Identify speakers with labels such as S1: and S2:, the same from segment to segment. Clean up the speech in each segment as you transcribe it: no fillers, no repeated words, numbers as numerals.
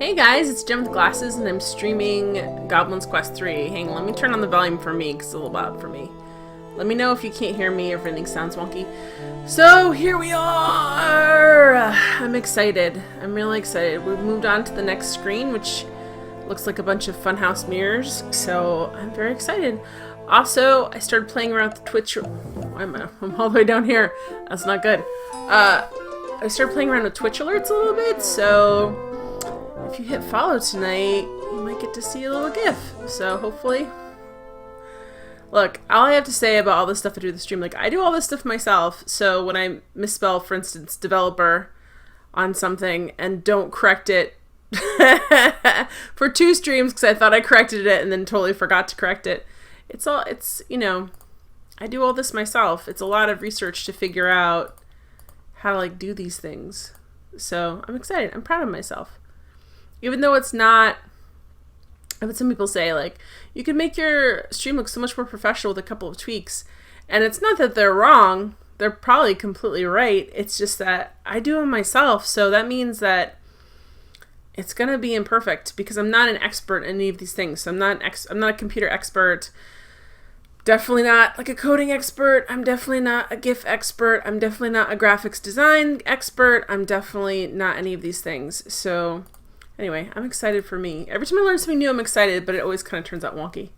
S1: Hey guys, it's Jem with Glasses, and I'm streaming Goblins Quest 3. Hang on, let me turn on the volume for me, because it's a little loud for me. Let me know if you can't hear me or if anything sounds wonky. So, here we are! I'm excited. I'm really excited. We've moved on to the next screen, which looks like a bunch of funhouse mirrors, so I'm very excited. Also, I started playing around with Twitch... I'm all the way down here. That's not good. I started playing around with Twitch alerts a little bit, so... if you hit follow tonight, you might get to see a little GIF. So hopefully, look, all I have to say about all this stuff I do with the stream, like I do all this stuff myself. So when I misspell, for instance, developer on something and don't correct it for 2 streams because I thought I corrected it and then totally forgot to correct it. It's you know, I do all this myself. It's a lot of research to figure out how to like do these things. So I'm excited. I'm proud of myself. Even though it's not, I would some people say, like, you can make your stream look so much more professional with a couple of tweaks. And it's not that they're wrong. They're probably completely right. It's just that I do them myself. So that means that it's going to be imperfect because I'm not an expert in any of these things. So I'm not a computer expert. Definitely not like a coding expert. I'm definitely not a GIF expert. I'm definitely not a graphics design expert. I'm definitely not any of these things. So... anyway, I'm excited for me. Every time I learn something new, I'm excited, but it always kind of turns out wonky.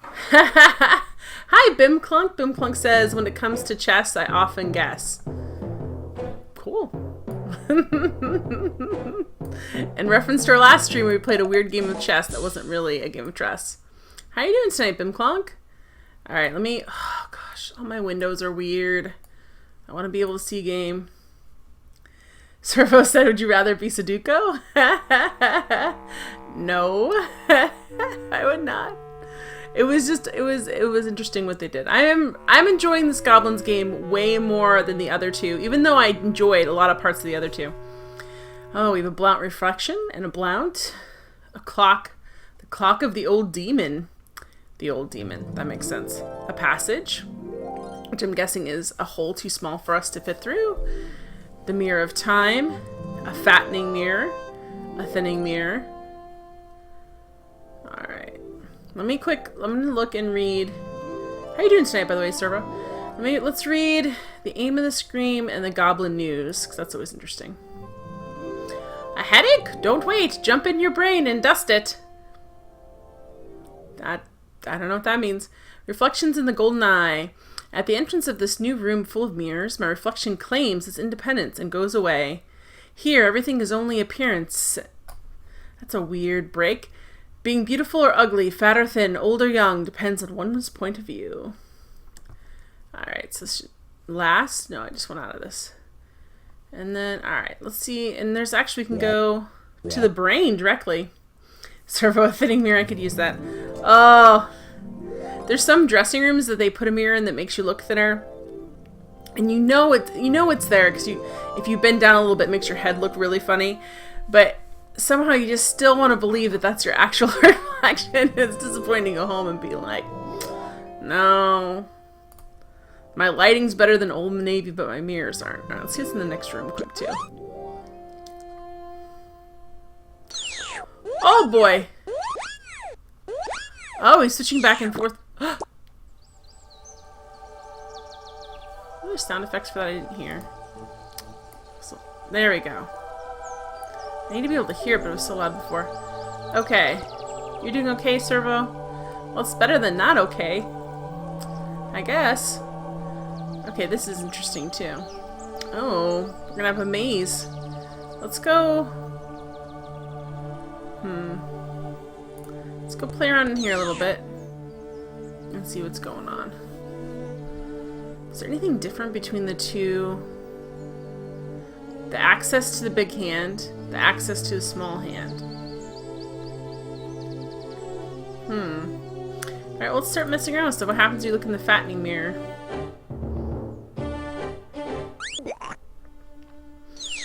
S1: Hi, Bimclunk. Bimclunk says, when it comes to chess, I often guess. Cool. In reference to our last stream, where we played a weird game of chess that wasn't really a game of chess. How are you doing tonight, Bimclunk? All right, let me... oh, gosh. All my windows are weird. I want to be able to see game. Servo said, would you rather be Sudoku? No, I would not. It was interesting what they did. I'm enjoying this Goblins game way more than the other two, even though I enjoyed a lot of parts of the other two. Oh, we have a Blount Reflection and a Blount. A clock. The clock of the old demon. The old demon. That makes sense. A passage, which I'm guessing is a hole too small for us to fit through. The Mirror of Time, a fattening mirror, a thinning mirror. Alright. I'm gonna look and read. How are you doing tonight, by the way, Servo? Let's read the aim of the scream and the goblin news, because that's always interesting. A headache? Don't wait. Jump in your brain and dust it. I don't know what that means. Reflections in the golden eye. At the entrance of this new room full of mirrors, my reflection claims its independence and goes away. Here, everything is only appearance. That's a weird break. Being beautiful or ugly, fat or thin, old or young, depends on one's point of view. Alright, so last? No, I just went out of this. And then, alright, let's see. And there's actually, we can go to the brain directly. Servo, a thinning mirror, I could use that. Oh... there's some dressing rooms that they put a mirror in that makes you look thinner, and you know it's there because if you bend down a little bit, it makes your head look really funny. But somehow you just still want to believe that that's your actual reflection. It's disappointing to go home and be like, no, my lighting's better than Old Navy, but my mirrors aren't. All right, let's see what's in the next room quick too. Oh boy. Oh, he's switching back and forth. Oh, there's sound effects for that I didn't hear. So, there we go. I need to be able to hear it, but it was so loud before. Okay. You're doing okay, Servo? Well, it's better than not okay. I guess. Okay, this is interesting, too. Oh, we're gonna have a maze. Let's go... let's go play around in here a little bit and see what's going on. Is there anything different between the two? The access to the big hand, the access to the small hand. Alright, well, let's start messing around with stuff. What happens if you look in the fattening mirror?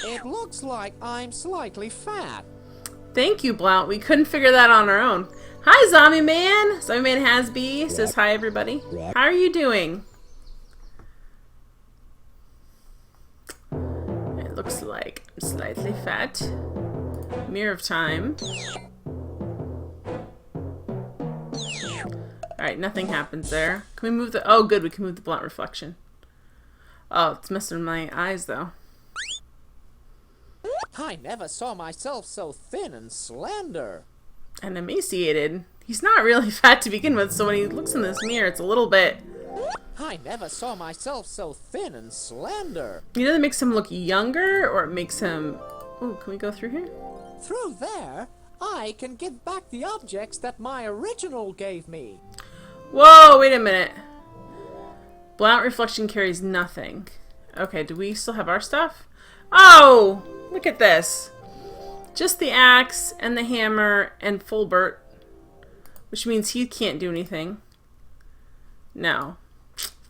S2: It looks like I'm slightly fat.
S1: Thank you, Blount. We couldn't figure that on our own. Hi, Zombie Man! Zombie Man Hasby says hi, everybody. How are you doing? It looks like I'm slightly fat. Mirror of Time. Alright, nothing happens there. Can we move the... Oh, good, we can move the blunt reflection. Oh, it's messing with my eyes, though.
S2: I never saw myself so thin and slender.
S1: And emaciated. He's not really fat to begin with, so when he looks in this mirror, it's a little bit...
S2: I never saw myself so thin and slender.
S1: Either that makes him look younger, or it makes him... Ooh, can we go through here?
S2: Through there, I can give back the objects that my original gave me.
S1: Whoa, wait a minute. Blount reflection carries nothing. Okay, do we still have our stuff? Oh, look at this. Just the axe and the hammer and Fulbert, which means he can't do anything. No.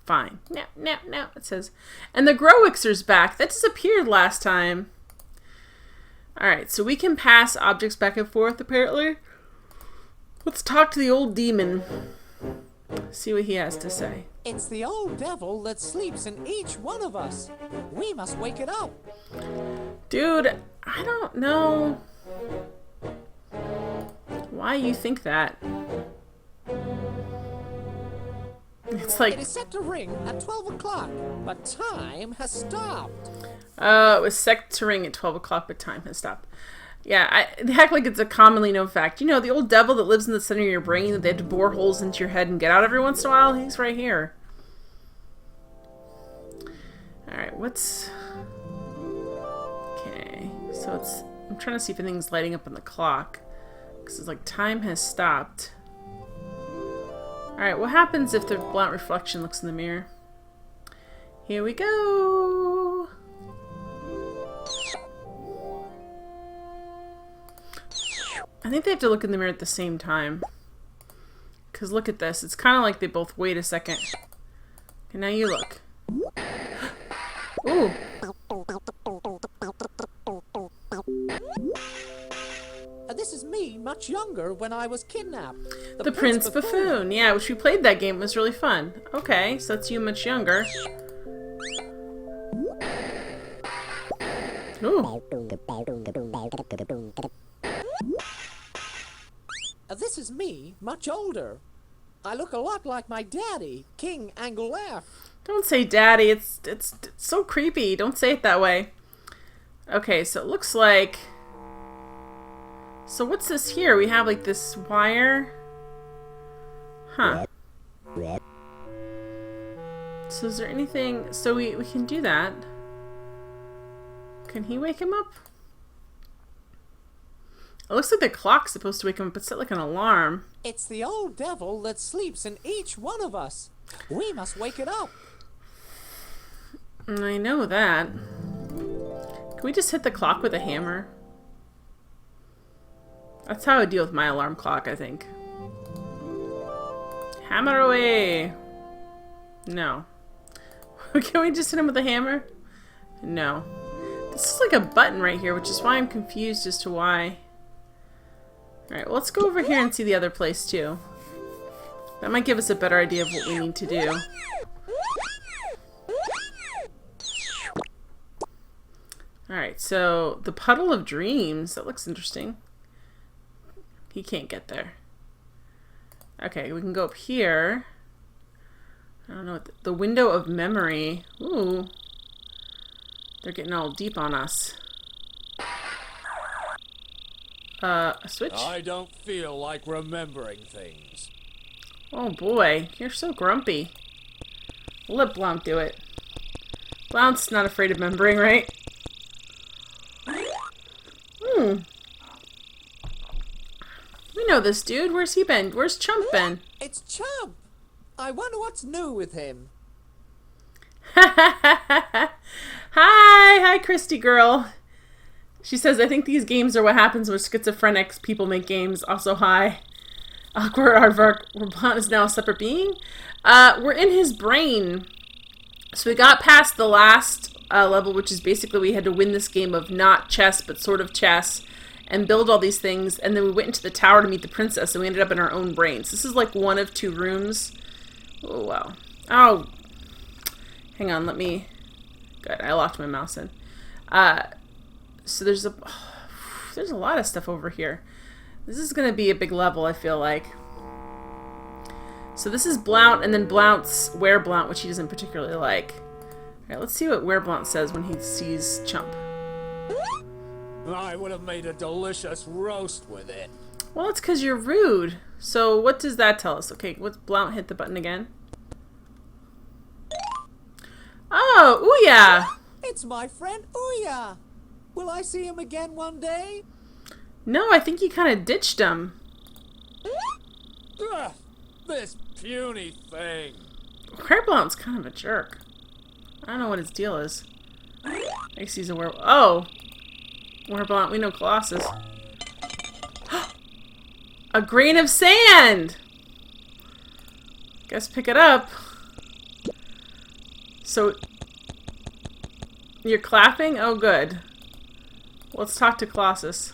S1: Fine. No, it says. And the Growixer's back. That disappeared last time. Alright, so we can pass objects back and forth, apparently. Let's talk to the old demon. See what he has to say.
S2: It's the old devil that sleeps in each one of us. We must wake it up.
S1: Dude, I don't know why you think that. It's like...
S2: It is set to ring at 12 o'clock, but time has stopped.
S1: It was set to ring at 12 o'clock, but time has stopped. Yeah, they act like it's a commonly known fact. You know, the old devil that lives in the center of your brain that they have to bore holes into your head and get out every once in a while? He's right here. Alright, what's... Okay, so it's... I'm trying to see if anything's lighting up on the clock. Because it's like time has stopped. Alright, what happens if the blunt reflection looks in the mirror? Here we go! I think they have to look in the mirror at the same time. Because look at this. It's kind of like they both wait a second. Okay, now you look. Ooh.
S2: This is me, much younger, when I was kidnapped.
S1: The Prince Buffoon. Yeah, which we played that game. It was really fun. Okay, so that's you much younger. Ooh.
S2: This is me, much older. I look a lot like my daddy, King Angulaire.
S1: Don't say daddy. It's so creepy. Don't say it that way. Okay, so it looks like... So what's this here? We have like this wire. Huh. So is there anything... So we can do that. Can he wake him up? It looks like the clock's supposed to wake him up. It's set like an alarm.
S2: It's the old devil that sleeps in each one of us. We must wake it up.
S1: I know that. Can we just hit the clock with a hammer? That's how I deal with my alarm clock, I think. Hammer away! No. Can we just hit him with a hammer? No. This is like a button right here, which is why I'm confused as to why. Alright, well, let's go over here and see the other place, too. That might give us a better idea of what we need to do. Alright, so the Puddle of Dreams. That looks interesting. He can't get there. Okay, we can go up here. I don't know what the Window of Memory. Ooh. They're getting all deep on us. A switch?
S3: I don't feel like remembering things.
S1: Oh boy, you're so grumpy. Let Blount do it. Blount's not afraid of remembering, right? We know this dude. Where's he been? Where's Chump been?
S2: It's Chump. I wonder what's new with him.
S1: Hi, Christy girl. She says, I think these games are what happens when schizophrenic people make games. Also, hi. Awkward aardvark, where Blount is now a separate being. We're in his brain. So we got past the last level, which is basically we had to win this game of not chess, but sort of chess, and build all these things. And then we went into the tower to meet the princess, and we ended up in our own brains. This is like one of 2 rooms. Oh, wow. Oh. Hang on, let me... Good, I locked my mouse in. So there's There's a lot of stuff over here. This is going to be a big level, I feel like. So this is Blount, and then Blount's Wereblount, which he doesn't particularly like. Alright, let's see what Wereblount says when he sees Chump.
S3: I would have made a delicious roast with it.
S1: Well, it's because you're rude. So what does that tell us? Okay, what's Blount? Hit the button again. Oh, Ouya!
S2: It's my friend Ouya. Will I see him again one day?
S1: No, I think you kind of ditched him.
S3: Ugh, this puny thing.
S1: Wereblount's kind of a jerk. I don't know what his deal is. I guess he's a werewolf. Oh! Wereblount, we know Colossus. A grain of sand! Guess pick it up. So, you're clapping? Oh, good. Let's talk to Colossus.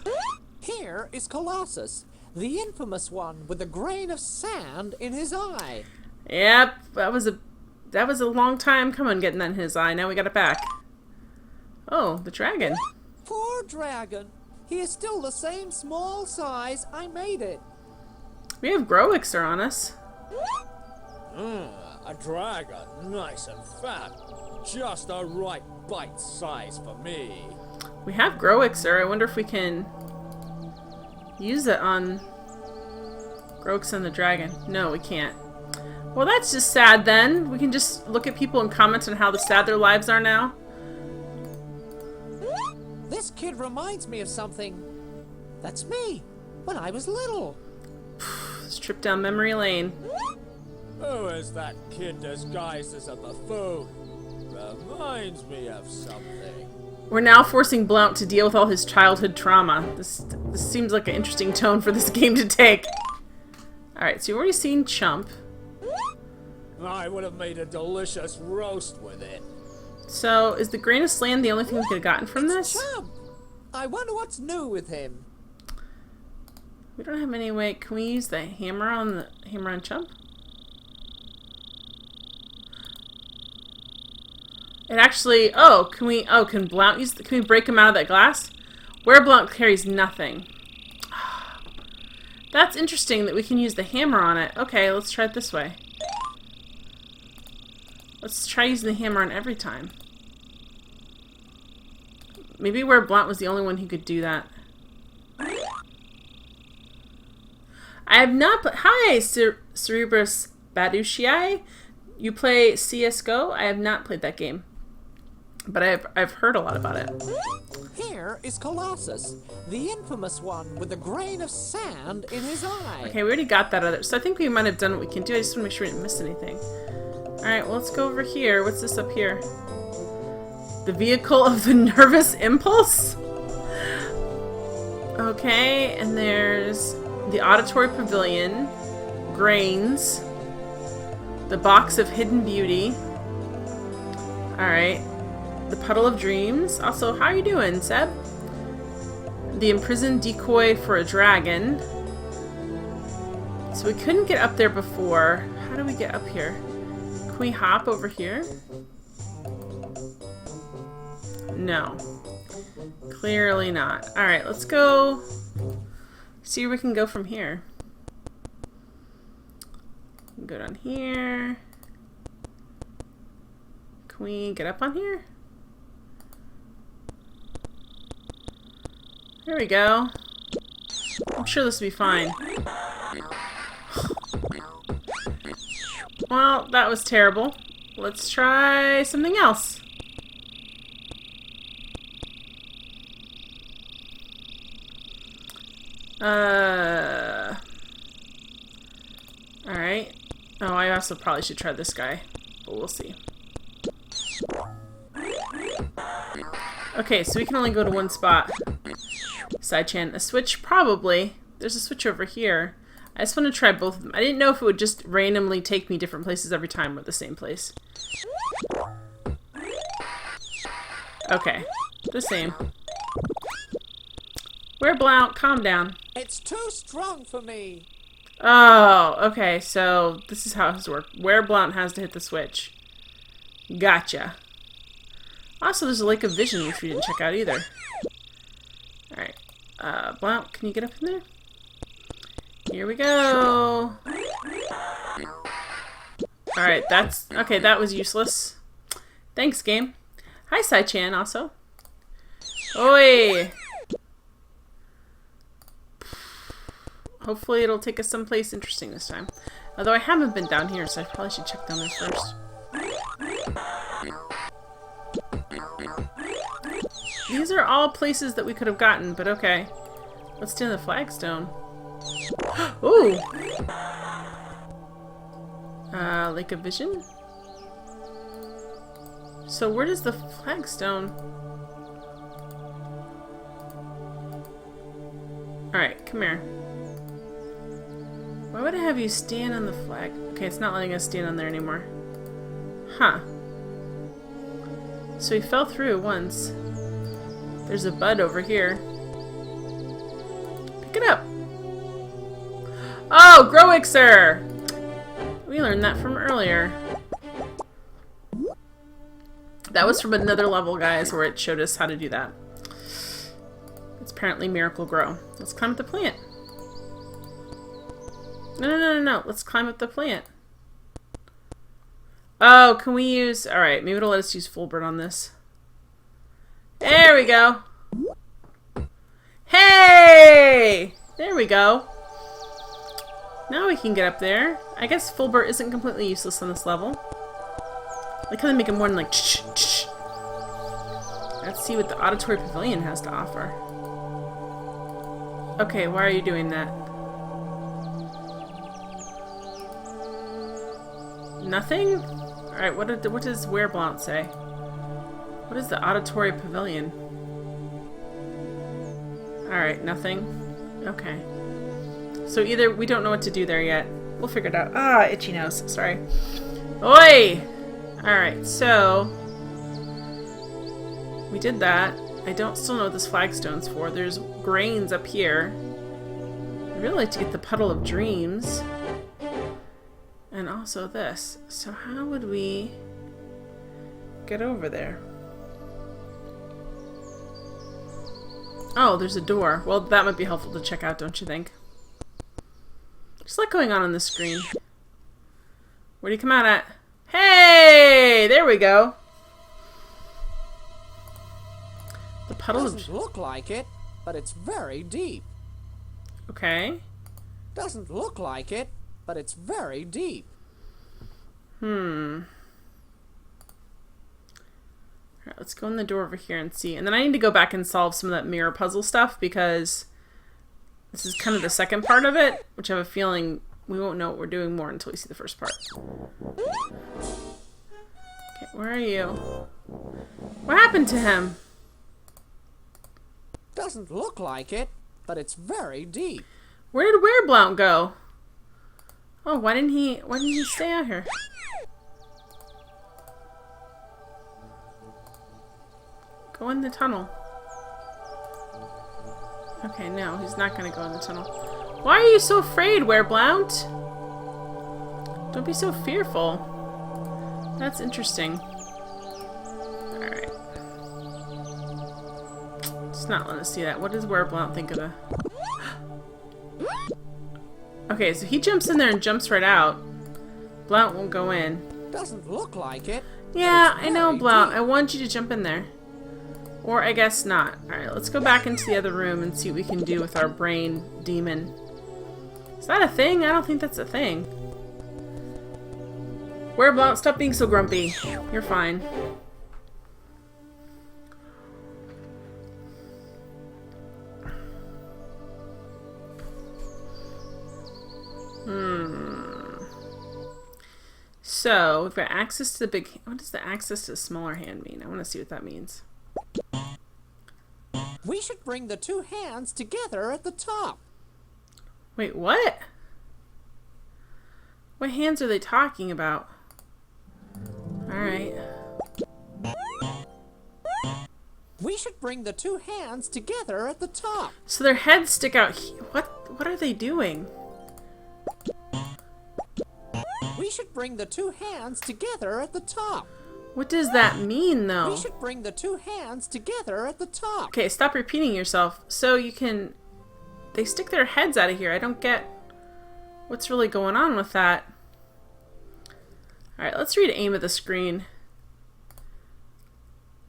S2: Here is Colossus, the infamous one with a grain of sand in his eye.
S1: Yep, that was a long time coming getting that in his eye. Now we got it back. Oh, the dragon.
S2: Poor dragon. He is still the same small size I made it.
S1: We have Growixer on us.
S3: A dragon, nice and fat. Just the right bite size for me.
S1: We have Growixer. I wonder if we can use it on Growix and the dragon. No, we can't. Well, that's just sad then. We can just look at people and comment on how sad their lives are now.
S2: This kid reminds me of something. That's me, when I was little.
S1: Let's trip down memory lane.
S3: Who is that kid disguised as a buffoon? Reminds me of something.
S1: We're now forcing Blount to deal with all his childhood trauma. This seems like an interesting tone for this game to take. Alright, so you've already seen Chump.
S3: I would have made a delicious roast with it.
S1: So, is the grain of sand the only thing we could have gotten from this?
S2: Chump! I wonder what's new with him.
S1: We don't have any way. Can we use the hammer on Chump? It actually. Oh, can Blount use? Can we break him out of that glass? Wereblount carries nothing. That's interesting that we can use the hammer on it. Okay, let's try it this way. Let's try using the hammer on every time. Maybe Wereblount was the only one who could do that. I have not played. Hi, Cerebrus Badushii. You play CS:GO? I have not played that game, but I've heard a lot about it.
S2: Here is Colossus, the infamous one with a grain of sand in his eye.
S1: Okay, we already got that other. So I think we might have done what we can do. I just want to make sure we didn't miss anything. All right, well, let's go over here. What's this up here? The vehicle of the nervous impulse. Okay, and there's the auditory pavilion, grains, the box of hidden beauty. Alright, the puddle of dreams. Also, how you doing, Seb? The imprisoned decoy for a dragon. So we couldn't get up there before. How do we get up here? Can we hop over here? No. Clearly not. Alright, let's go see where we can go from here. Go down here. Can we get up on here? There we go. I'm sure this will be fine. Well, that was terrible. Let's try something else. Alright. Oh, I also probably should try this guy, but we'll see. Okay, so we can only go to one spot. Side-chan. A switch? Probably. There's a switch over here. I just want to try both of them. I didn't know if it would just randomly take me different places every time or the same place. Okay. The same. Wereblount, calm down.
S2: It's too strong for me.
S1: Oh, okay, so this is how this works. Wereblount has to hit the switch. Gotcha. Also, there's a Lake of Vision, which we didn't check out either. Alright. Blount, can you get up in there? Here we go. Alright, that's... Okay, that was useless. Thanks, game. Hi, Sai-chan, also. Oi! Hopefully it'll take us someplace interesting this time. Although I haven't been down here, so I probably should check down there first. These are all places that we could have gotten, but okay. Let's do the flagstone. Ooh! Lake of Vision? So where does the flagstone... Alright, come here. Why would I have you stand on the flag? Okay, it's not letting us stand on there anymore. Huh. So he fell through once. There's a bud over here. Pick it up. Oh, Growixer! We learned that from earlier. That was from another level, guys, where it showed us how to do that. It's apparently Miracle Grow. Let's climb up the plant. No. Let's climb up the plant. Oh, can we use... Alright, maybe it'll let us use full bird on this. There we go. Hey! There we go. Now we can get up there. I guess full bird isn't completely useless on this level. Like how they make it more than like... Let's see what the Auditory Pavilion has to offer. Okay, why are you doing that? Nothing? Alright, what does Wereblount say? What is the Auditory Pavilion? Alright, nothing. Okay. So either we don't know what to do there yet. We'll figure it out. Ah, itchy nose. Sorry. Oi! Alright, so... we did that. I don't still know what this flagstone's for. There's grains up here. I'd really like to get the Puddle of Dreams. And also this. So how would we get over there? Oh, there's a door. Well, that might be helpful to check out, don't you think? There's a lot going on the screen. Where do you come out at? Hey! There we go. The puddle
S2: Doesn't look like it, but it's very deep.
S1: Okay.
S2: Doesn't look like it, but it's very deep.
S1: Alright, let's go in the door over here and see. And then I need to go back and solve some of that mirror puzzle stuff because this is kind of the second part of it, which I have a feeling we won't know what we're doing more until we see the first part. Okay, where are you? What happened to him?
S2: Doesn't look like it, but it's very deep.
S1: Where did Wereblount go? Oh, why didn't he stay out here? Go in the tunnel. Okay, no, he's not gonna go in the tunnel. Why are you so afraid, Wereblount? Don't be so fearful. That's interesting. Alright. It's not letting us see that. What does Wereblount think of the... Okay, so he jumps in there and jumps right out. Blount won't go in.
S2: Doesn't look like it.
S1: Yeah, I know, Blount. I want you to jump in there. Or I guess not. Alright, let's go back into the other room and see what we can do with our brain demon. Is that a thing? I don't think that's a thing. Wereblount, stop being so grumpy. You're fine. So, we've got access to the big... What does the access to the smaller hand mean? I want to see what that means.
S2: We should bring the two hands together at the top.
S1: Wait, what? What hands are they talking about? Alright.
S2: We should bring the two hands together at the top.
S1: So their heads stick out. What are they doing?
S2: We should bring the two hands together at the top.
S1: What does that mean, though?
S2: We should bring the two hands together at the top.
S1: Okay, stop repeating yourself. So you can... They stick their heads out of here. I don't get what's really going on with that. Alright, let's read aim at the screen.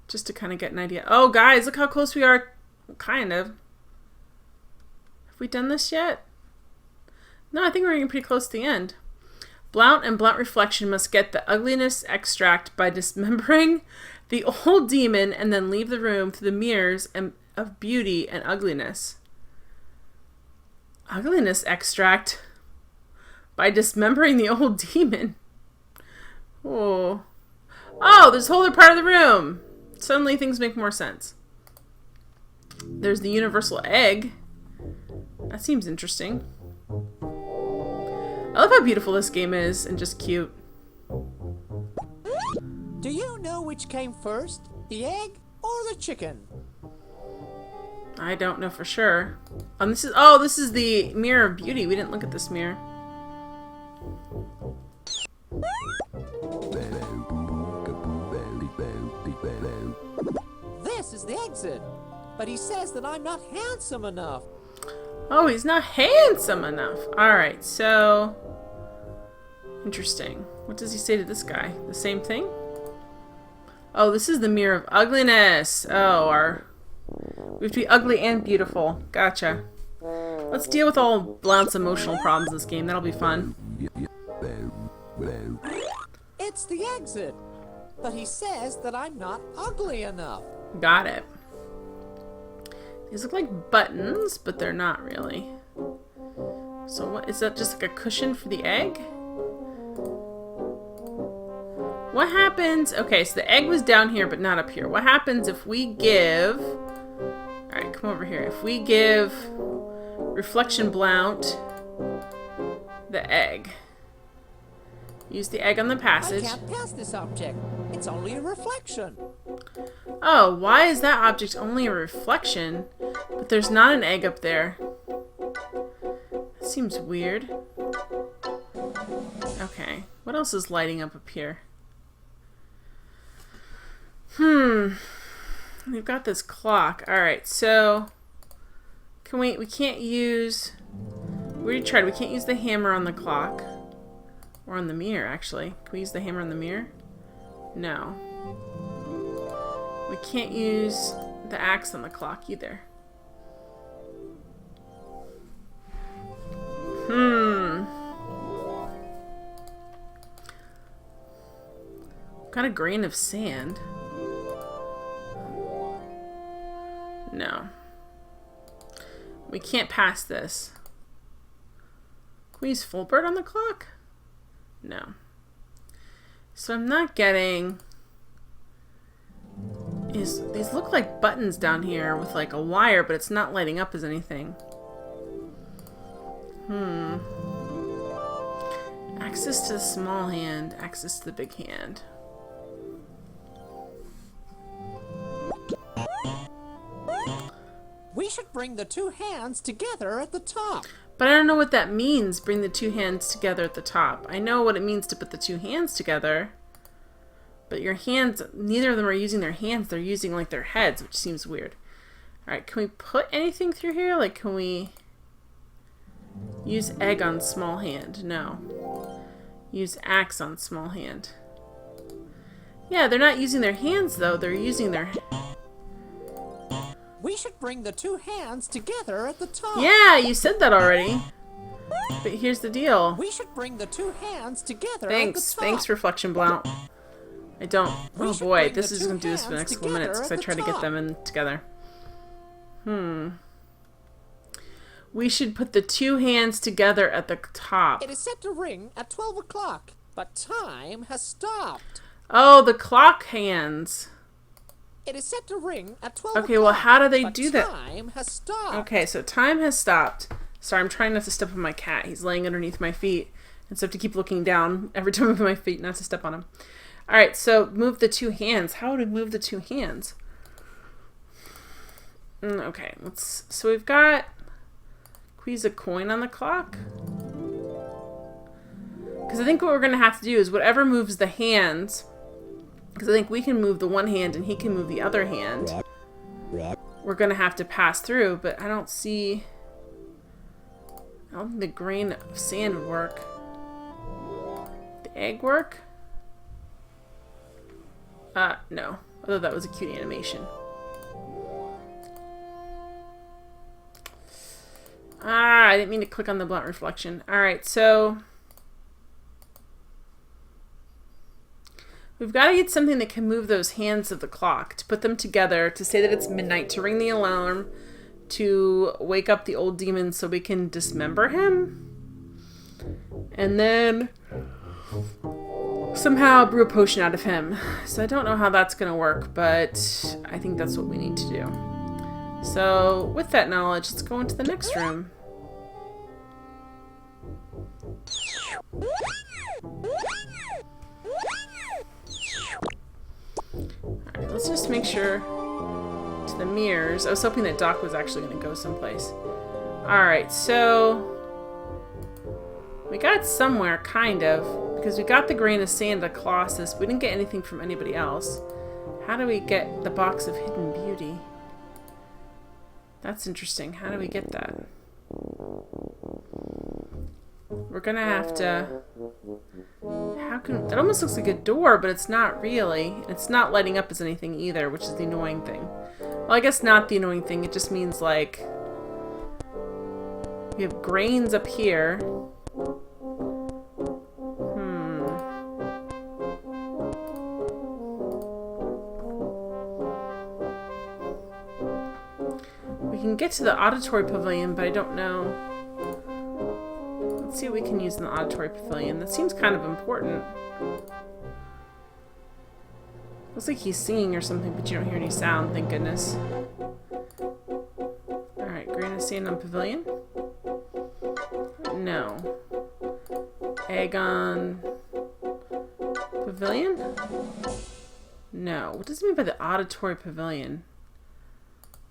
S1: Just to kind of get an idea. Oh, guys, look how close we are. Kind of. Have we done this yet? No, I think we're getting pretty close to the end. Blount and Blount Reflection must get the ugliness extract by dismembering the old demon and then leave the room through the mirrors of beauty and ugliness. Ugliness extract by dismembering the old demon. Oh. Oh, there's a whole other part of the room. Suddenly things make more sense. There's the universal egg. That seems interesting. I love how beautiful this game is and just cute.
S2: Do you know which came first, the egg or the chicken?
S1: I don't know for sure. This is the mirror of beauty. We didn't look at this mirror.
S2: This is the exit, but he says that I'm not handsome enough.
S1: Oh, he's not handsome enough. Alright, so... Interesting. What does he say to this guy? The same thing? Oh, this is the mirror of ugliness. Oh, we have to be ugly and beautiful. Gotcha. Let's deal with all Blount's emotional problems in this game. That'll be fun.
S2: It's the exit, but he says that I'm not ugly enough.
S1: Got it. These look like buttons, but they're not really. So what, is that just like a cushion for the egg? What happens... Okay, so the egg was down here, but not up here. What happens if we give... Alright, come over here. If we give Reflection Blount the egg. Use the egg on the passage.
S2: I can't pass this object. It's only a reflection.
S1: Oh, why is that object only a reflection, but there's not an egg up there? That seems weird. Okay, what else is lighting up here? We've got this clock. Alright, so... we can't use... We already tried. We can't use the hammer on the clock. Or on the mirror, actually. Can we use the hammer on the mirror? No. We can't use the axe on the clock either. Got a grain of sand. No. We can't pass this. Can we use full bird on the clock? No. So I'm not getting... These look like buttons down here with like a wire, but it's not lighting up as anything. Access to the small hand, access to the big hand.
S2: We should bring the two hands together at the top.
S1: But I don't know what that means, bring the two hands together at the top. I know what it means to put the two hands together. But your hands, neither of them are using their hands, they're using like their heads, which seems weird. Alright, can we put anything through here? Like, can we use egg on small hand? No. Use axe on small hand. Yeah, they're not using their hands though, they're using their...
S2: We should bring the two hands together at the top.
S1: Yeah, you said that already. But here's the deal.
S2: We should bring the two hands together
S1: Thanks.
S2: at the top.
S1: Thanks, Reflection Blount. I don't... Oh boy, this is going to do this for the next couple minutes because I try to get them in together. We should put the two hands together at the top.
S2: It is set to ring at 12 o'clock, but time has stopped.
S1: Oh, the clock hands.
S2: It is set to ring at 12 o'clock.
S1: Okay, well, how do they do that?
S2: Time has stopped.
S1: Okay, so time has stopped. Sorry, I'm trying not to step on my cat. He's laying underneath my feet. And so I have to keep looking down every time I move my feet not to step on him. Alright, so move the two hands. How would we move the two hands? Okay, so we've got... Can we use a coin on the clock? Because I think what we're going to have to do is whatever moves the hands Because I think we can move the one hand and he can move the other hand. We're going to have to pass through, but I don't see... I don't think the grain of sand would work. The egg work? No. I thought that was a cute animation. I didn't mean to click on the blunt reflection. Alright, so... we've got to get something that can move those hands of the clock, to put them together, to say that it's midnight, to ring the alarm, to wake up the old demon so we can dismember him. And then somehow brew a potion out of him. So I don't know how that's going to work, but I think that's what we need to do. So with that knowledge, let's go into the next room. Alright, let's just make sure to the mirrors. I was hoping that Doc was actually going to go someplace. Alright, so we got somewhere, kind of, because we got the grain of sand of Colossus. We didn't get anything from anybody else. How do we get the box of hidden beauty? That's interesting. How do we get that? We're gonna have to... How can... That almost looks like a door, but it's not really. It's not lighting up as anything either, which is the annoying thing. Well, I guess not the annoying thing. It just means, like... we have grains up here. We can get to the auditory pavilion, but I don't know. Let's see what we can use in the auditory pavilion. That seems kind of important. Looks like he's singing or something, but you don't hear any sound, thank goodness. Alright, grain of sand on pavilion? No. Egg on pavilion? No. What does it mean by the auditory pavilion?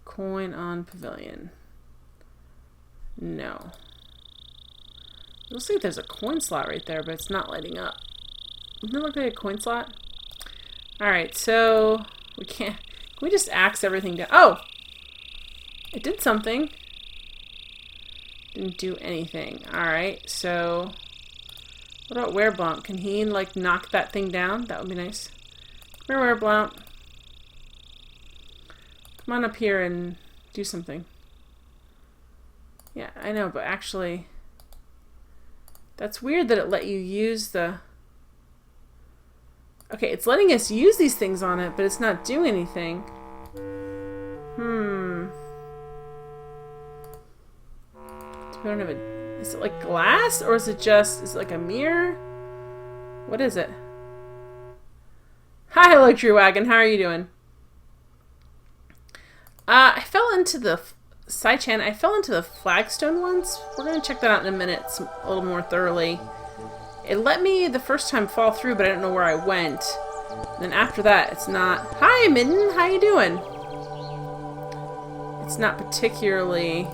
S1: Coin on pavilion. No. It looks like there's a coin slot right there, but it's not lighting up. Doesn't it look like a coin slot? Alright, so we can't... Can we just axe everything down? Oh! It did something. Didn't do anything. Alright, so... What about Wereblount? Can he, like, knock that thing down? That would be nice. Come here, Wereblount. Come on up here and do something. Yeah, I know, but actually... That's weird that it let you use the... Okay, it's letting us use these things on it, but it's not doing anything. We don't have a... Is it like glass? Or is it just... Is it like a mirror? What is it? Hi, Luxury Wagon. How are you doing? I fell into the... Sai-chan, I fell into the flagstone once. We're going to check that out in a minute a little more thoroughly. It let me the first time fall through, but I don't know where I went. And then after that, it's not... Hi, Midden! How you doing? It's not particularly...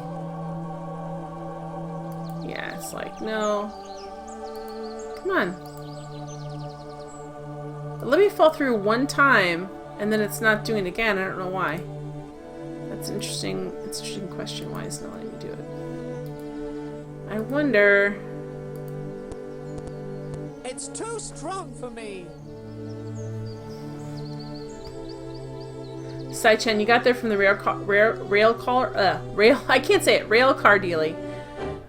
S1: Yeah, it's like, no. Come on. It let me fall through one time, and then it's not doing it again. I don't know why. That's interesting. It's an interesting question. Why it's not letting me do it? I wonder...
S2: It's too strong for me.
S1: Sai-chan, you got there from the rail car I can't say it. Rail car dealie.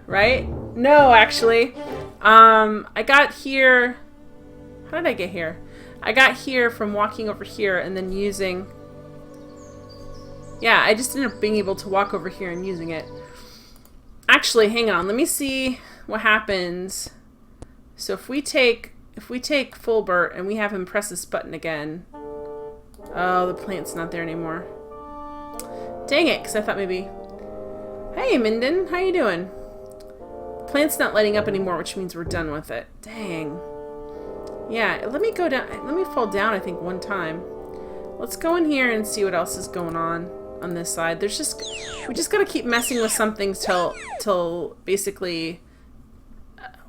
S1: Right? No, actually. I got here... How did I get here? I got here from walking over here and then using... Yeah, I just ended up being able to walk over here and using it. Actually, hang on. Let me see what happens. So if we take Fulbert and we have him press this button again. Oh, the plant's not there anymore. Dang it, because I thought maybe... Hey, Minden, how you doing? The plant's not lighting up anymore, which means we're done with it. Dang. Yeah, let me go down. Let me fall down, I think, one time. Let's go in here and see what else is going on this side. There's just... We just gotta keep messing with some things till basically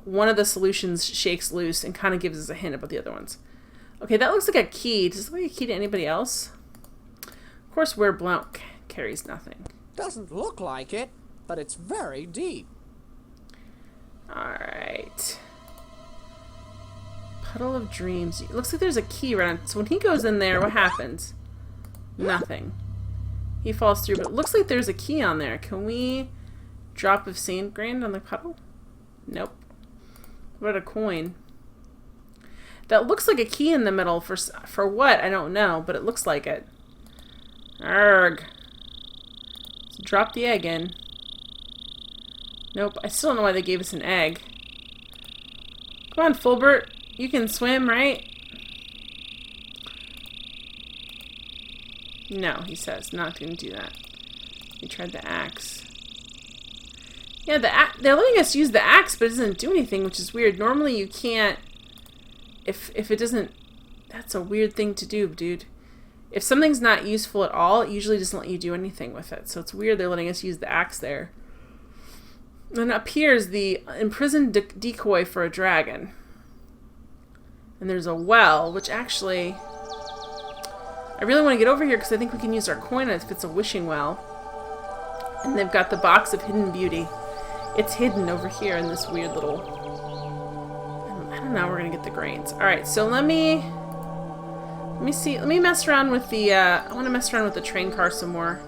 S1: one of the solutions shakes loose and kind of gives us a hint about the other ones. Okay, that looks like a key. Does it look like a key to anybody else? Of course, where Blount carries nothing.
S2: Doesn't look like it, but it's very deep.
S1: Alright. Puddle of Dreams. It looks like there's a key right on. So when he goes in there, what happens? Nothing. He falls through, but it looks like there's a key on there. Can we drop of sand grain on the puddle? Nope. What about a coin? That looks like a key in the middle for what? I don't know, but it looks like it. Arrgh. Let's drop the egg in. Nope, I still don't know why they gave us an egg. Come on, Fulbert. You can swim, right? No, he says. Not going to do that. He tried the axe. Yeah, they're letting us use the axe, but it doesn't do anything, which is weird. Normally you can't... If it doesn't... That's a weird thing to do, dude. If something's not useful at all, it usually doesn't let you do anything with it. So it's weird they're letting us use the axe there. And up here is the imprisoned decoy for a dragon. And there's a well, which actually... I really want to get over here because I think we can use our coin if it's a wishing well. And they've got the box of hidden beauty. It's hidden over here in this weird little... I don't know, we're going to get the grains. Alright, so let me see. Let me mess around with the... I want to mess around with the train car some more.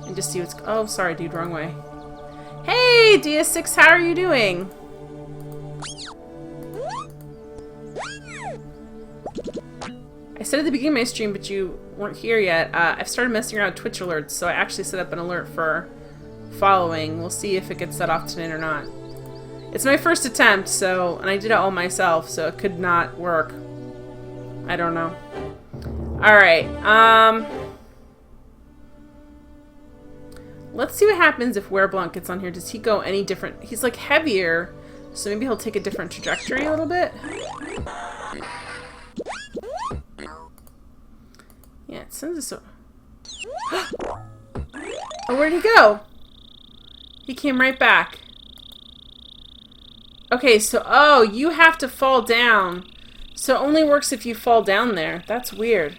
S1: And just see what's... Oh, sorry, dude, wrong way. Hey, DS6, how are you doing? I said at the beginning of my stream, but you weren't here yet. I've started messing around with Twitch alerts, so I actually set up an alert for following. We'll see if it gets set off tonight or not. It's my first attempt, so, and I did it all myself, so it could not work. I don't know. Alright, let's see what happens if Wereblanc gets on here. Does he go any different? He's like heavier, so maybe he'll take a different trajectory a little bit. Yeah, it sends us so. Oh, where'd he go? He came right back. Okay, so, oh, you have to fall down. So it only works if you fall down there. That's weird.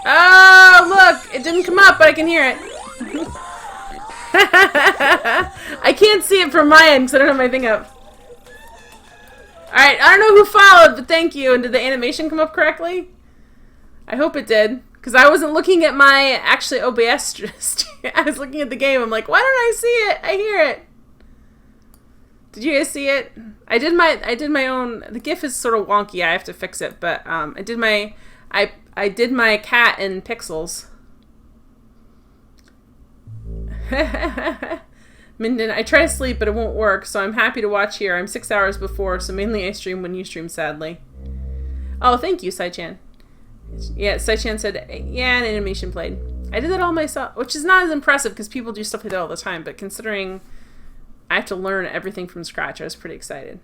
S1: Oh, look! It didn't come up, but I can hear it. I can't see it from my end because I don't have my thing up. Alright, I don't know who followed, but thank you. And did the animation come up correctly? I hope it did. Because I wasn't looking at my, actually, OBS. I was looking at the game. I'm like, why don't I see it? I hear it. Did you guys see it? I did my own, the GIF is sort of wonky. I have to fix it. But I did my cat in pixels. Minden, I try to sleep, but it won't work, so I'm happy to watch here. I'm 6 hours before, so mainly I stream when you stream, sadly. Oh, thank you, Sai-chan. Yeah, Sai-chan said, yeah, an animation played. I did that all myself, which is not as impressive, because people do stuff like that all the time, but considering I have to learn everything from scratch, I was pretty excited.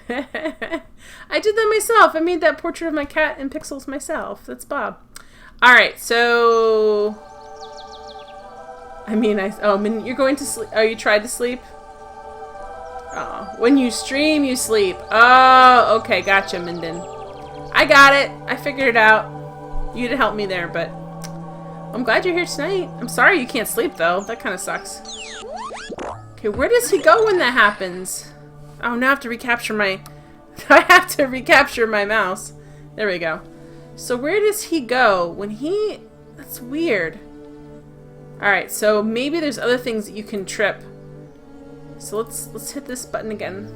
S1: I did that myself. I made that portrait of my cat in pixels myself. That's Bob. Alright, so... I mean, you're going to sleep. Oh, you tried to sleep? Oh, when you stream, you sleep. Oh, okay, gotcha, Minden. I got it. I figured it out. You did help me there, but I'm glad you're here tonight. I'm sorry you can't sleep, though. That kind of sucks. Okay, where does he go when that happens? Oh, now I have to recapture my... I have to recapture my mouse. There we go. So where does he go when he... That's weird. Alright, so maybe there's other things that you can trip. So let's hit this button again.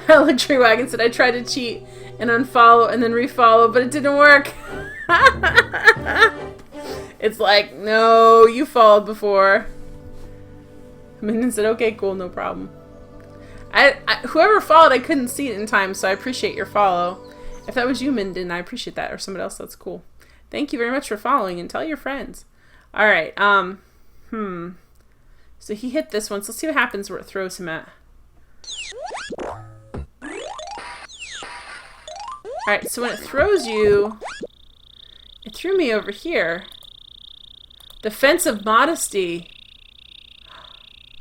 S1: Luxury Wagon said I tried to cheat and unfollow and then refollow, but it didn't work. It's like, no, you followed before. Minden said, okay, cool, no problem. Whoever followed, I couldn't see it in time, so I appreciate your follow. If that was you, Minden, I appreciate that, or somebody else, that's cool. Thank you very much for following, and tell your friends. Alright, so he hit this one, so let's see what happens where it throws him at. Alright, so when it throws you, it threw me over here. Defense of modesty.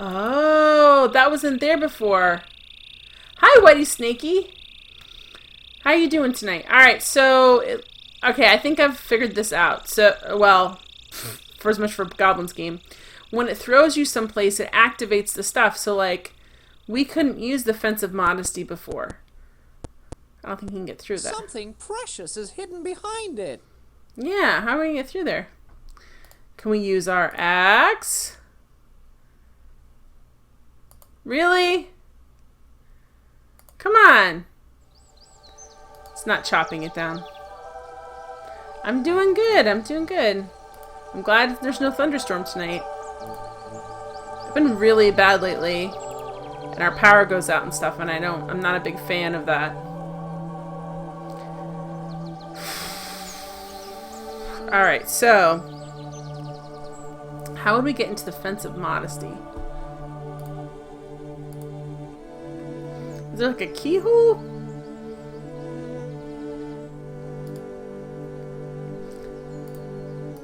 S1: Oh, that wasn't there before. Hi, Whitey Snakey. How you doing tonight? Alright, so... okay, I think I've figured this out. So, well, for as much for Goblins game. When it throws you someplace, it activates the stuff. So, like, we couldn't use the Fence of Modesty before. I don't think he can get through that.
S2: Something precious is hidden behind it.
S1: Yeah, how are we going to get through there? Can we use our axe? Really? Come on. It's not chopping it down. I'm doing good. I'm doing good. I'm glad there's no thunderstorm tonight. It's been really bad lately. And our power goes out and stuff, and I'm not a big fan of that. Alright, so how would we get into the Fence of Modesty? Is there like a keyhole?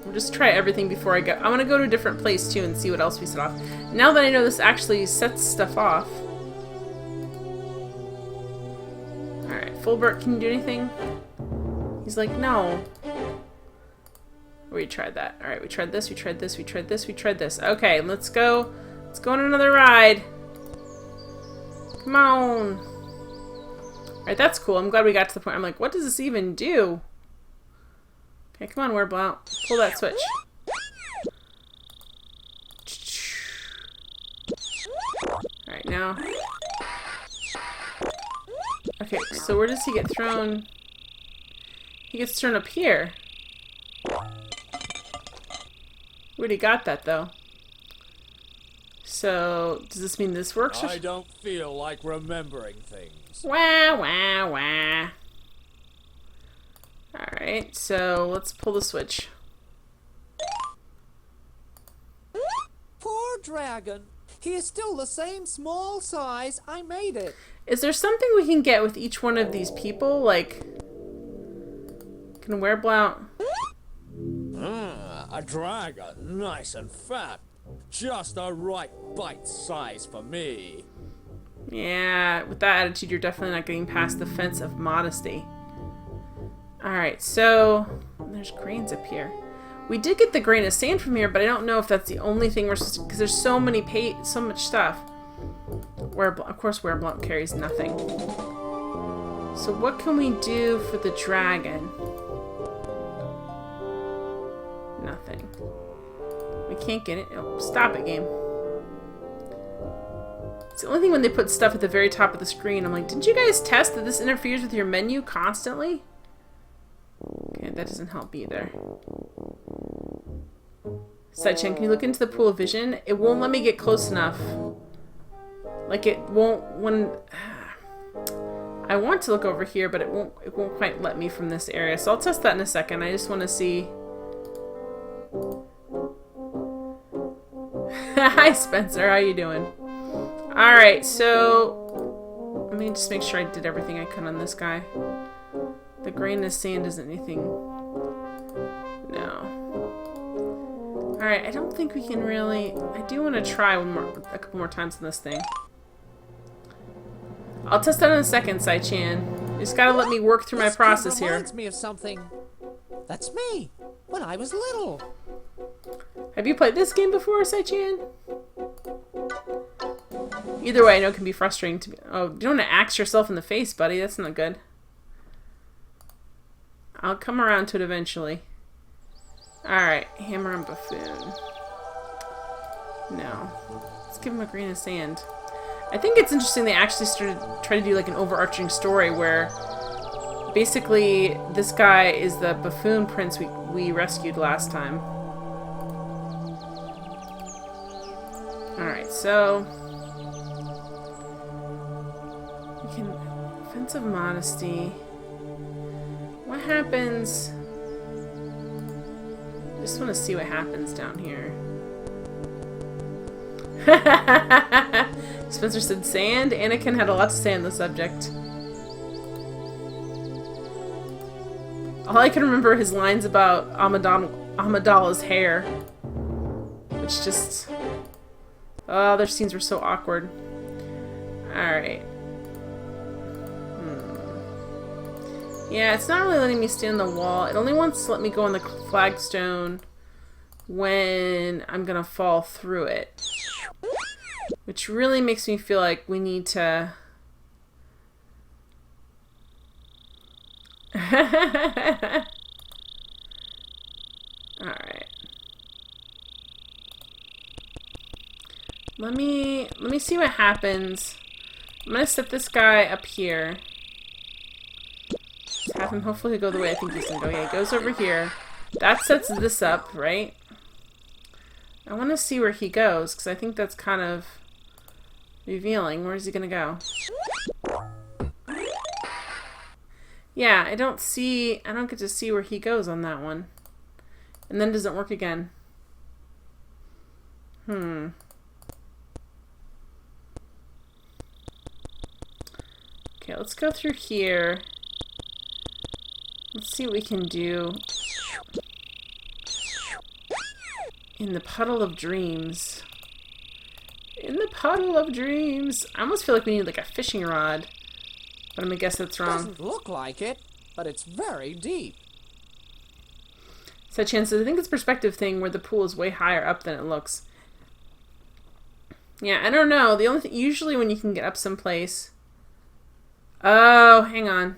S1: We'll just try everything before I go. I want to go to a different place too and see what else we set off. Now that I know this actually sets stuff off. Alright, Fulbert, can you do anything? He's like, no. We tried that. Alright, we tried this, we tried this, we tried this, we tried this. Okay, let's go. Let's go on another ride. Come on. Alright, that's cool. I'm glad we got to the point. I'm like, what does this even do? Okay, come on, Wereblout. Pull that switch. Alright, now. Okay, so where does he get thrown? He gets thrown up here. We already got that, though. So, does this mean this works?
S3: I don't feel like remembering things.
S1: Wah, wah, wah. Alright, so let's pull the switch.
S2: Poor dragon. He is still the same small size. I made it.
S1: Is there something we can get with each one of these people? Like, can Wereblout...
S3: A dragon, nice and fat. Just the right bite size for me.
S1: Yeah, with that attitude, you're definitely not getting past the Fence of Modesty. Alright, so... there's grains up here. We did get the grain of sand from here, but I don't know if that's the only thing we're supposed to... because there's so much stuff. Of course, Wereblout carries nothing. So what can we do for the dragon? Nothing. We can't get it. Oh, stop it, game. It's the only thing when they put stuff at the very top of the screen. I'm like, didn't you guys test that this interferes with your menu constantly? Okay, that doesn't help either. Sidechan, can you look into the pool of vision? It won't let me get close enough. Like, it won't when... I want to look over here, but it won't quite let me from this area. So I'll test that in a second. I just want to see... Hi, Spencer. How you doing? Alright, so... let me just make sure I did everything I could on this guy. The grain of sand isn't anything... no. Alright, I don't think we can really... I do want to try a couple more times on this thing. I'll test that in a second, Sai-chan. You just gotta let me work through my process here.
S2: Reminds me of something. That's me, when I was little.
S1: Have you played this game before, Sai-chan? Either way, I know it can be frustrating to be... oh, you don't want to axe yourself in the face, buddy. That's not good. I'll come around to it eventually. Alright, hammer and buffoon. No. Let's give him a grain of sand. I think it's interesting they actually try to do like an overarching story where basically this guy is the buffoon prince we rescued last time. Alright, so we can... Fence of Modesty. What happens... I just want to see what happens down here. Spencer said sand. Anakin had a lot to say on the subject. All I can remember are his lines about Amidala's hair. Which just... Oh, their scenes were so awkward. Alright. Yeah, it's not really letting me stand on the wall. It only wants to let me go on the flagstone when I'm gonna fall through it. Which really makes me feel like we need to... Alright. Let me see what happens. I'm gonna set this guy up here. Just have him hopefully go the way I think he's gonna go. Yeah, he goes over here. That sets this up, right? I want to see where he goes, because I think that's kind of revealing. Where is he gonna go? Yeah, I don't get to see where he goes on that one. And then it doesn't work again. Okay, let's go through here. Let's see what we can do. In the puddle of dreams. In the puddle of dreams. I almost feel like we need like a fishing rod. But I'm gonna guess that's wrong.
S2: Doesn't look like it, but it's very deep.
S1: So chances, I think it's a perspective thing where the pool is way higher up than it looks. Yeah, I don't know. The only thing, usually when you can get up someplace. Oh, hang on.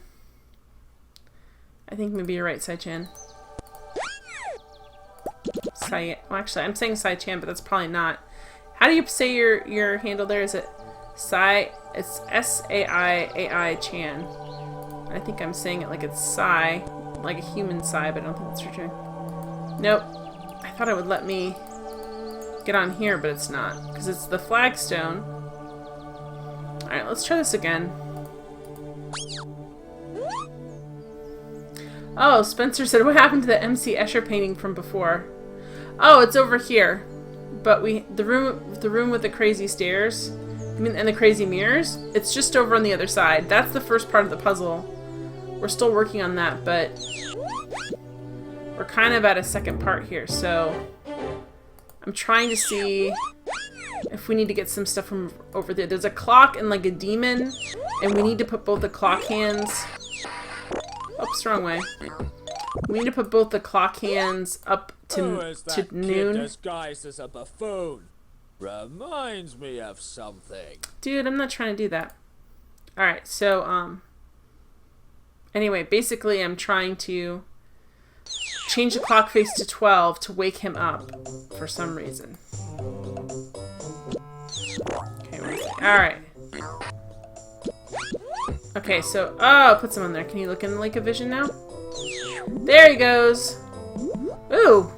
S1: I think maybe you're right, Sai-chan. Well, actually, I'm saying Sai-chan, but that's probably not. How do you say your handle there? Is it Sai? It's S-A-I-A-I Chan. I think I'm saying it like it's Sai, like a human Sai, but I don't think that's true. Nope. I thought it would let me get on here, but it's not, because it's the flagstone. Alright, let's try this again. Oh, Spencer said, what happened to the MC Escher painting from before? Oh, it's over here. But the room with the crazy stairs, and the crazy mirrors, it's just over on the other side. That's the first part of the puzzle. We're still working on that, but we're kind of at a second part here, so I'm trying to see if we need to get some stuff from over there. There's a clock and like a demon, and we need to put both the clock hands... Oops, wrong way. We need to put both the clock hands up to noon.
S3: Kid disguised as a buffoon? Reminds me of something.
S1: Dude, I'm not trying to do that. Alright, so, anyway, basically I'm trying to change the clock face to 12 to wake him up for some reason. Okay, alright. Okay, so, oh, put some on there. Can you look in the Lake of Vision now? There he goes! Ooh!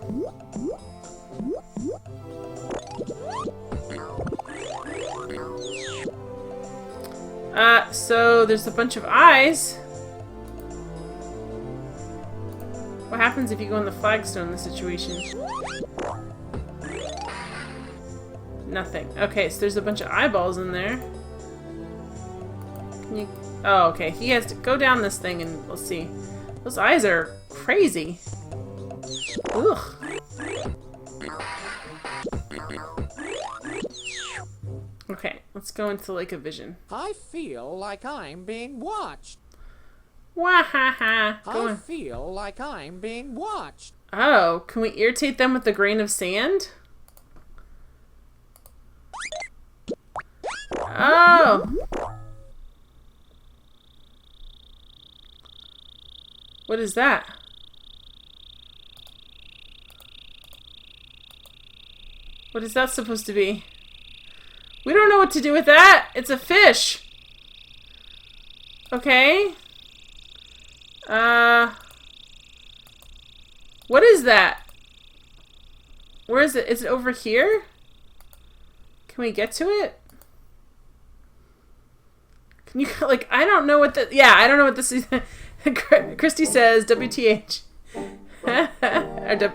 S1: So there's a bunch of eyes. What happens if you go on the flagstone in this situation? Nothing. Okay, so there's a bunch of eyeballs in there. Can you... Oh, okay. He has to go down this thing and let's see. Those eyes are crazy. Ugh. Okay, let's go into Lake of Vision.
S2: I feel like I'm being watched.
S1: Wahaha.
S2: I feel like I'm being watched.
S1: Oh, can we irritate them with a grain of sand? Oh. What is that? What is that supposed to be? We don't know what to do with that. It's a fish. Okay. What is that? Where is it? Is it over here? Can we get to it? Can you, like, I don't know what the, yeah, I don't know what this is. Christy says WTH. Yeah, why do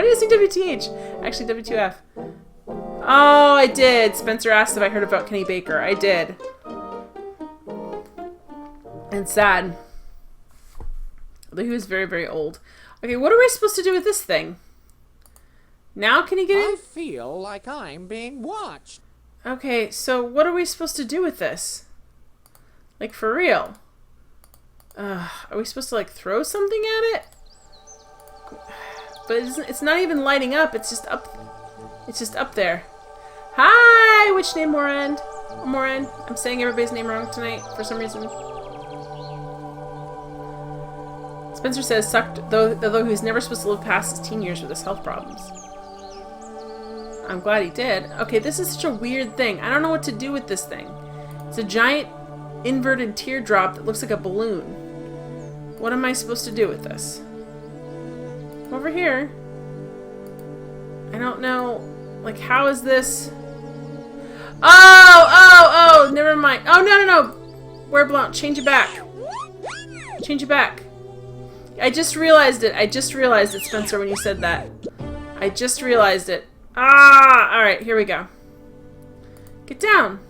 S1: you say WTH? Actually, WTF. Oh, I did. Spencer asked if I heard about Kenny Baker. I did. And sad. Although he was very, very old. Okay, what are we supposed to do with this thing? Now can he get
S2: I
S1: in?
S2: feel like I'm being watched.
S1: Okay, so what are we supposed to do with this? Like, for real? Are we supposed to, like, throw something at it? But it's not even lighting up. It's just up. It's just up there. Hi! Which name, Moran? Moran. I'm saying everybody's name wrong tonight for some reason. Spencer says, sucked, though he was never supposed to live past his teen years with his health problems. I'm glad he did. Okay, this is such a weird thing. I don't know what to do with this thing. It's a giant inverted teardrop that looks like a balloon. What am I supposed to do with this? Over here. I don't know. Like, how is this? Oh, never mind. Oh, no. We're blown. Change it back. Change it back. I just realized it. Spencer, when you said that. I just realized it. Alright, here we go. Get down.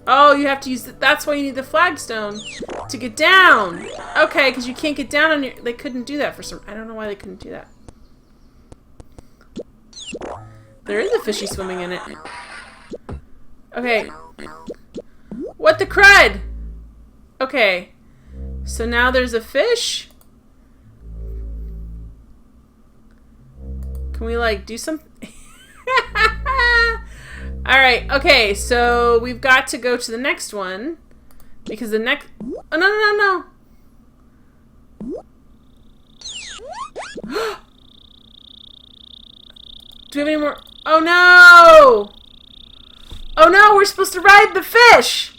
S1: Oh, you have to use that's why you need the flagstone to get down. Okay, because you can't get down on your... They couldn't do that for some... I don't know why they couldn't do that. There is a fishy swimming in it. Okay. What the crud? Okay. So now there's a fish? Can we, like, do something? Alright, okay, so we've got to go to the next one. Because the next... Oh, no. Do we have any more? Oh, no! Oh, no, we're supposed to ride the fish!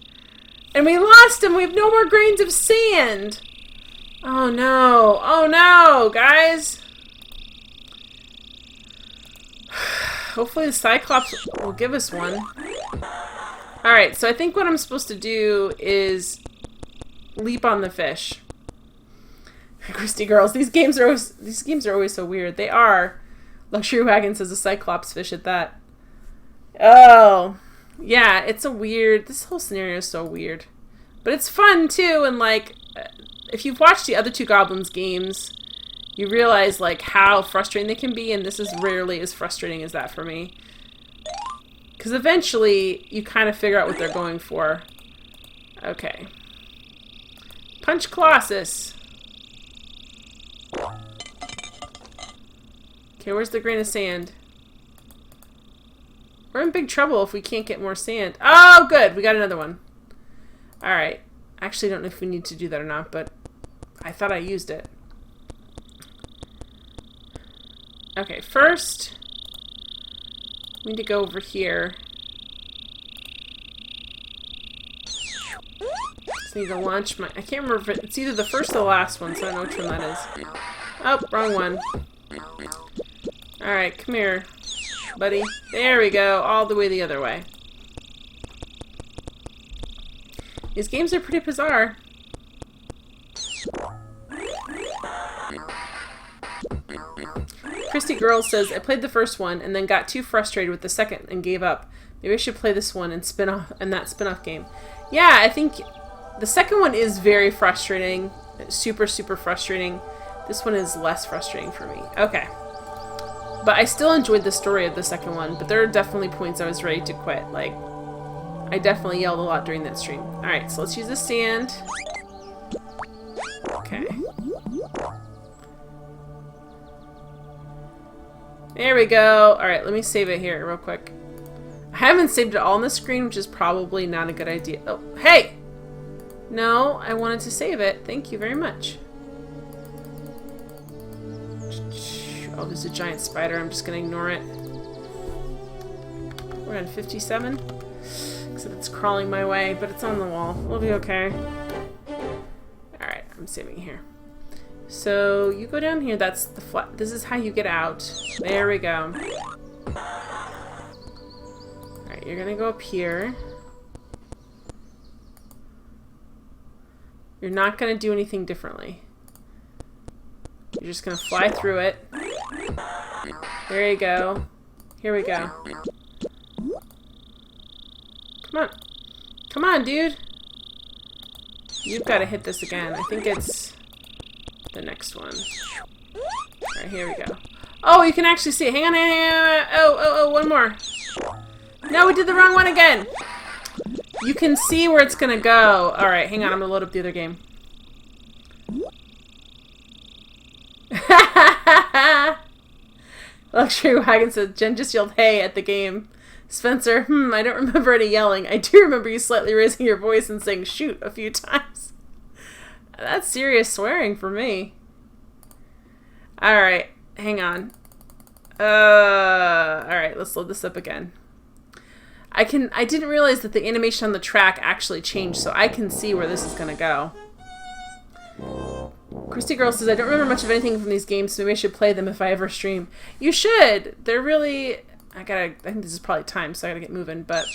S1: And we lost him! We have no more grains of sand! Oh, no, guys! Hopefully the Cyclops will give us one. Alright, so I think what I'm supposed to do is leap on the fish. Christy girls, these games are always so weird. They are. Luxury Wagon says a Cyclops fish at that. Oh. Yeah, it's a weird... This whole scenario is so weird. But it's fun, too, and, like, if you've watched the other two Goblins games, you realize, like, how frustrating they can be, and this is rarely as frustrating as that for me. Because eventually, you kind of figure out what they're going for. Okay. Punch Colossus. Okay, where's the grain of sand? We're in big trouble if we can't get more sand. Oh, good! We got another one. Alright. I actually don't know if we need to do that or not, but I thought I used it. Okay, first, we need to go over here. Just need to launch my... I can't remember if it's either the first or the last one, so I don't know which one that is. Oh, wrong one. Alright, come here, buddy. There we go, all the way the other way. These games are pretty bizarre. Christy Girl says, I played the first one and then got too frustrated with the second and gave up. Maybe I should play this one and that spin-off game. Yeah, I think the second one is very frustrating. Super, super frustrating. This one is less frustrating for me. Okay. But I still enjoyed the story of the second one, but there are definitely points I was ready to quit. Like, I definitely yelled a lot during that stream. Alright, so let's use the sand. Okay. There we go. Alright, let me save it here real quick. I haven't saved it all on the screen, which is probably not a good idea. Oh, hey! No, I wanted to save it. Thank you very much. Oh, there's a giant spider. I'm just going to ignore it. We're on 57. Except it's crawling my way, but it's on the wall. We'll be okay. Alright, I'm saving here. So, you go down here. That's the flat. This is how you get out. There we go. Alright, you're going to go up here. You're not going to do anything differently. You're just going to fly through it. There you go. Here we go. Come on. Come on, dude. You've got to hit this again. I think it's the next one. Alright, here we go. Oh, you can actually see it. Hang on, hang on. Oh, one more. No, we did the wrong one again. You can see where it's gonna go. Alright, hang on. I'm gonna load up the other game. Luxury Wagon says, Jen just yelled hey at the game. Spencer, I don't remember any yelling. I do remember you slightly raising your voice and saying shoot a few times. That's serious swearing for me. Alright, hang on. Alright, let's load this up again. I didn't realize that the animation on the track actually changed, so I can see where this is gonna go. Christy Girl says, I don't remember much of anything from these games, so maybe I should play them if I ever stream. You should! They're really... I think this is probably time, so I gotta get moving, but...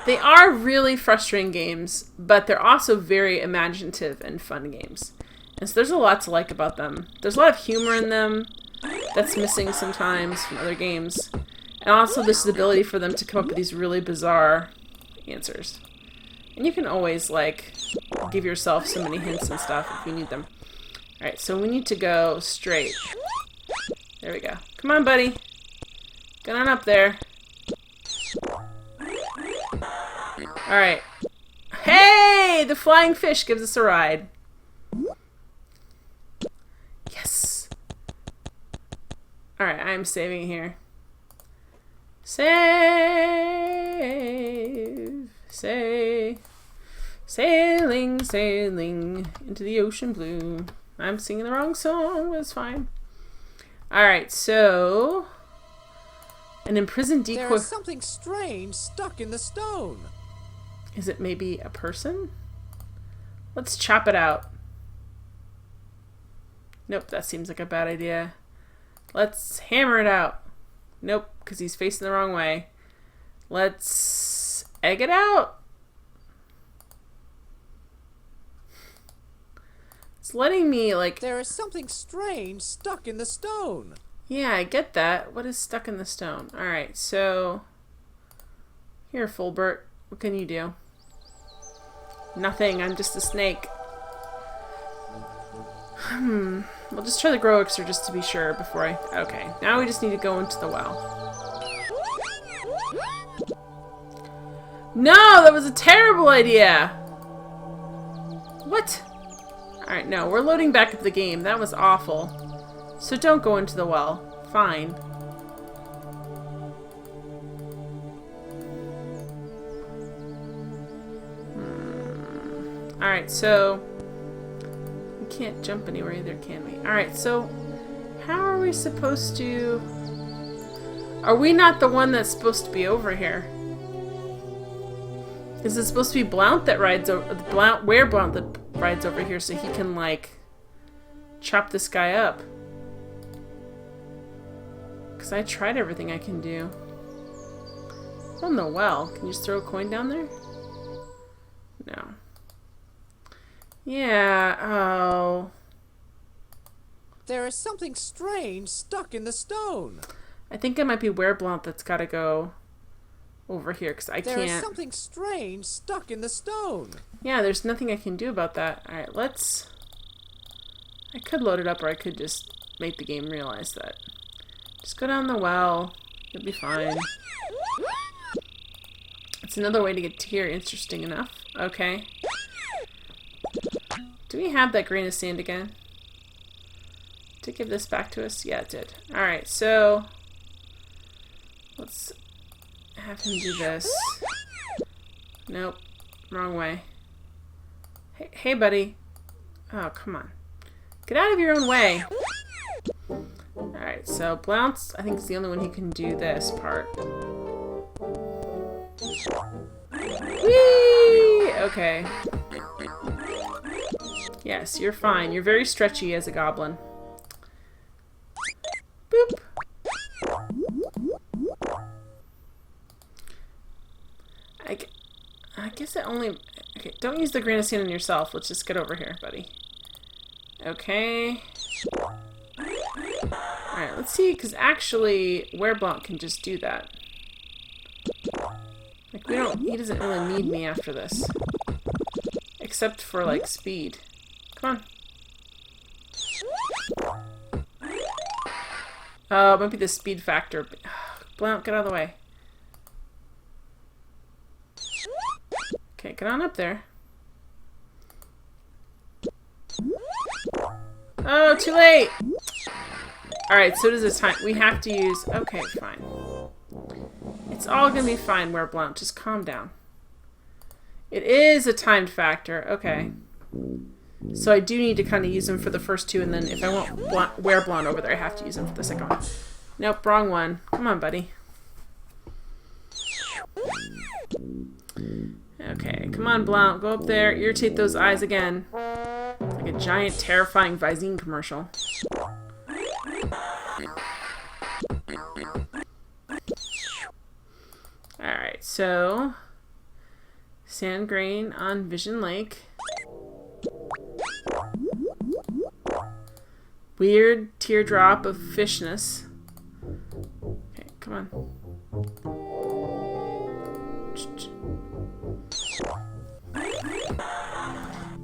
S1: They are really frustrating games, but they're also very imaginative and fun games. And so there's a lot to like about them. There's a lot of humor in them that's missing sometimes from other games. And also this ability for them to come up with these really bizarre answers. And you can always, like, give yourself so many hints and stuff if you need them. Alright, so we need to go straight. There we go. Come on, buddy. Get on up there. Alright. Hey! The flying fish gives us a ride. Yes! Alright, I'm saving here. Save. Save. Sailing, sailing into the ocean blue. I'm singing the wrong song, but it's fine. Alright, so... An imprisoned decoy...
S2: There is something strange stuck in the stone.
S1: Is it maybe a person? Let's chop it out. Nope, that seems like a bad idea. Let's hammer it out. Nope, because he's facing the wrong way. Let's egg it out. It's letting me, like...
S2: There is something strange stuck in the stone.
S1: Yeah, I get that. What is stuck in the stone? Alright, so... Here, Fulbert. What can you do? Nothing. I'm just a snake. We'll just try the grow elixir just to be sure before I... Okay, now we just need to go into the well. No! That was a terrible idea! What? Alright, no. We're loading back up the game. That was awful. So don't go into the well. Fine. Alright, so... We can't jump anywhere either, can we? Alright, so... How are we supposed to... Are we not the one that's supposed to be over here? Is it supposed to be Blount that rides over... Where Blount that rides over here so he can, like... Chop this guy up? Because I tried everything I can do. It's on the well. Can you just throw a coin down there? No. Yeah, oh.
S2: There is something strange stuck in the stone.
S1: I think it might be Wereblunt that's got to go over here, because I can't...
S2: There is something strange stuck in the stone.
S1: Yeah, there's nothing I can do about that. Alright, let's... I could load it up, or I could just make the game realize that. Just go down the well. You'll be fine. It's another way to get to here. Interesting enough. Okay. Do we have that grain of sand again? Did it give this back to us? Yeah, it did. Alright, so... Let's have him do this. Nope. Wrong way. Hey, buddy. Oh, come on. Get out of your own way. Alright, so Blounce, I think, is the only one who can do this part. Whee! Okay. Yes, you're fine. You're very stretchy as a goblin. Boop. I guess it only... Okay, don't use the grain of sand on yourself. Let's just get over here, buddy. Okay. Alright, let's see, because actually, Wereblunt can just do that. Like, he doesn't really need me after this. Except for, like, speed. Come on. Oh, it might be the speed factor. Blount, get out of the way. Okay, get on up there. Oh, too late! Alright, so does this time. We have to use... Okay, fine. It's all gonna be fine, Where Blount. Just calm down. It is a timed factor. Okay. So I do need to kind of use them for the first two, and then if I want Where Blount over there, I have to use them for the second one. Nope, wrong one. Come on, buddy. Okay, come on, Blount. Go up there. Irritate those eyes again. Like a giant, terrifying Visine commercial. Alright, so... Sand grain on Vision Lake. Weird teardrop of fishness. Okay, come on.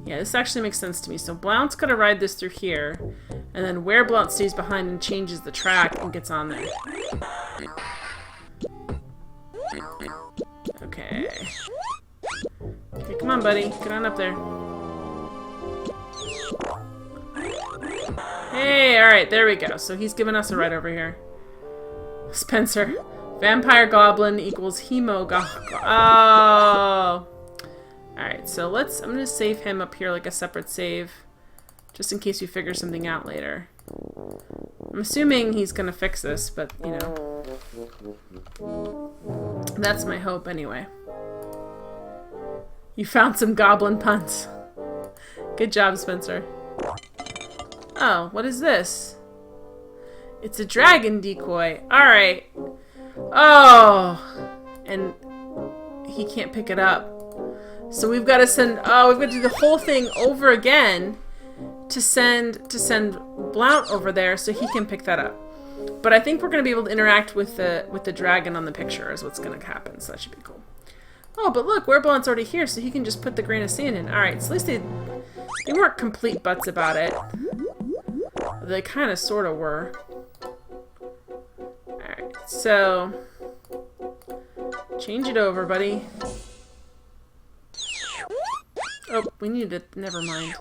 S1: Yeah, this actually makes sense to me. So Blount's gonna ride this through here, and then Where Blount stays behind and changes the track and gets on there. Okay. Okay, come on, buddy. Get on up there. Hey, alright, there we go. So he's giving us a ride over here. Spencer. Vampire Goblin equals Hemo Goblin. Oh! Alright, so let's... I'm gonna save him up here like a separate save. Just in case we figure something out later. I'm assuming he's gonna fix this, but, you know. That's my hope, anyway. You found some goblin puns. Good job, Spencer. Oh, what is this? It's a dragon decoy. Alright. Oh! And he can't pick it up. So we've got to send... Oh, we've got to do the whole thing over again to send Blount over there so he can pick that up. But I think we're going to be able to interact with the dragon on the picture is what's going to happen, so that should be cool. Oh, but look, Where Blount's already here, so he can just put the grain of sand in. Alright, so at least they weren't complete butts about it. They kind of sort of were. Alright, so... Change it over, buddy. Oh, we need to... Never mind.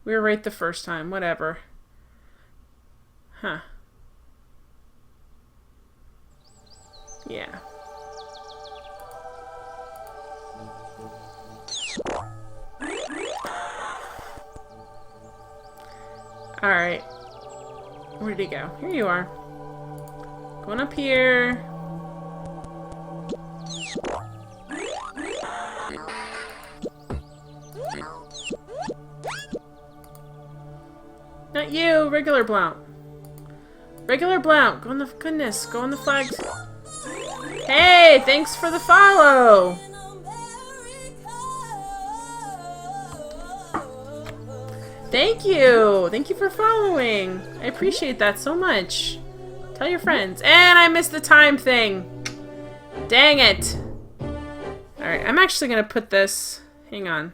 S1: We were right the first time. Whatever. Huh. Yeah. Alright. Where did he go? Here you are. Going up here. Not you! Regular Blount. Regular Blount! Go on the... Goodness, go on the flags. Hey! Thanks for the follow! Thank you! Thank you for following! I appreciate that so much. Tell your friends. And I missed the time thing! Dang it! Alright, I'm actually gonna put this... Hang on.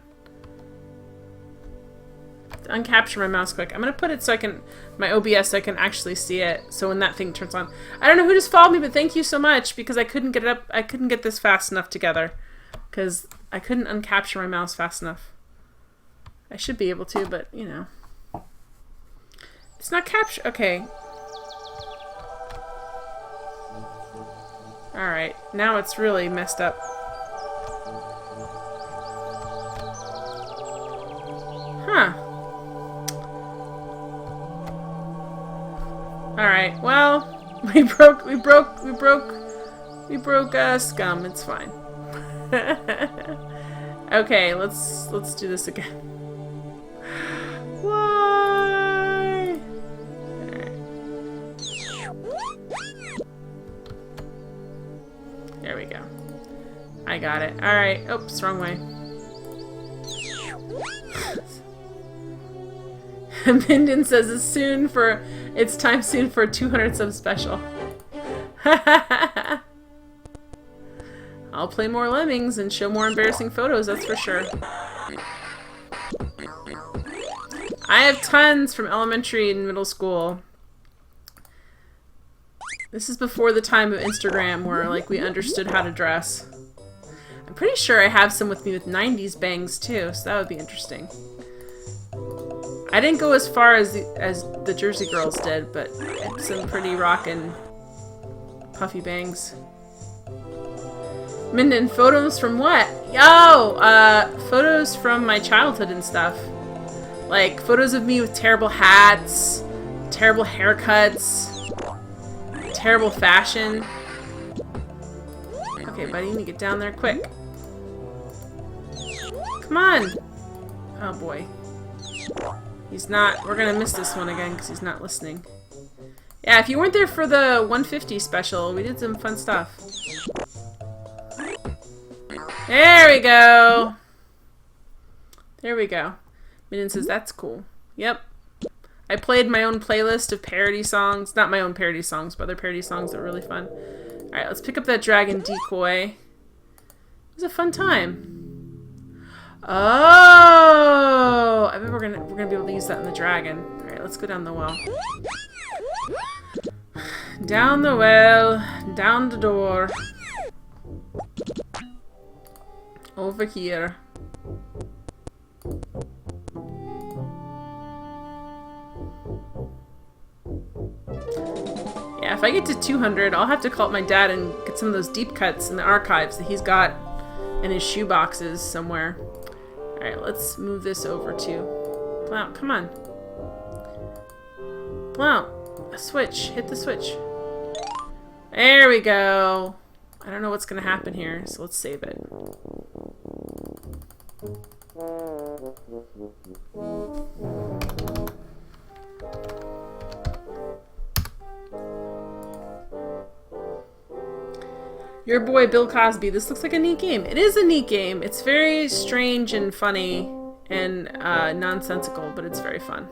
S1: Uncapture my mouse quick. I'm gonna put it so I can... My OBS so I can actually see it. So when that thing turns on... I don't know who just followed me, but thank you so much because I couldn't get it up... I couldn't get this fast enough together. Because I couldn't uncapture my mouse fast enough. I should be able to, but, you know. It's not capture... Okay. Alright. Now it's really messed up. Huh. Alright, well, we broke Scum. It's fine. Okay, let's do this again. Why? Alright. There we go. I got it. Alright. Oops, wrong way. Minden says it's time soon for a 200 sub special. I'll play more Lemmings and show more embarrassing photos, that's for sure. I have tons from elementary and middle school. This is before the time of Instagram where, like, we understood how to dress. I'm pretty sure I have some with me with 90s bangs, too, so that would be interesting. I didn't go as far as the Jersey girls did, but some pretty rockin' puffy bangs. Minden, photos from what? Oh, photos from my childhood and stuff. Like, photos of me with terrible hats, terrible haircuts, terrible fashion. Okay, buddy, you need to get down there quick. Come on! Oh boy. He's not. We're gonna miss this one again because he's not listening. Yeah, if you weren't there for the 150 special, we did some fun stuff. There we go! There we go. Minden says, that's cool. Yep. I played my own playlist of parody songs. Not my own parody songs, but other parody songs that are really fun. Alright, let's pick up that dragon decoy. It was a fun time. Oh! I bet we're gonna be able to use that in the dragon. Alright, let's go down the well. Down the well, down the door. Over here. Yeah, if I get to 200, I'll have to call up my dad and get some of those deep cuts in the archives that he's got in his shoe boxes somewhere. Alright, let's move this over to Blount. Come on. Blount, a switch. Hit the switch. There we go. I don't know what's going to happen here, so let's save it. Your boy Bill Cosby. This looks like a neat game. It is a neat game. It's very strange and funny and nonsensical, but it's very fun.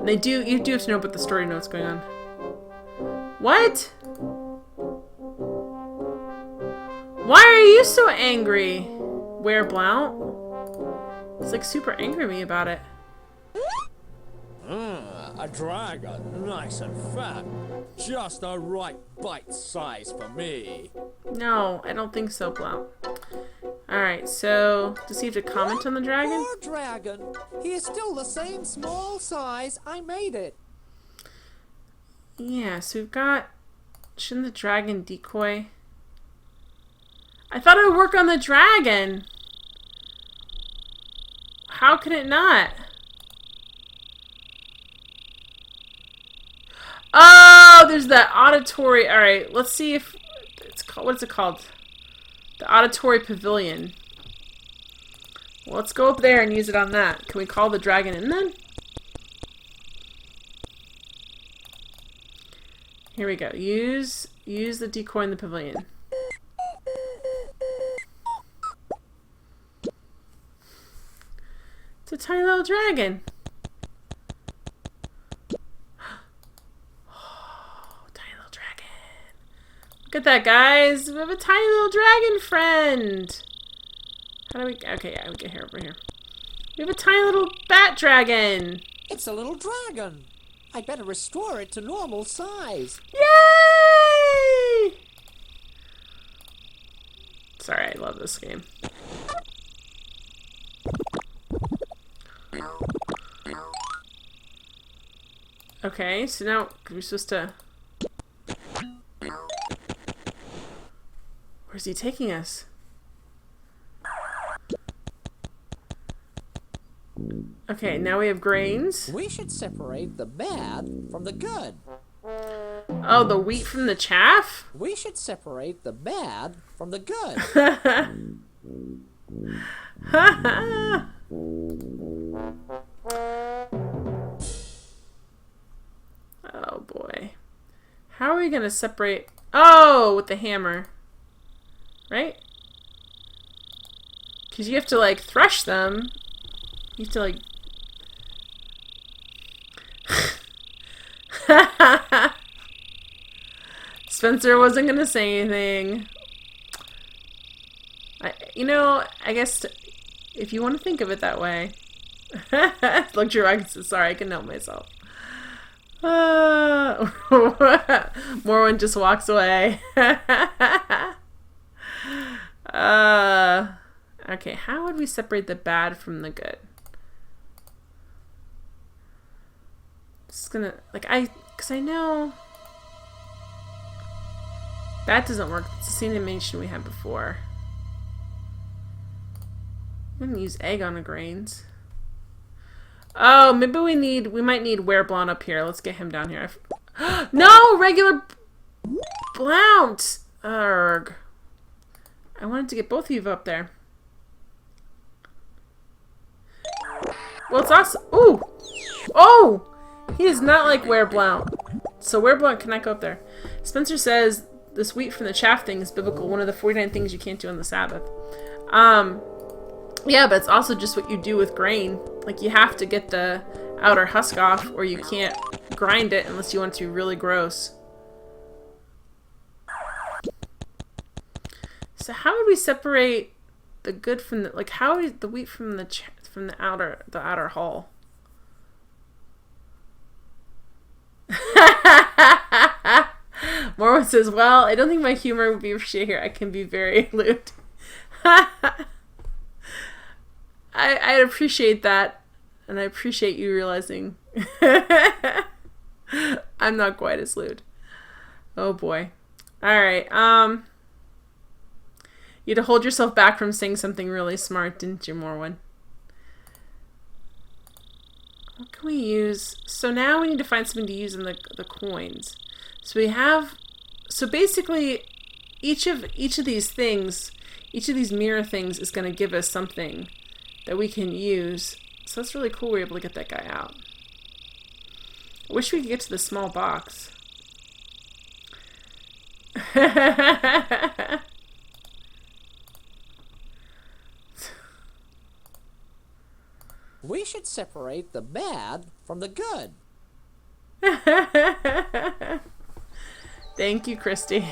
S1: And you do have to know about the story to know what's going on. What? Why are you so angry? Where Blount? He's like super angry at me about it.
S3: A dragon, nice and fat. Just the right bite size for me.
S1: No, I don't think so, Blount. Alright, so does he have to comment on the dragon?
S2: Poor dragon. He is still the same small size. I made it.
S1: Yeah, so we've got... Shouldn't the dragon decoy? I thought it would work on the dragon. How can it not? Oh, there's that auditory. All right, let's see if it's called. What's it called? The auditory pavilion. Well, let's go up there and use it on that. Can we call the dragon in then? Here we go. Use the decoy in the pavilion. It's a tiny little dragon. Look at that, guys. We have a tiny little dragon friend. How do we... Okay, yeah, we get here over here. We have a tiny little bat dragon.
S2: It's a little dragon. I better restore it to normal size.
S1: Yay! Sorry, I love this game. Okay, so now we're supposed to... Where's he taking us? Okay, now we have grains.
S2: We should separate the bad from the good.
S1: Oh, the wheat from the chaff?
S2: We should separate the bad from the good.
S1: Oh boy. How are we gonna separate? Oh, with the hammer. Right? Because you have to, like, thresh them. You have to, like... Spencer wasn't gonna say anything. I guess if you want to think of it that way. Luxury Rocket says, sorry, I can help myself. Morwen just walks away. Okay, how would we separate the bad from the good? Just gonna, like, because I know that doesn't work. It's the same animation we had before. I'm gonna use egg on the grains. Oh, maybe we might need Wereblon up here. Let's get him down here. No, regular Blount. Urgh. I wanted to get both of you up there. Well, it's awesome. Ooh! Oh! He is not like Wereblount. So Wereblount cannot go up there. Spencer says, this wheat from the chaff thing is biblical. One of the 49 things you can't do on the Sabbath. Yeah, but it's also just what you do with grain. Like, you have to get the outer husk off, or you can't grind it unless you want it to be really gross. So how would we separate the good from the, like, how is the wheat from the outer hull? Morwen says, well, I don't think my humor would be appreciated here. I can be very lewd. I appreciate that, and I appreciate you realizing I'm not quite as lewd. Oh boy. Alright, you had to hold yourself back from saying something really smart, didn't you, Morwen? What can we use? So now we need to find something to use in the coins. So we have, so basically each of these things, each of these mirror things is going to give us something that we can use. So that's really cool we're able to get that guy out. I wish we could get to the small box.
S2: We should separate the bad from the good.
S1: Thank you, Christy.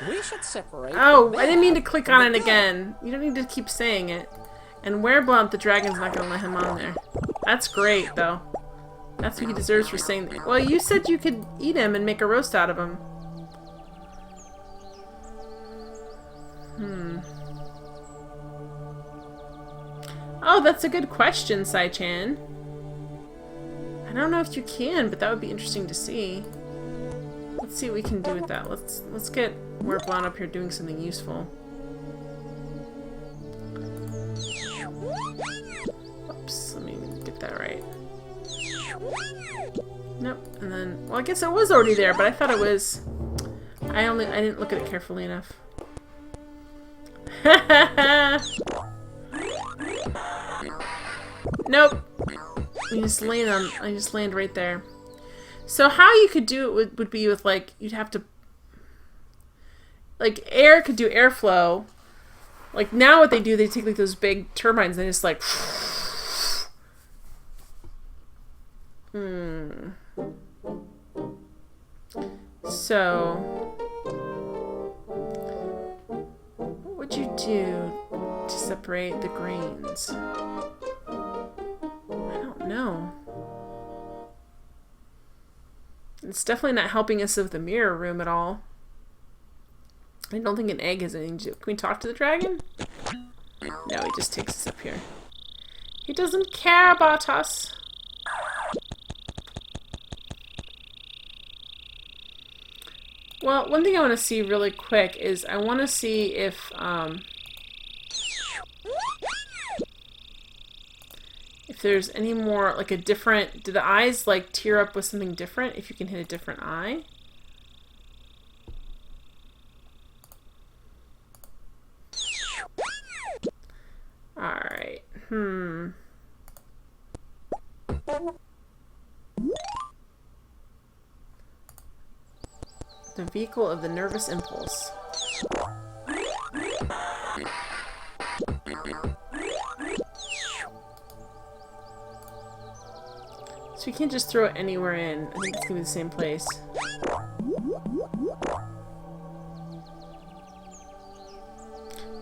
S2: We should separate.
S1: Oh, I didn't mean to click on it again. You don't need to keep saying it. And Wereblount, the dragon's not going to let him on there. That's great, though. That's what he deserves for saying that. Well, you said you could eat him and make a roast out of him. Oh, that's a good question, Sai-chan. I don't know if you can, but that would be interesting to see. Let's see what we can do with that. Let's get Wereblon up here doing something useful. Oops, let me get that right. Nope, and then, well, I guess it was already there, but I thought it was. I didn't look at it carefully enough. Nope. I just land right there. So how you could do it would be with, like, you'd have to, like, air could do airflow. Like, now what they do, they take, like, those big turbines and they just, like, So, what would you do to separate the grains? I don't know. It's definitely not helping us with the mirror room at all. I don't think an egg has anything to do. Can we talk to the dragon? No, he just takes us up here. He doesn't care about us. Well, one thing I want to see really quick is I want to see if there's any more, like, a different, do the eyes, like, tear up with something different if you can hit a different eye? Alright, The vehicle of the nervous impulse. So we can't just throw it anywhere in. I think it's gonna be the same place.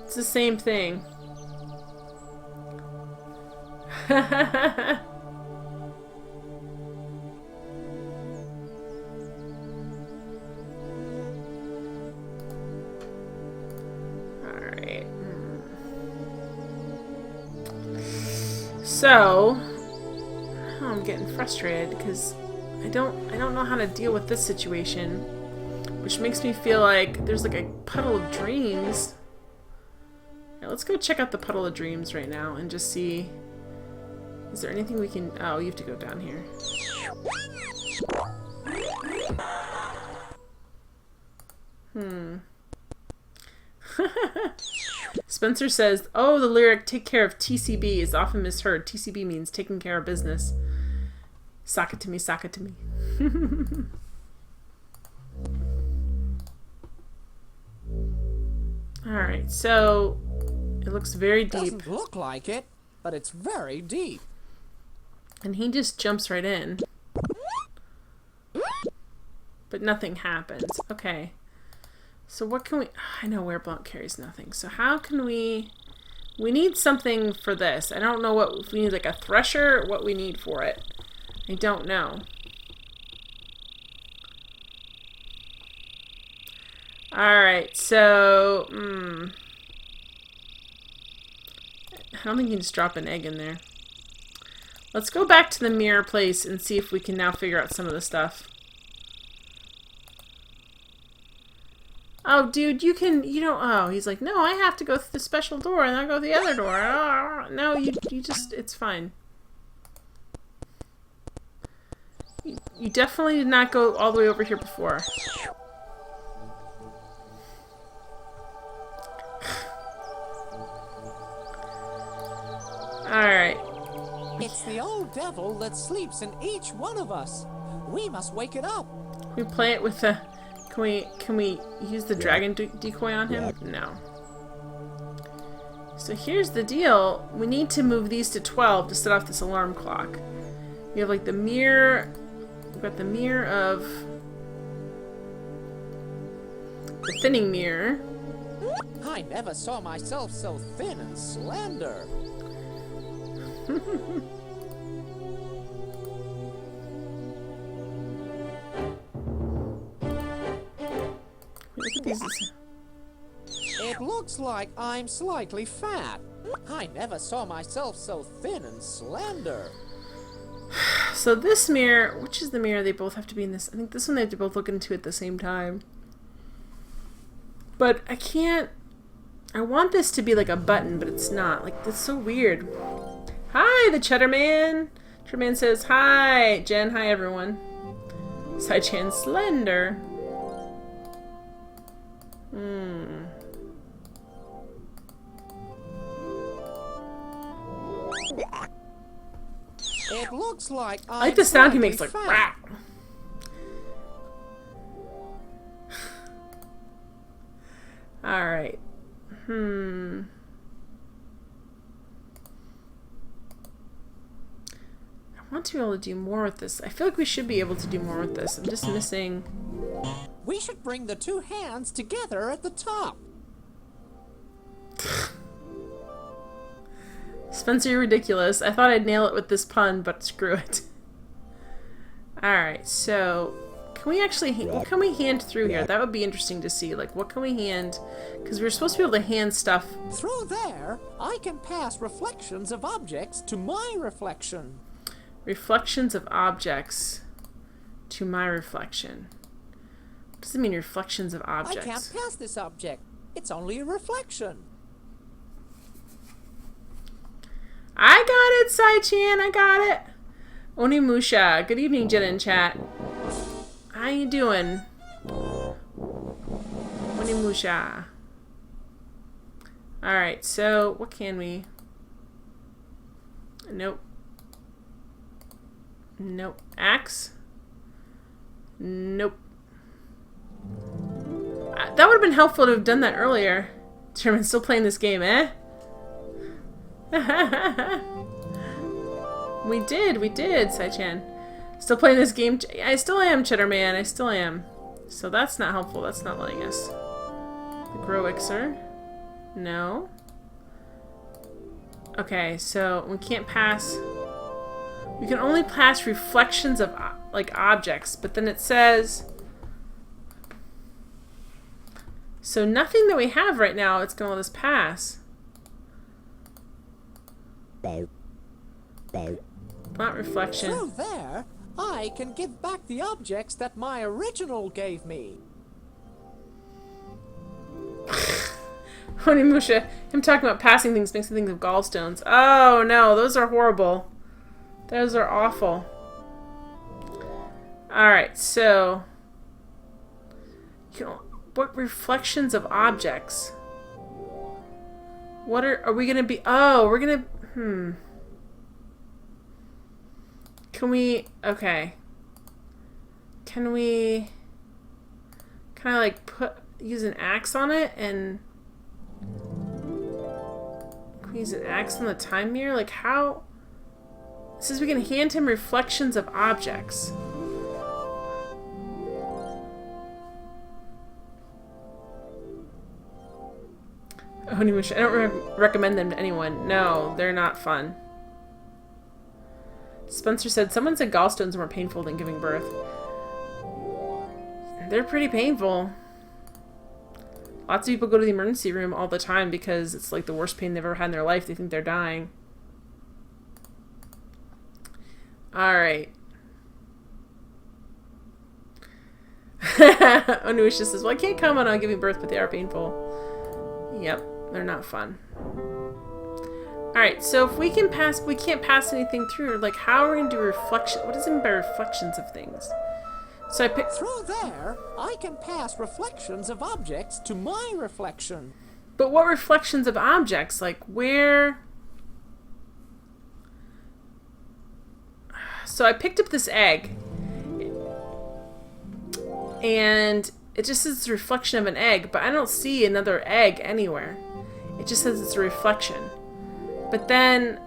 S1: It's the same thing. So, oh, I'm getting frustrated because I don't know how to deal with this situation, which makes me feel like there's like a puddle of dreams. Yeah, let's go check out the puddle of dreams right now and just see. Is there anything we can? Oh, you have to go down here. Spencer says, "Oh, the lyric 'Take care of TCB' is often misheard. TCB means taking care of business. Sock it to me, sock it to me." Alright, so it looks very deep.
S2: Doesn't look like it, but it's very deep.
S1: And he just jumps right in. But nothing happens. Okay. So what can we... I know where blunt carries nothing. So how can we... We need something for this. I don't know what... If we need like a thresher, what we need for it. I don't know. Alright, so... I don't think you can just drop an egg in there. Let's go back to the mirror place and see if we can now figure out some of the stuff. Oh, dude, you don't, oh, he's like, no, I have to go through the special door and I'll go through the other door. Oh, no, you just, it's fine. You definitely did not go all the way over here before. Alright.
S2: It's the old devil that sleeps in each one of us. We must wake it up.
S1: We play it with the... Can we use the dragon decoy on him? No. So here's the deal. We need to move these to 12 to set off this alarm clock. We have like the mirror... We've got the mirror of... The thinning mirror.
S2: I never saw myself so thin and slender.
S1: Look at these.
S2: It looks like I'm slightly fat. I never saw myself so thin and slender.
S1: So this mirror, which is the mirror they both have to be in this? I think this one they have to both look into at the same time. But I can't... I want this to be like a button, but it's not. Like, that's so weird. Hi, the Cheddar Man! Cheddar Man says, hi! Jen, hi everyone. Sai-chan slender.
S2: It looks like
S1: I like the sound he makes, like,
S2: fat.
S1: rah! Alright. I want to be able to do more with this. I feel like we should be able to do more with this. I'm just missing...
S2: We should bring the two hands together at the top.
S1: Spencer, you're ridiculous. I thought I'd nail it with this pun, but screw it. Alright, so... Can we actually... What can we hand through here? That would be interesting to see. Like, what can we hand... Because we're supposed to be able to hand stuff...
S2: Through there, I can pass reflections of objects to my reflection.
S1: Reflections of objects to my reflection. What does it mean, reflections of objects?
S2: I can't pass this object. It's only a reflection.
S1: I got it, Sai-chan. I got it. Onimusha. Good evening, Jen in chat. How you doing? Onimusha. Alright, so what can we... Nope. Nope. Axe? Nope. That would have been helpful to have done that earlier. Sherman's still playing this game, eh? We did, Sai-chan. Still playing this game. I still am, Cheddar Man. I still am. So that's not helpful. That's not letting us. The Growixer. No. Okay, so we can't pass... We can only pass reflections of, like, objects. But then it says... So nothing that we have right now, it's going to let us pass. Not reflection.
S2: Through there, I can give back the objects that my original gave me.
S1: Onimusha, him talking about passing things makes me think of gallstones. Oh no, those are horrible. Those are awful. Alright, so... what reflections of objects? What are we gonna be... Oh, we're gonna... Can we... Okay. Can we... kind of like use an axe on it and... Can we use an axe on the time mirror? Like how... It says we can hand him reflections of objects. Onimusha, I don't recommend them to anyone. No, they're not fun. Spencer said, someone said gallstones are more painful than giving birth. They're pretty painful. Lots of people go to the emergency room all the time because it's like the worst pain they've ever had in their life. They think they're dying. Alright. Onimusha says, well, I can't comment on giving birth, but they are painful. Yep, they're not fun. Alright, so if we can't pass anything through, like how are we going to do reflection? What does it mean by reflections of things? So I picked...
S2: Through there, I can pass reflections of objects to my reflection.
S1: But what reflections of objects? Like where... So I picked up this egg. And it just says it's a reflection of an egg, but I don't see another egg anywhere. It just says it's a reflection. But then,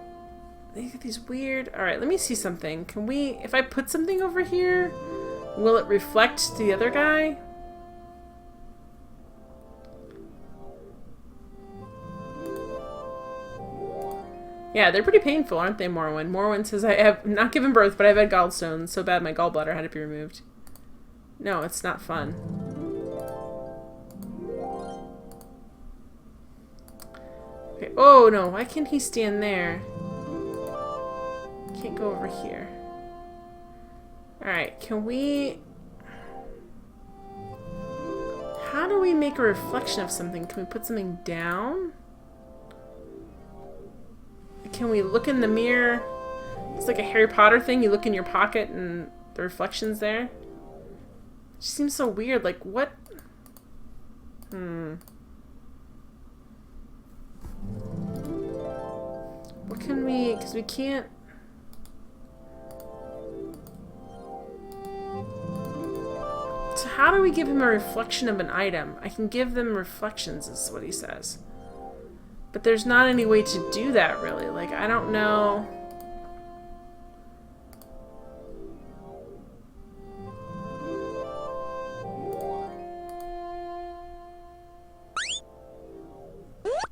S1: they get these weird... Alright, let me see something. Can we... If I put something over here, will it reflect the other guy? Yeah, they're pretty painful, aren't they, Morwen? Morwen says, I have not given birth, but I've had gallstones. So bad my gallbladder had to be removed. No, it's not fun. Okay. Oh, no. Why can't he stand there? Can't go over here. Alright, can we... How do we make a reflection of something? Can we put something down? Can we look in the mirror? It's like a Harry Potter thing. You look in your pocket and the reflection's there. It just seems so weird. Like, what? What can we... Because we can't... So how do we give him a reflection of an item? I can give them reflections, is what he says. But there's not any way to do that, really. Like, I don't know...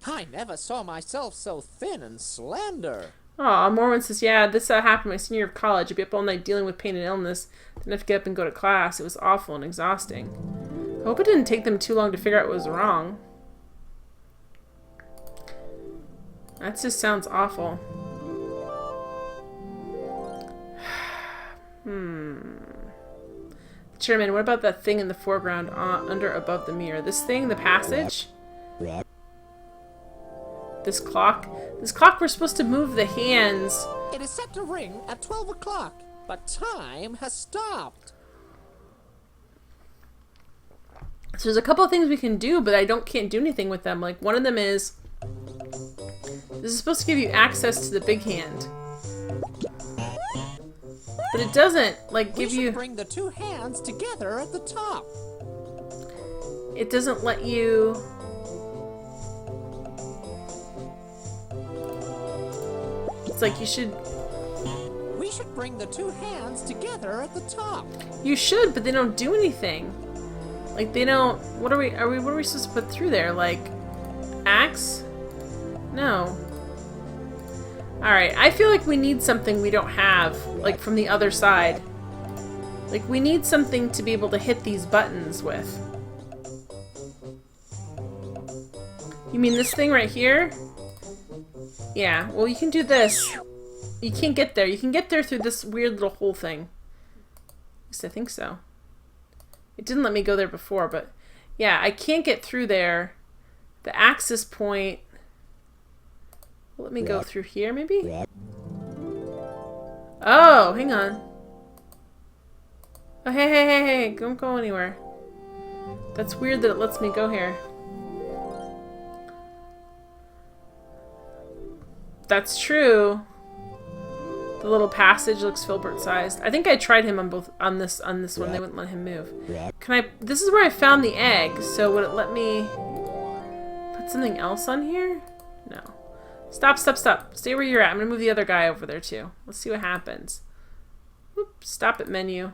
S2: I never saw myself so thin and slender.
S1: Aw, Morwen says, yeah, this happened my senior year of college. I'd be up all night dealing with pain and illness. Didn't have to get up and go to class. It was awful and exhausting. I hope it didn't take them too long to figure out what was wrong. That just sounds awful. Chairman, what about that thing in the foreground under above the mirror? This thing, the passage? This clock? This clock, we're supposed to move the hands.
S2: It is set to ring at 12 o'clock, but time has stopped.
S1: So there's a couple of things we can do, but I can't do anything with them. Like, one of them is... This is supposed to give you access to the big hand. But it doesn't, like, give you...
S2: bring the two hands together at the top.
S1: It doesn't let you... It's like you should...
S2: We should bring the two hands together at the top.
S1: You should, but they don't do anything. Like, they don't... What are we supposed to put through there? Like, axe? No. Alright, I feel like we need something we don't have, like, from the other side. Like, we need something to be able to hit these buttons with. You mean this thing right here? Yeah, well, you can do this. You can't get there. You can get there through this weird little hole thing. At least I think so. It didn't let me go there before, but yeah, I can't get through there. The access point... Let me go through here, maybe? Oh, hang on. Oh, hey, don't go anywhere. That's weird that it lets me go here. That's true. The little passage looks Filbert-sized. I think I tried him on this one. They wouldn't let him move. This is where I found the egg, so would it let me put something else on here? No. Stop. Stay where you're at. I'm gonna move the other guy over there too. Let's see what happens. Whoop, stop at menu.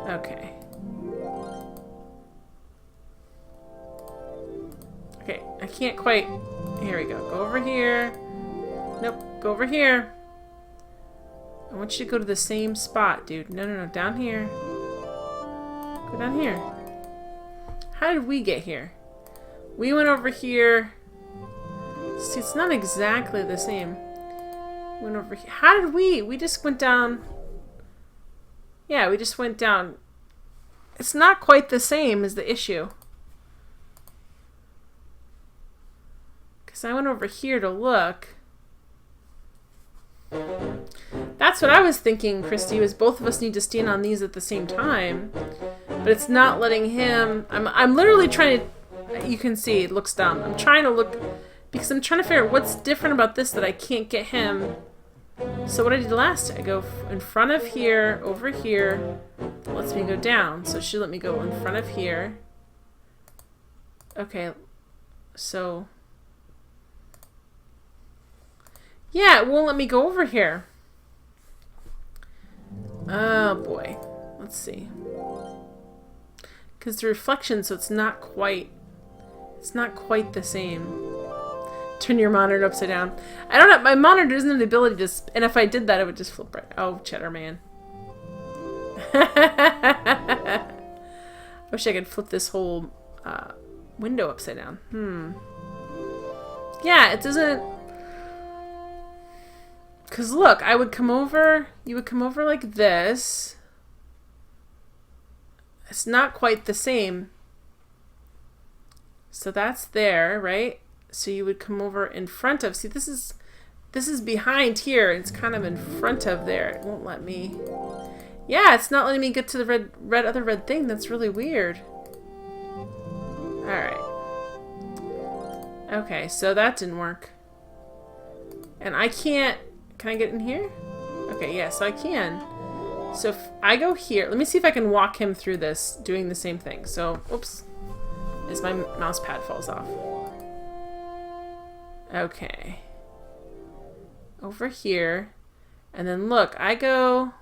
S1: Okay. Okay, I can't quite... Here we go. Go over here. Nope, go over here. I want you to go to the same spot, dude. No, down here. Go down here. How did we get here? We went over here. See, it's not exactly the same. Went over here. How did we? We just went down. Yeah, we just went down. It's not quite the same is the issue. Because I went over here to look. That's what I was thinking, Christy, was both of us need to stand on these at the same time. But it's not letting him... I'm literally trying to... You can see, it looks dumb. I'm trying to look... Because I'm trying to figure out what's different about this that I can't get him. So what I did last, I go in front of here, over here. That lets me go down. So she let me go in front of here. Okay, so... Yeah, it won't let me go over here. Oh boy. Let's see. Because the reflection, so it's not quite the same. Turn your monitor upside down. I don't know, my monitor doesn't have the ability to, and if I did that, it would just flip right. Oh, Cheddar Man. I wish I could flip this whole window upside down. Yeah, it doesn't... Because look, I would come over, you would come over like this. It's not quite the same. So that's there, right? So you would come over in front of, see this is behind here, it's kind of in front of there. It won't let me. Yeah, it's not letting me get to the other red thing. That's really weird. Alright. Okay, so that didn't work. And I can't... Can I get in here? Okay, yeah, so I can. So if I go here, let me see if I can walk him through this, doing the same thing. So, oops, as my mouse pad falls off. Okay. Over here, and then look, I go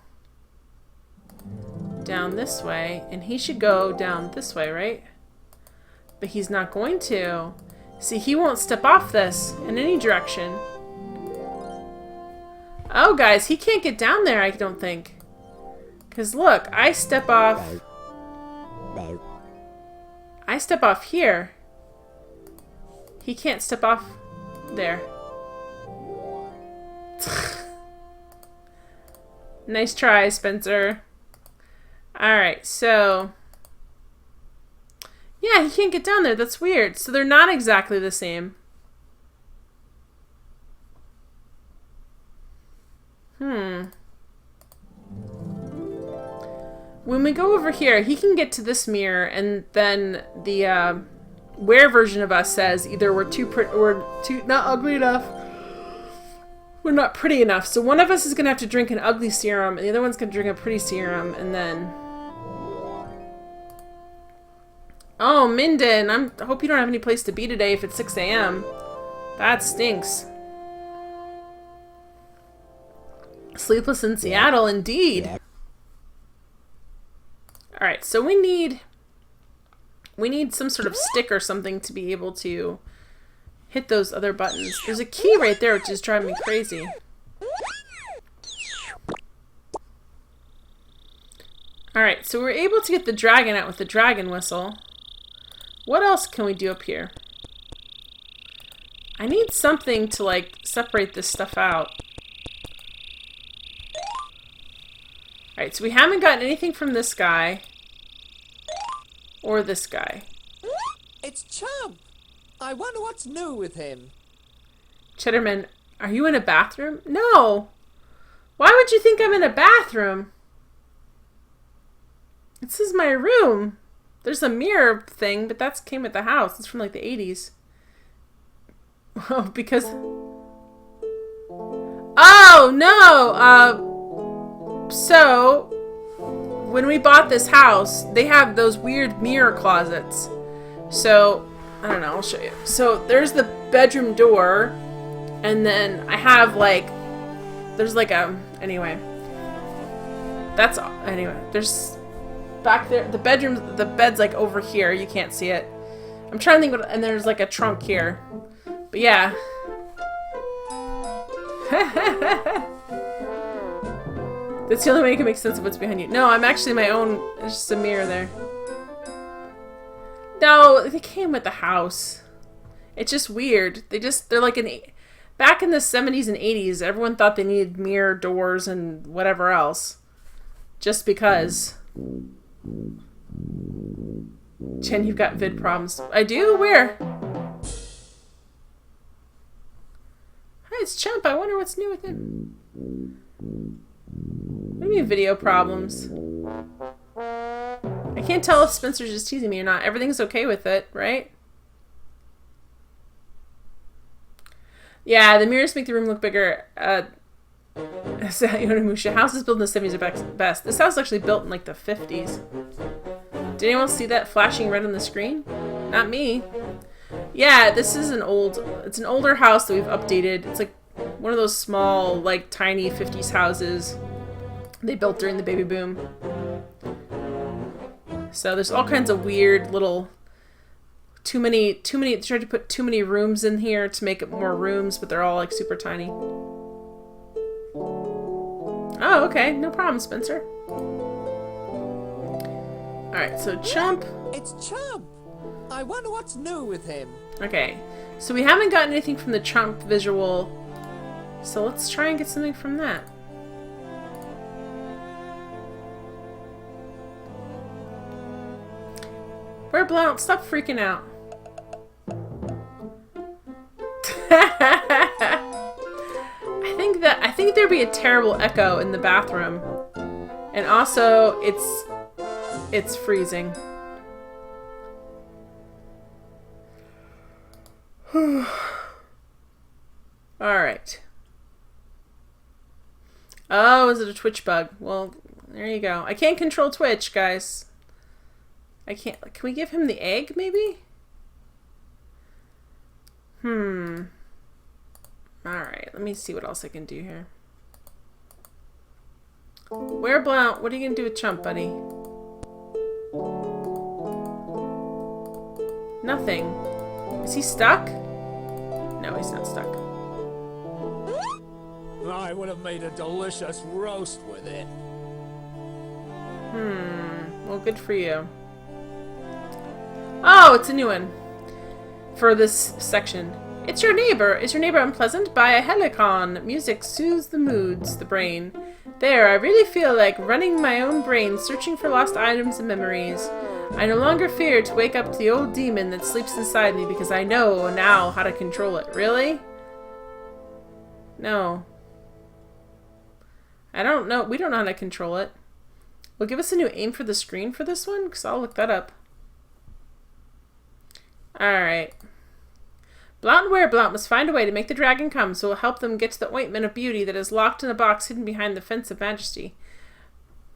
S1: down this way, and he should go down this way, right? But he's not going to. See, he won't step off this in any direction. Oh, guys, he can't get down there, I don't think. Because, look, I step off... I step off here. He can't step off there. Nice try, Spencer. Alright, so... Yeah, he can't get down there. That's weird. So they're not exactly the same. When we go over here, he can get to this mirror, and then the where version of us says either we're too not ugly enough, we're not pretty enough. So one of us is gonna have to drink an ugly serum, and the other one's gonna drink a pretty serum, and then. Oh, Minden, I hope you don't have any place to be today if it's 6 a.m. That stinks. Sleepless in Seattle, indeed. Alright, so we need some sort of stick or something to be able to hit those other buttons. There's a key right there which is driving me crazy. Alright, so we're able to get the dragon out with the dragon whistle. What else can we do up here? I need something to, like, separate this stuff out. Alright, so we haven't gotten anything from this guy. Or this guy.
S2: It's Chump! I wonder what's new with him.
S1: Cheddarman, are you in a bathroom? No! Why would you think I'm in a bathroom? This is my room. There's a mirror thing, but that came with the house. It's from like the 80s. Oh, because... Oh, no! So, when we bought this house, they have those weird mirror closets. So, I don't know, I'll show you. So, there's the bedroom door, and then I have, like, there's like a... Anyway. That's... Anyway, there's... Back there, the bed's like over here. You can't see it. I'm trying to think what, and there's like a trunk here. But yeah. That's the only way you can make sense of what's behind you. No, I'm actually my own. There's just a mirror there. No, they came with the house. It's just weird. They're like back in the 70s and 80s, everyone thought they needed mirror doors and whatever else. Just because. Chen, you've got vid problems. I do? Where? Hi, it's Chump. I wonder what's new with him. What do you mean video problems? I can't tell if Spencer's just teasing me or not. Everything's okay with it, right? Yeah, the mirrors make the room look bigger. House is built in the 70s at best. This house is actually built in like the 50s. Did anyone see that flashing red on the screen? Not me. Yeah, this is it's an older house that we've updated. It's like one of those small, like tiny 50s houses they built during the baby boom. So there's all kinds of weird little they tried to put too many rooms in here to make it more rooms, but they're all like super tiny. Oh, okay. No problem, Spencer. Alright, so Chump.
S2: It's Chump! I wonder what's new with him.
S1: Okay. So we haven't gotten anything from the Chump visual. So let's try and get something from that. Where Blount? Stop freaking out. I think there'd be a terrible echo in the bathroom. And also it's freezing. Alright. Oh, is it a Twitch bug? Well, there you go. I can't control Twitch, guys. I can't. Can we give him the egg, maybe? Alright, let me see what else I can do here. Where Blount? What are you going to do with Chump, buddy? Nothing. Is he stuck? No, he's not stuck.
S3: I would have made a delicious roast with it.
S1: Well, good for you. Oh, it's a new one. For this section. It's your neighbor. Is your neighbor unpleasant? Buy a helicon. Music soothes the moods, the brain. There, I really feel like running my own brain, searching for lost items and memories. I no longer fear to wake up to the old demon that sleeps inside me because I know now how to control it. Really? No. I don't know. We don't know how to control it. Will give us a new aim for the screen for this one? Because I'll look that up. Alright. Blount and Wereblount must find a way to make the dragon come, so we'll help them get to the ointment of beauty that is locked in a box hidden behind the fence of majesty.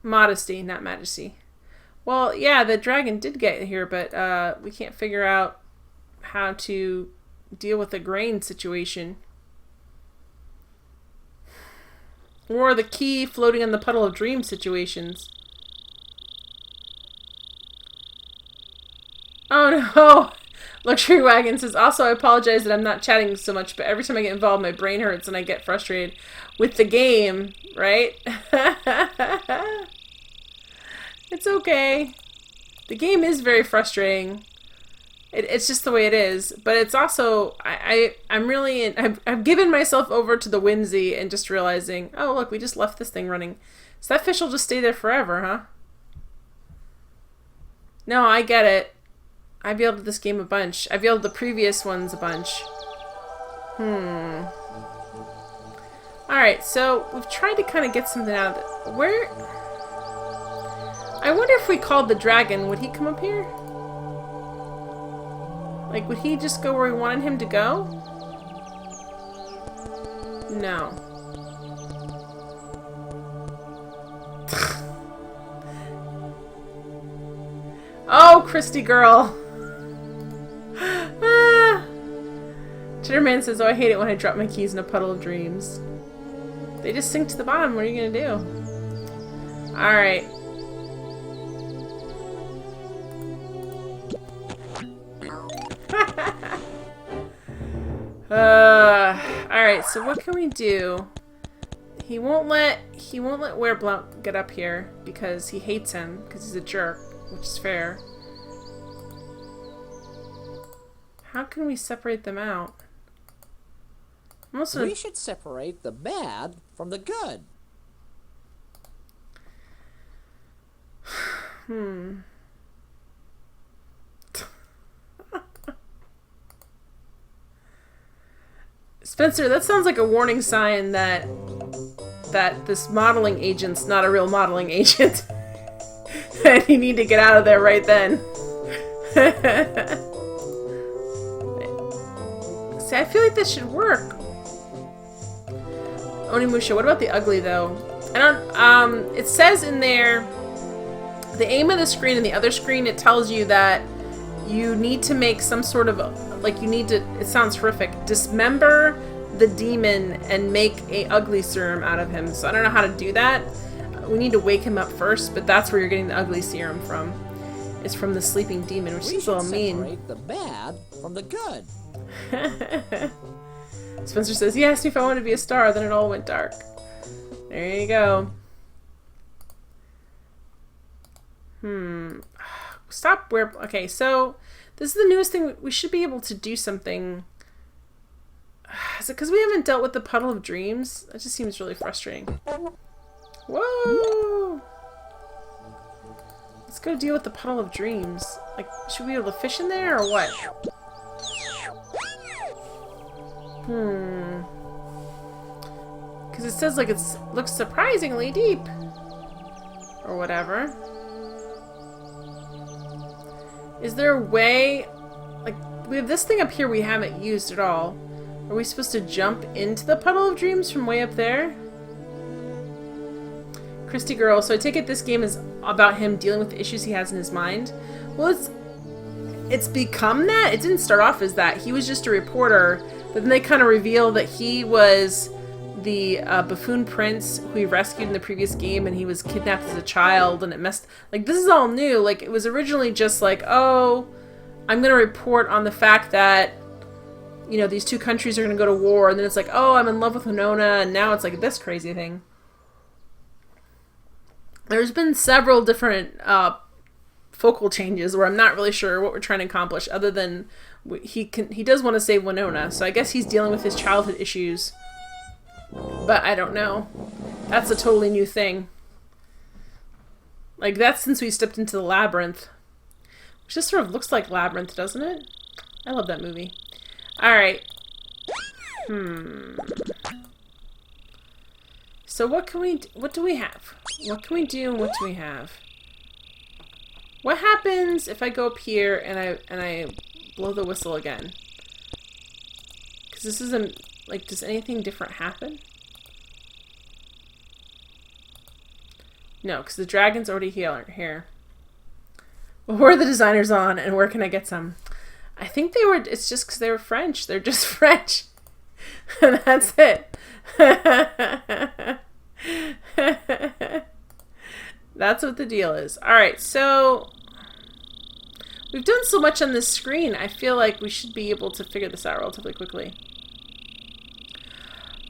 S1: Modesty, not majesty. Well, yeah, the dragon did get here, but we can't figure out how to deal with the grain situation. Or the key floating on the puddle of dream situations. Oh no! Luxury Wagon says, also I apologize that I'm not chatting so much, but every time I get involved my brain hurts and I get frustrated with the game, right? It's okay. The game is very frustrating. It's just the way it is. But it's also I'm really I've given myself over to the whimsy and just realizing, oh look, we just left this thing running. So that fish will just stay there forever, huh? No, I get it. I've yelled at this game a bunch. I've yelled at the previous ones a bunch. Alright, so we've tried to kind of get something out of it. Where... I wonder if we called the dragon, would he come up here? Like, would he just go where we wanted him to go? No. Oh, Christy girl! Ah. Chitterman says, oh, I hate it when I drop my keys in a puddle of dreams. They just sink to the bottom. What are you gonna do? Alright. Alright, so what can we do? He won't let Wereblunt get up here because he hates him, because he's a jerk, which is fair. How can we separate them out?
S2: We should separate the bad from the good.
S1: Spencer, that sounds like a warning sign that this modeling agent's not a real modeling agent. And you need to get out of there right then. See, I feel like this should work. Onimusha, what about the ugly though? I don't, it says in there, the aim of the screen and the other screen, it tells you that you need to make some sort of, like you need to, it sounds horrific, dismember the demon and make a ugly serum out of him. So I don't know how to do that. We need to wake him up first, but that's where you're getting the ugly serum from. It's from the sleeping demon, which seems a little mean.
S2: Separate the bad from the good.
S1: Spencer says, he asked me if I wanted to be a star, then it all went dark. There you go. Stop where... Okay, so this is the newest thing. We should be able to do something. Is it because we haven't dealt with the Puddle of Dreams? That just seems really frustrating. Whoa! Let's go deal with the Puddle of Dreams. Like, should we be able to fish in there or what? Because it says like looks surprisingly deep. Or whatever. Is there a way... Like, we have this thing up here we haven't used at all. Are we supposed to jump into the Puddle of Dreams from way up there? Christy girl, so I take it this game is about him dealing with the issues he has in his mind? Well, it's become that. It didn't start off as that. He was just a reporter, but then they kind of reveal that he was the buffoon prince who he rescued in the previous game, and he was kidnapped as a child, and it messed... Like, this is all new. Like, it was originally just like, oh, I'm going to report on the fact that, you know, these two countries are going to go to war, and then it's like, oh, I'm in love with Winona, and now it's like this crazy thing. There's been several different focal changes where I'm not really sure what we're trying to accomplish, other than he does want to save Winona, so I guess he's dealing with his childhood issues. But I don't know. That's a totally new thing. Like, that's since we stepped into the labyrinth. Which just sort of looks like Labyrinth, doesn't it? I love that movie. Alright. So what can we... What do we have? What can we do and what do we have? What happens if I go up here and I blow the whistle again? Because this isn't... Like, does anything different happen? No, because the dragon's already here. Well, where are the designers on, and where can I get some? I think they were... It's just because they were French. They're just French. And that's it. That's what the deal is. Alright, so... We've done so much on this screen, I feel like we should be able to figure this out relatively quickly.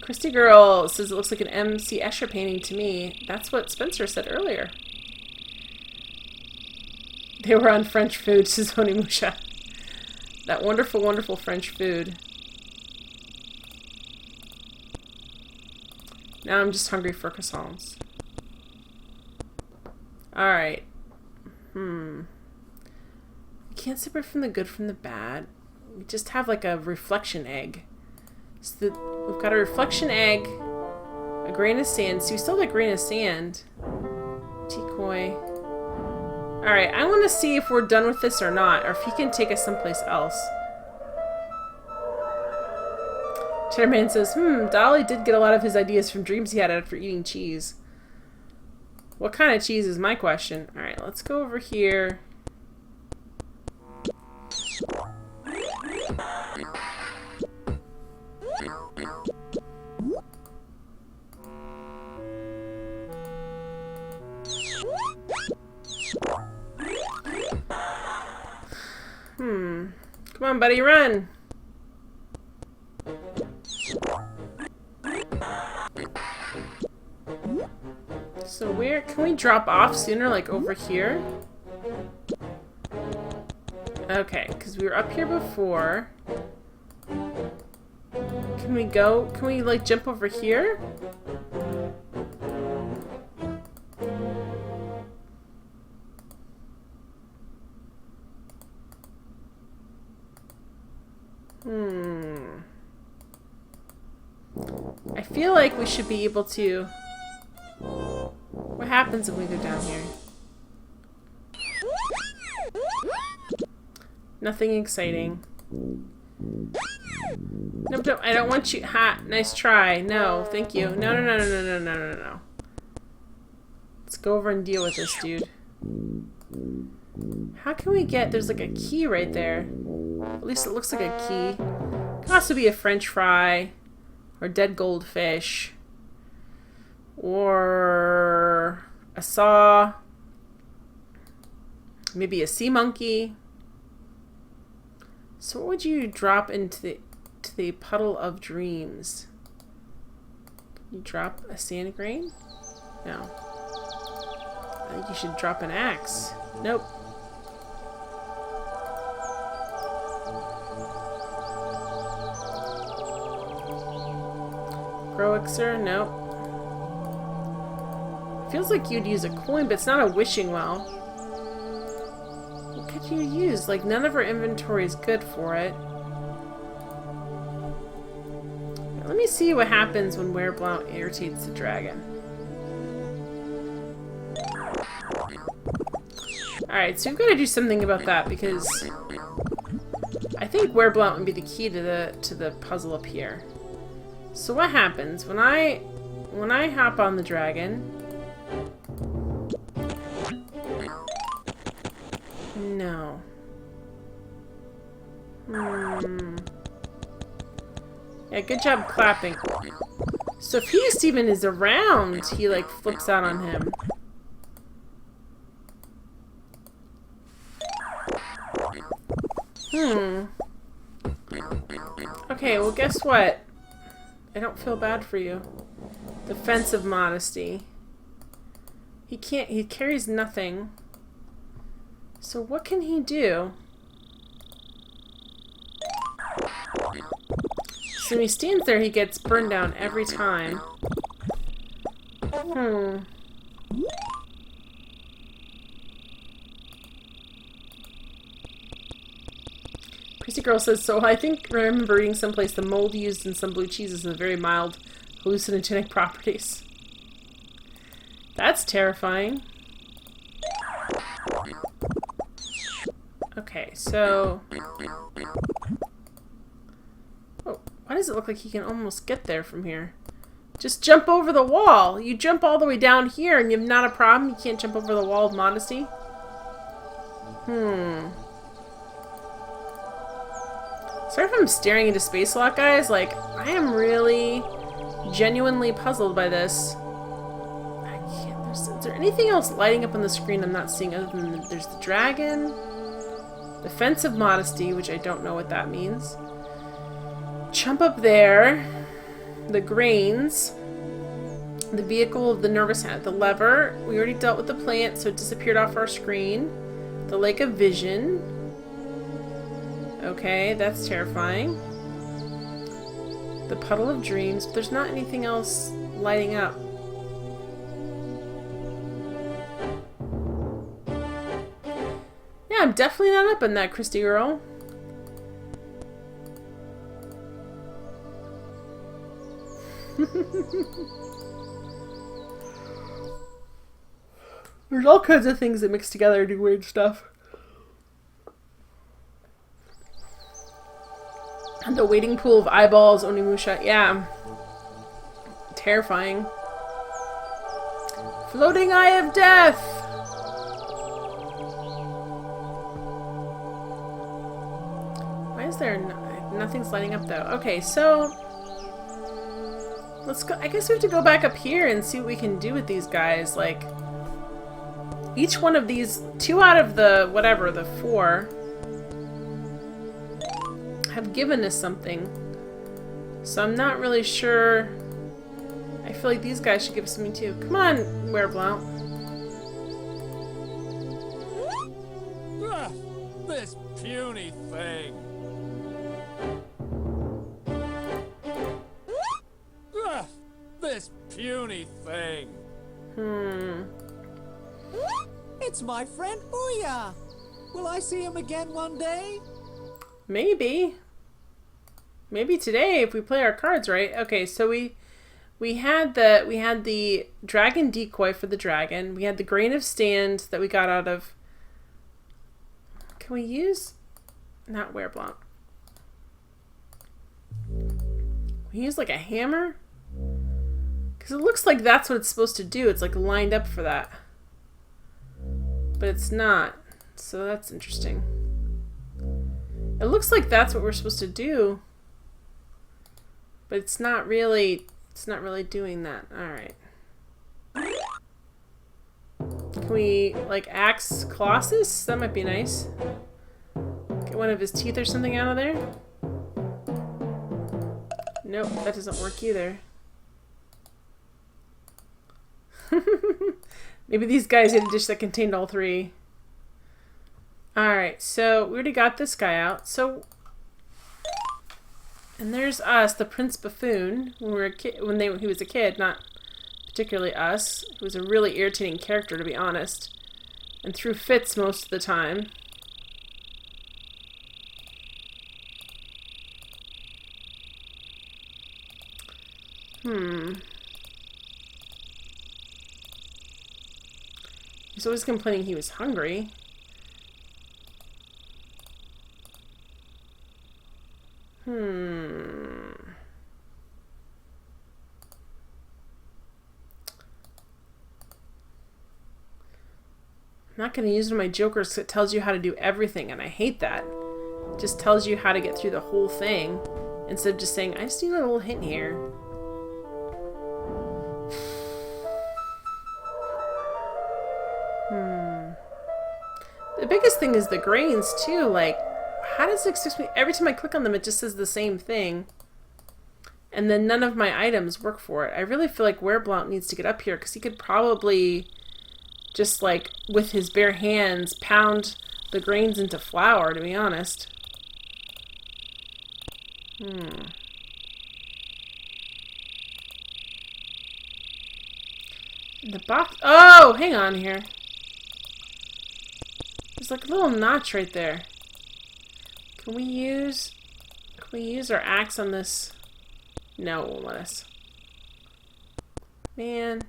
S1: Christy Girl says it looks like an M.C. Escher painting to me. That's what Spencer said earlier. They were on French food, says Onimusha. That wonderful, wonderful French food. Now I'm just hungry for croissants. Alright. We can't separate from the good from the bad. We just have like a reflection egg. So we've got a reflection egg, a grain of sand. So we still have a grain of sand. Decoy. Alright, I want to see if we're done with this or not, or if he can take us someplace else. Cheddarman says, Dolly did get a lot of his ideas from dreams he had after eating cheese. What kind of cheese is my question? Alright, let's go over here. Come on, buddy, run! So where can we drop off sooner, like over here? Okay, because we were up here before. Can we like jump over here? I feel like we should be able to... What happens if we go down here? Nothing exciting. Nope, nope, I don't want you. Ha, nice try. No, thank you. No, no, no, no, no, no, no, no, no. Let's go over and deal with this dude. How can we get... There's like a key right there. At least it looks like a key. Could also be a French fry. Or dead goldfish. Or a saw. Maybe a sea monkey. So what would you drop into the puddle of dreams? Can you drop a sand grain? No. I think you should drop an axe. Nope. Groixer? Nope. Feels like you'd use a coin, but it's not a wishing well. What could you use? Like, none of our inventory is good for it. Let me see what happens when Wereblount irritates the dragon. Alright, so we've got to do something about that, because I think Wereblount would be the key to the puzzle up here. So what happens when I hop on the dragon? No. Yeah, good job clapping. So if he even is around, he like flips out on him. Okay, well guess what? I don't feel bad for you. Defensive modesty. He carries nothing. So what can he do? So when he stands there, he gets burned down every time. Chrissy Girl says, so I think I remember reading someplace the mold used in some blue cheeses has very mild hallucinogenic properties. That's terrifying. Okay, so... Oh, why does it look like he can almost get there from here? Just jump over the wall! You jump all the way down here and you have not a problem? You can't jump over the wall of modesty? Sorry if I'm staring into space lock, guys. Like, I am really genuinely puzzled by this. I can't... Is there anything else lighting up on the screen I'm not seeing other than there's the dragon? Defensive modesty, which I don't know what that means. Jump up there. The grains. The vehicle of the nervous hand. The lever. We already dealt with the plant, so it disappeared off our screen. The lake of vision. Okay, that's terrifying. The Puddle of Dreams, but there's not anything else lighting up. Yeah, I'm definitely not up in that, Christy girl. There's all kinds of things that mix together and do weird stuff. And the waiting pool of eyeballs, Onimusha. Yeah. Terrifying. Floating Eye of Death! Why is there nothing's lighting up though? Okay, so let's go. I guess we have to go back up here and see what we can do with these guys. Like, each one of these, 2 out of the, whatever, the 4 have given us something. So I'm not really sure. I feel like these guys should give us something too. Come on, Wereblount.
S3: This puny thing. This puny thing.
S2: It's my friend Booyah. Will I see him again one day?
S1: Maybe. Maybe today if we play our cards right. Okay, so we had the dragon decoy for the dragon. We had the grain of stand that we got out of. Can we use not Wereblanc? We use like a hammer? Because it looks like that's what it's supposed to do. It's like lined up for that. But it's not. So that's interesting. It looks like that's what we're supposed to do. But it's not really doing that. Alright. Can we like axe Colossus? That might be nice. Get one of his teeth or something out of there. Nope, that doesn't work either. Maybe these guys had a dish that contained all 3. Alright, so we already got this guy out. So, and there's us, the Prince Buffoon, when we were a kid, he was a kid, not particularly us. He was a really irritating character, to be honest, and threw fits most of the time. He's always complaining he was hungry. I'm not going to use one of my jokers because it tells you how to do everything, and I hate that. It just tells you how to get through the whole thing instead of just saying, I just need a little hint here. The biggest thing is the grains too. Like, how does it excuse me? Every time I click on them, it just says the same thing. And then none of my items work for it. I really feel like Wereblount needs to get up here because he could probably just like with his bare hands pound the grains into flour, to be honest. The box. Oh, hang on here. There's like a little notch right there. Can we use our axe on this? No, it won't let us. Man.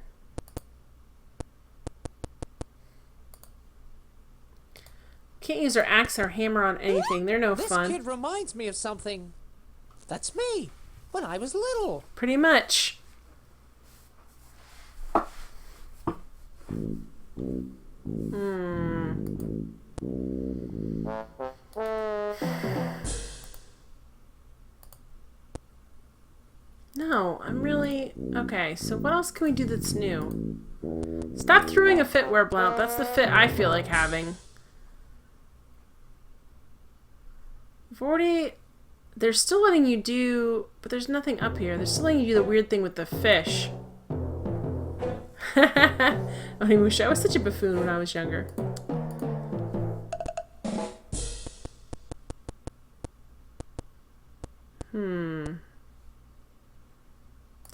S1: Can't use our axe or hammer on anything. They're no fun.
S2: This kid reminds me of something. That's me, when I was little.
S1: Pretty much. No, I'm really... Okay, so what else can we do that's new? Stop throwing a fit, Wereblount. That's the fit I feel like having. We've already... They're still letting you do... But there's nothing up here. They're still letting you do the weird thing with the fish. Onimusha, I was such a buffoon when I was younger.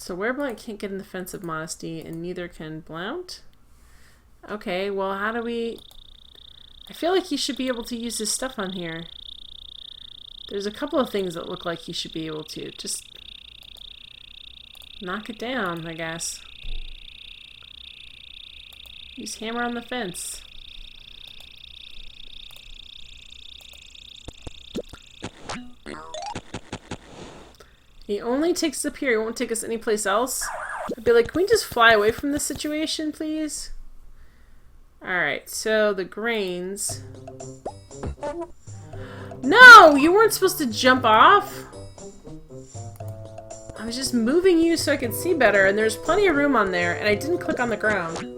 S1: So Wereblount can't get in the fence of modesty, and neither can Blount? Okay, well, how do we... I feel like he should be able to use his stuff on here. There's a couple of things that look like he should be able to. Just knock it down, I guess. Use hammer on the fence. He only takes us up here. He won't take us anyplace else. I'd be like, can we just fly away from this situation, please? Alright, so the grains... No! You weren't supposed to jump off! I was just moving you so I could see better, and there's plenty of room on there, and I didn't click on the ground.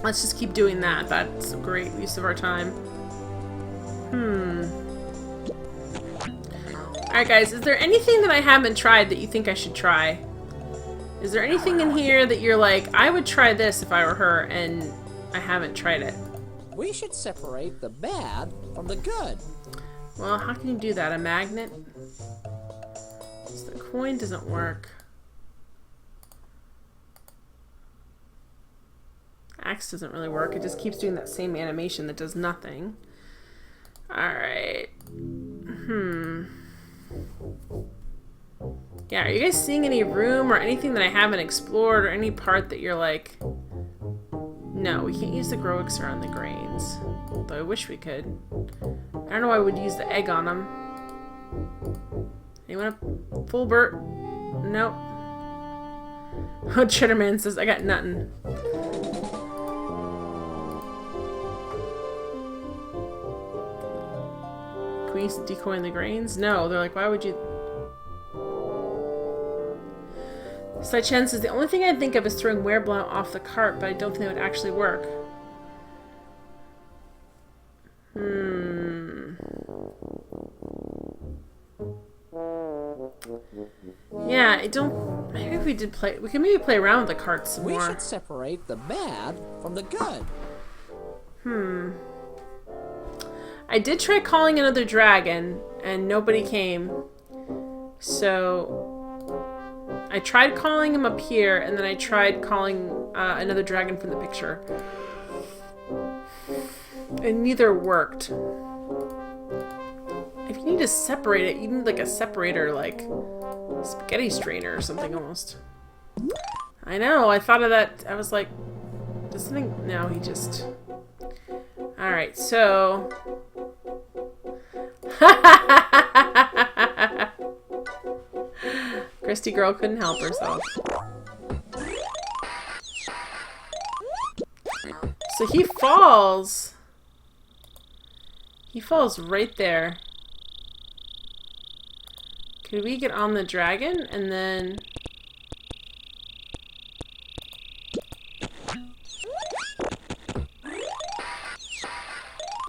S1: Let's just keep doing that. That's a great use of our time. Alright guys, is there anything that I haven't tried that you think I should try? Is there anything in here that you're like, I would try this if I were her, and I haven't tried it?
S2: We should separate the bad from the good.
S1: Well, how can you do that? A magnet? So the coin doesn't work. Axe doesn't really work. It just keeps doing that same animation that does nothing. Alright. Yeah, are you guys seeing any room or anything that I haven't explored or any part that you're like, no, we can't use the grow elixir on the grains. Though I wish we could. I don't know why I would use the egg on them. Anyone a full Bert? Nope. Oh, Cheddarman says, I got nothing. Can we decoin the grains? No, they're like, why would you... Slight chance is the only thing I think of is throwing Wereblount off the cart, but I don't think that would actually work. Yeah, I don't... Maybe if we did play... We can maybe play around with the carts some more.
S2: We should separate the bad from the good.
S1: I did try calling another dragon, and nobody came. So... I tried calling him up here, and then I tried calling another dragon from the picture. And neither worked. If you need to separate it, you need like a separator, like spaghetti strainer or something almost. I know, I thought of that. I was like, does something... No, he just... Alright, so... Christy girl couldn't help herself. So he falls. He falls right there. Could we get on the dragon and then...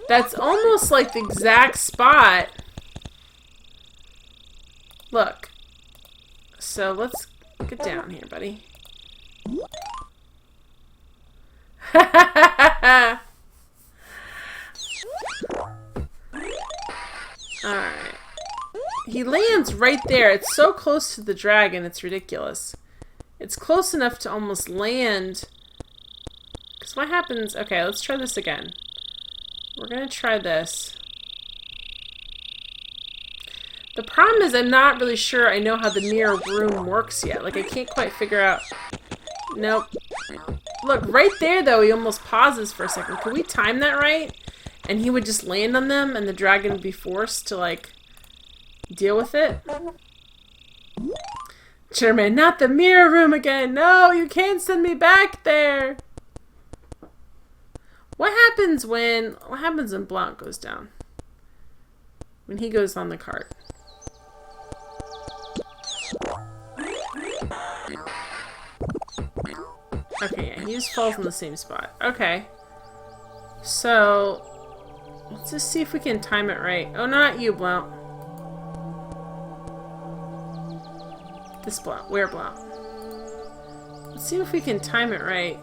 S1: That's almost like the exact spot. Look. So let's get down here, buddy. Alright. He lands right there. It's so close to the dragon, it's ridiculous. It's close enough to almost land. Because what happens... Okay, let's try this again. We're going to try this. The problem is I'm not really sure I know how the mirror room works yet. Like, I can't quite figure out... Nope. Look, right there, though, he almost pauses for a second. Could we time that right? And he would just land on them, and the dragon would be forced to, like, deal with it? Chairman, not the mirror room again! No, you can't send me back there! What happens when Blount goes down? When he goes on the cart? Okay, yeah, he just falls in the same spot. Okay. So, let's just see if we can time it right. Oh, not you, Blount. This Blount. Where Blount? Let's see if we can time it right.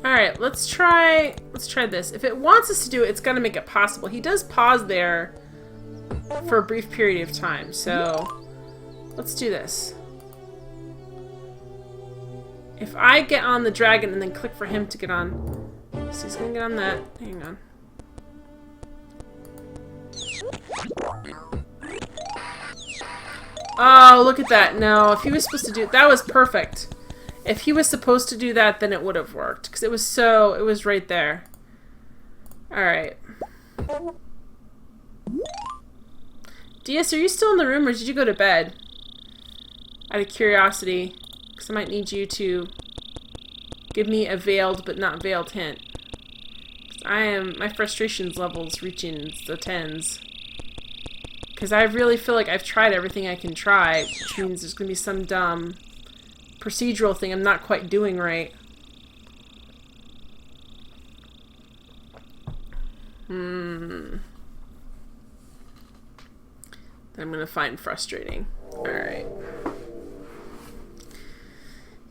S1: Alright, let's try this. If it wants us to do it, it's gonna make it possible. He does pause there for a brief period of time, so let's do this. If I get on the dragon and then click for him to get on, so he's gonna get on that. Hang on. Oh, look at that. No, if he was supposed to do it, that was perfect. If he was supposed to do that, then it would have worked. Because it was right there. Alright. DS, are you still in the room or did you go to bed? Out of curiosity. Because I might need you to give me a veiled but not veiled hint. My frustrations level's reaching the 10s. Because I really feel like I've tried everything I can try, which means there's going to be some dumb procedural thing I'm not quite doing right. That I'm going to find frustrating. Alright.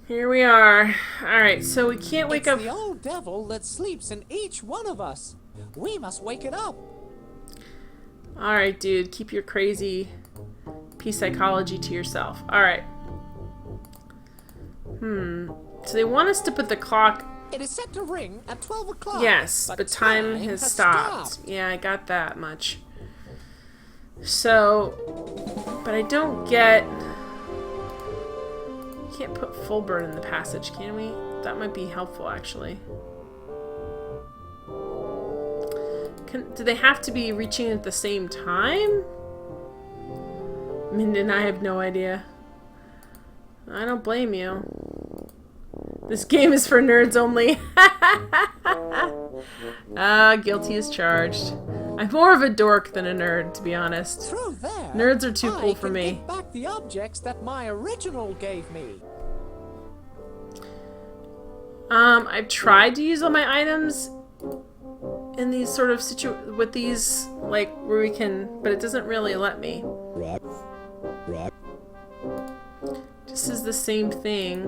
S1: Here we are. Alright, so we can't wake up.
S2: It's the old devil that sleeps in each one of us. We must wake it up.
S1: Alright, dude. Keep your crazy pea psychology to yourself. Alright. So they want us to put the clock...
S2: It is set to ring at 12 o'clock.
S1: Yes, but time has stopped. Yeah, I got that much. So... But I don't get... Can't put Fulbert in the passage, can we? That might be helpful, actually. Do they have to be reaching at the same time? Minden, I have no idea. I don't blame you. This game is for nerds only. Guilty as charged. I'm more of a dork than a nerd, to be honest.
S2: Through there,
S1: nerds are too cool for me.
S2: I can get back the objects that my original gave me.
S1: I've tried to use all my items in these sort of with these, like, where we can, but it doesn't really let me. This is the same thing.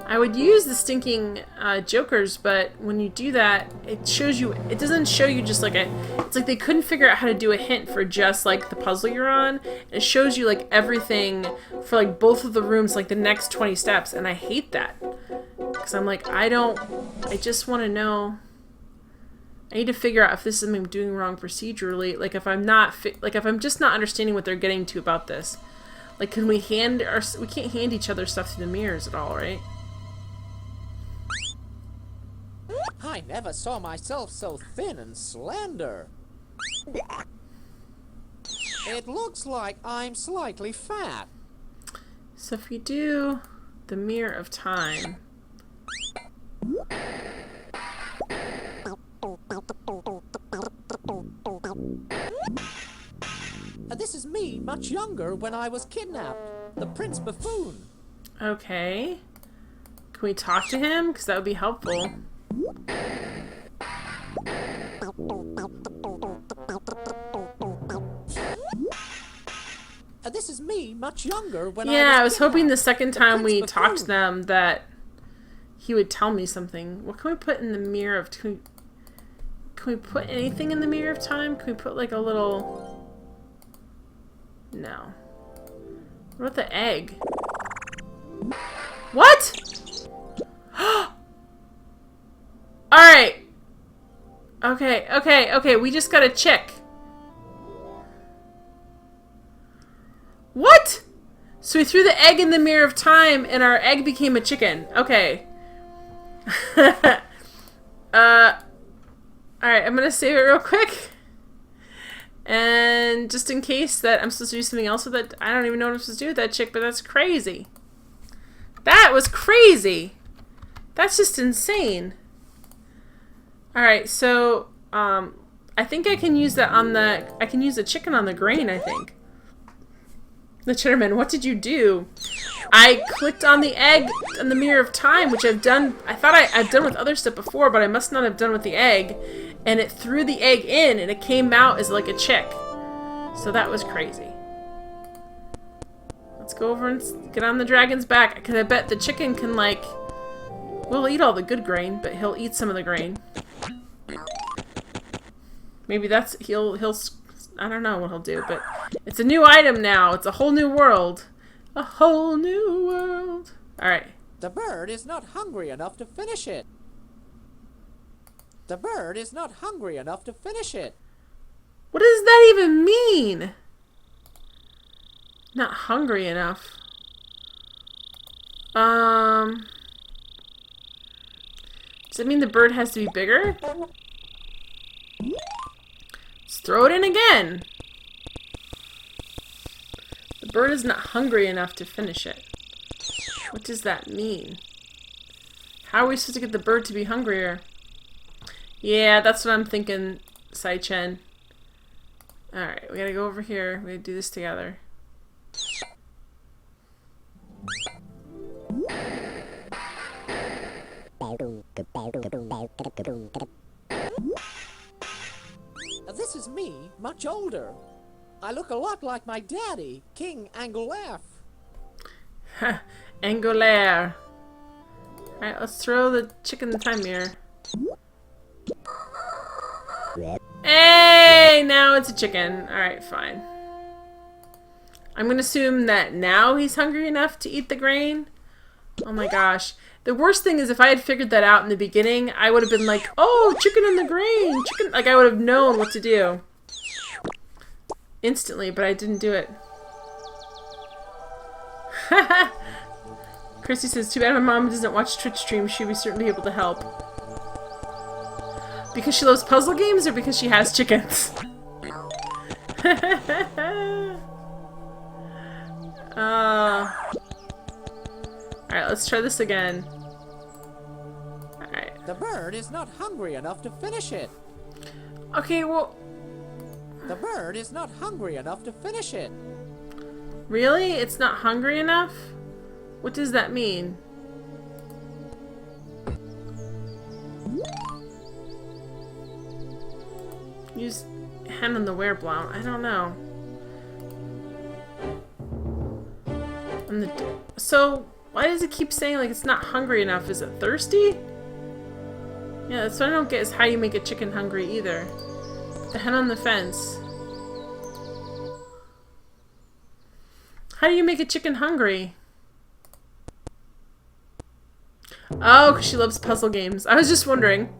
S1: I would use the stinking jokers, but when you do that, it shows you, it doesn't show you just like it's like they couldn't figure out how to do a hint for just like the puzzle you're on. It shows you like everything for like both of the rooms, like the next 20 steps, and I hate that. Because I'm like, I just want to know. I need to figure out if this is something I'm doing wrong procedurally. Like if I'm not, if I'm just not understanding what they're getting to about this. Like, can we hand we can't hand each other stuff through the mirrors at all, right?
S2: I never saw myself so thin and slender. It looks like I'm slightly fat.
S1: So if we do the Mirror of Time.
S2: This is me, much younger, when I was kidnapped. The Prince Buffoon.
S1: Okay. Can we talk to him? Because that would be helpful.
S2: This is me, much younger, when
S1: I was hoping the second time we talked to them that he would tell me something. What can we put in the Mirror of... Can we put anything in the Mirror of Time? Can we put like a little... No. What about the egg? What? Alright. Okay. We just got a chick. What? So we threw the egg in the Mirror of Time and our egg became a chicken. Okay. Alright, I'm gonna save it real quick. And just in case that I'm supposed to do something else with it, I don't even know what I'm supposed to do with that chick, but that's crazy. That was crazy. That's just insane. Alright, so, I think I can use that on the, I can use the chicken on the grain, I think. The Cheddarman, what did you do? I clicked on the egg in the Mirror of Time, which I've done, I thought I've done with other stuff before, but I must not have done with the egg. and it threw the egg in, and it came out as like a chick. So that was crazy. Let's go over and get on the dragon's back, because I bet the chicken can, like... Well, he'll eat all the good grain, but he'll eat some of the grain. Maybe that's... He'll... I don't know what he'll do, but... It's a new item now. It's a whole new world. A whole new world. Alright.
S2: The bird is not hungry enough to finish it. The bird is not hungry enough to finish it.
S1: What does that even mean? Not hungry enough. Does it mean the bird has to be bigger? Let's throw it in again. The bird is not hungry enough to finish it. What does that mean? How are we supposed to get the bird to be hungrier? Yeah, that's what I'm thinking, Sai-Chen. Alright, we gotta go over here. We gotta do this together.
S2: This is me, much older. I look a lot like my daddy, King Angolaf.
S1: Ha! Angolaire. Alright, let's throw the chicken in the time mirror. Hey! Now it's a chicken. Alright, fine. I'm gonna assume that now he's hungry enough to eat the grain. Oh my gosh. The worst thing is if I had figured that out in the beginning, I would have been like, oh, chicken in the grain! Chicken! Like, I would have known what to do. Instantly, but I didn't do it. Chrissy says, too bad my mom doesn't watch Twitch streams. She'd be certainly able to help. Because she loves puzzle games or because she has chickens? Alright, let's try this again. Alright.
S2: The bird is not hungry enough to finish it.
S1: Okay, well...
S2: The bird is not hungry enough to finish it.
S1: Really? It's not hungry enough? What does that mean? Use hen on the wereblount. I don't know. So, why does it keep saying like it's not hungry enough? Is it thirsty? Yeah, that's what I don't get is how you make a chicken hungry either. The hen on the fence. How do you make a chicken hungry? Oh, because she loves puzzle games. I was just wondering.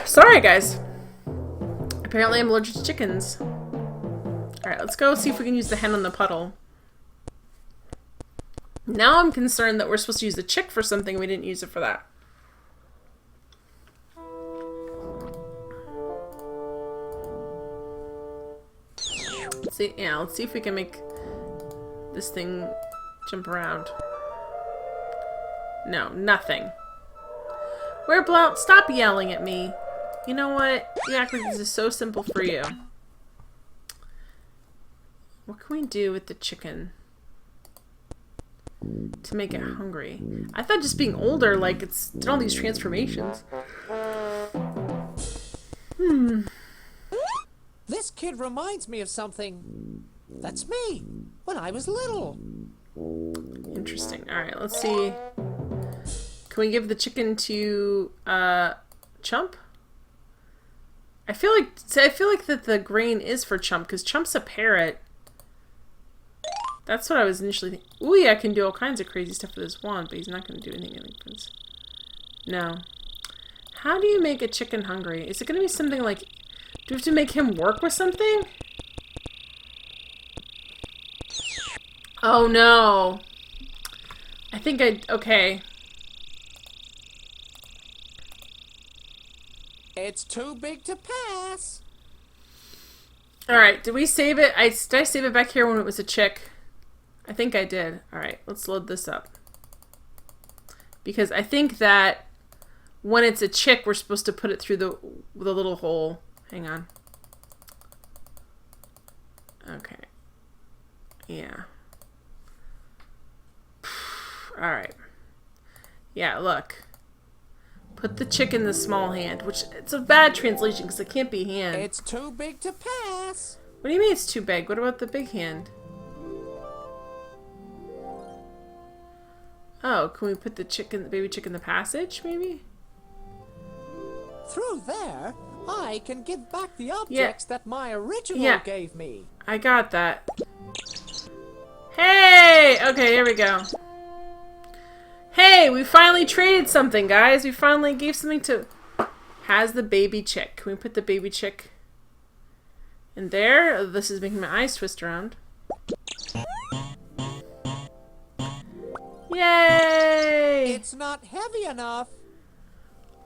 S1: Sorry, guys. Apparently I'm allergic to chickens. Alright, let's go see if we can use the hen on the puddle. Now I'm concerned that we're supposed to use the chick for something and we didn't use it for that. Let's see, yeah, let's see if we can make this thing jump around. No, nothing. Wereblount, stop yelling at me. You know what? You act like this is so simple for you. What can we do with the chicken to make it hungry? I thought just being older, like, it's done all these transformations.
S2: This kid reminds me of something. That's me, when I was little.
S1: Interesting. Alright, let's see. Can we give the chicken to, Chump? I feel like that the grain is for Chump, because Chump's a parrot. That's what I was initially thinking. Ooh, yeah, I can do all kinds of crazy stuff with his wand, but he's not going to do anything in the No. How do you make a chicken hungry? Is it going to be something like... Do we have to make him work with something? Oh, no. I think okay.
S2: It's too big to pass.
S1: Alright, did we save it? Did I save it back here when it was a chick? I think I did. Alright, let's load this up. Because I think that when it's a chick, we're supposed to put it through the little hole. Hang on. Okay. Yeah. Alright. Yeah, look. Put the chick in the small hand, which it's a bad translation because it can't be hand.
S2: It's too big to pass.
S1: What do you mean it's too big? What about the big hand? Oh, can we put the baby chick in the passage, maybe?
S2: Through there, I can give back the objects that my original gave me.
S1: I got that. Hey! Okay, here we go. Hey, we finally traded something, guys. We finally gave something to... Has the baby chick. Can we put the baby chick in there? Oh, this is making my eyes twist around. Yay!
S2: It's not heavy enough.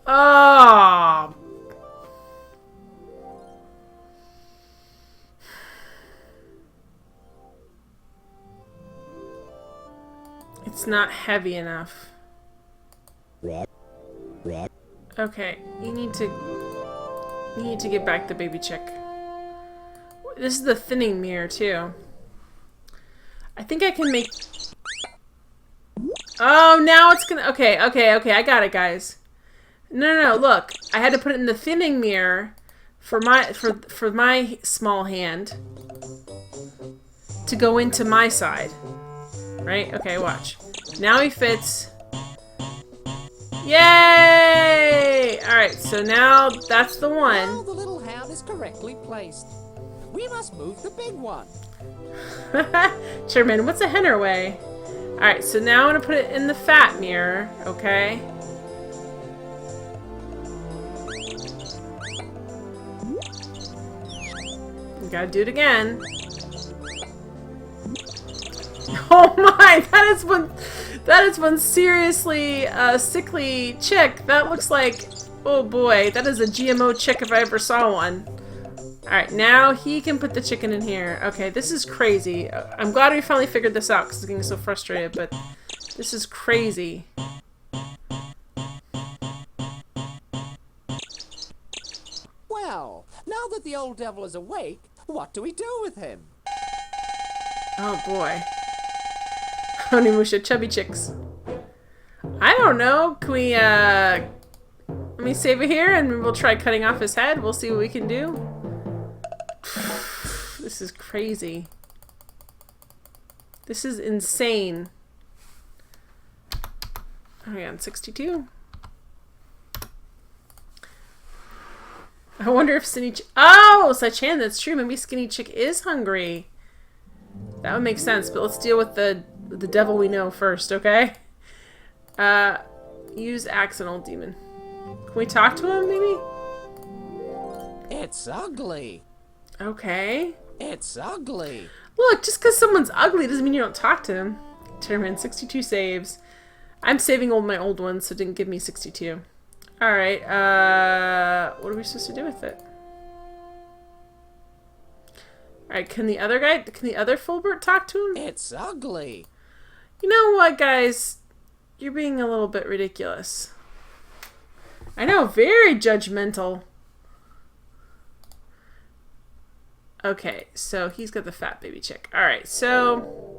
S1: Oh! It's not heavy enough. Okay, you need to get back the baby chick. This is the thinning mirror too. I think I can make... Oh, now it's gonna... Okay, I got it, guys. No, look. I had to put it in the thinning mirror for my small hand to go into my side. Right? Okay, watch. Now he fits. Yay! Alright, so now that's the one.
S2: Now the little hand is correctly placed. We must move the big one.
S1: Sherman, what's a henner way? Alright, so now I'm going to put it in the fat mirror, okay? We gotta do it again. Oh my, that is one seriously sickly chick. That looks like, oh boy, that is a GMO chick if I ever saw one. Alright, now he can put the chicken in here. Okay, this is crazy. I'm glad we finally figured this out because I'm getting so frustrated, but this is crazy.
S2: Well, now that the old devil is awake, what do we do with him?
S1: Oh boy. Onimusha chubby chicks. I don't know. Can we, let me save it here and we'll try cutting off his head. We'll see what we can do. This is crazy. This is insane. Oh yeah, 62. I wonder if Skinny Chick... Oh, Sachan, that's true. Maybe Skinny Chick is hungry. That would make sense, but let's deal with the devil we know first, okay? Use Axe and Old Demon. Can we talk to him, maybe?
S2: It's ugly.
S1: Okay.
S2: It's ugly.
S1: Look, just because someone's ugly doesn't mean you don't talk to him. Determine 62 saves. I'm saving my old ones, so it didn't give me 62. Alright, what are we supposed to do with it? Alright, can the other Fulbert talk to him?
S2: It's ugly.
S1: You know what, guys? You're being a little bit ridiculous. I know, very judgmental. Okay, so he's got the fat baby chick. Alright, so...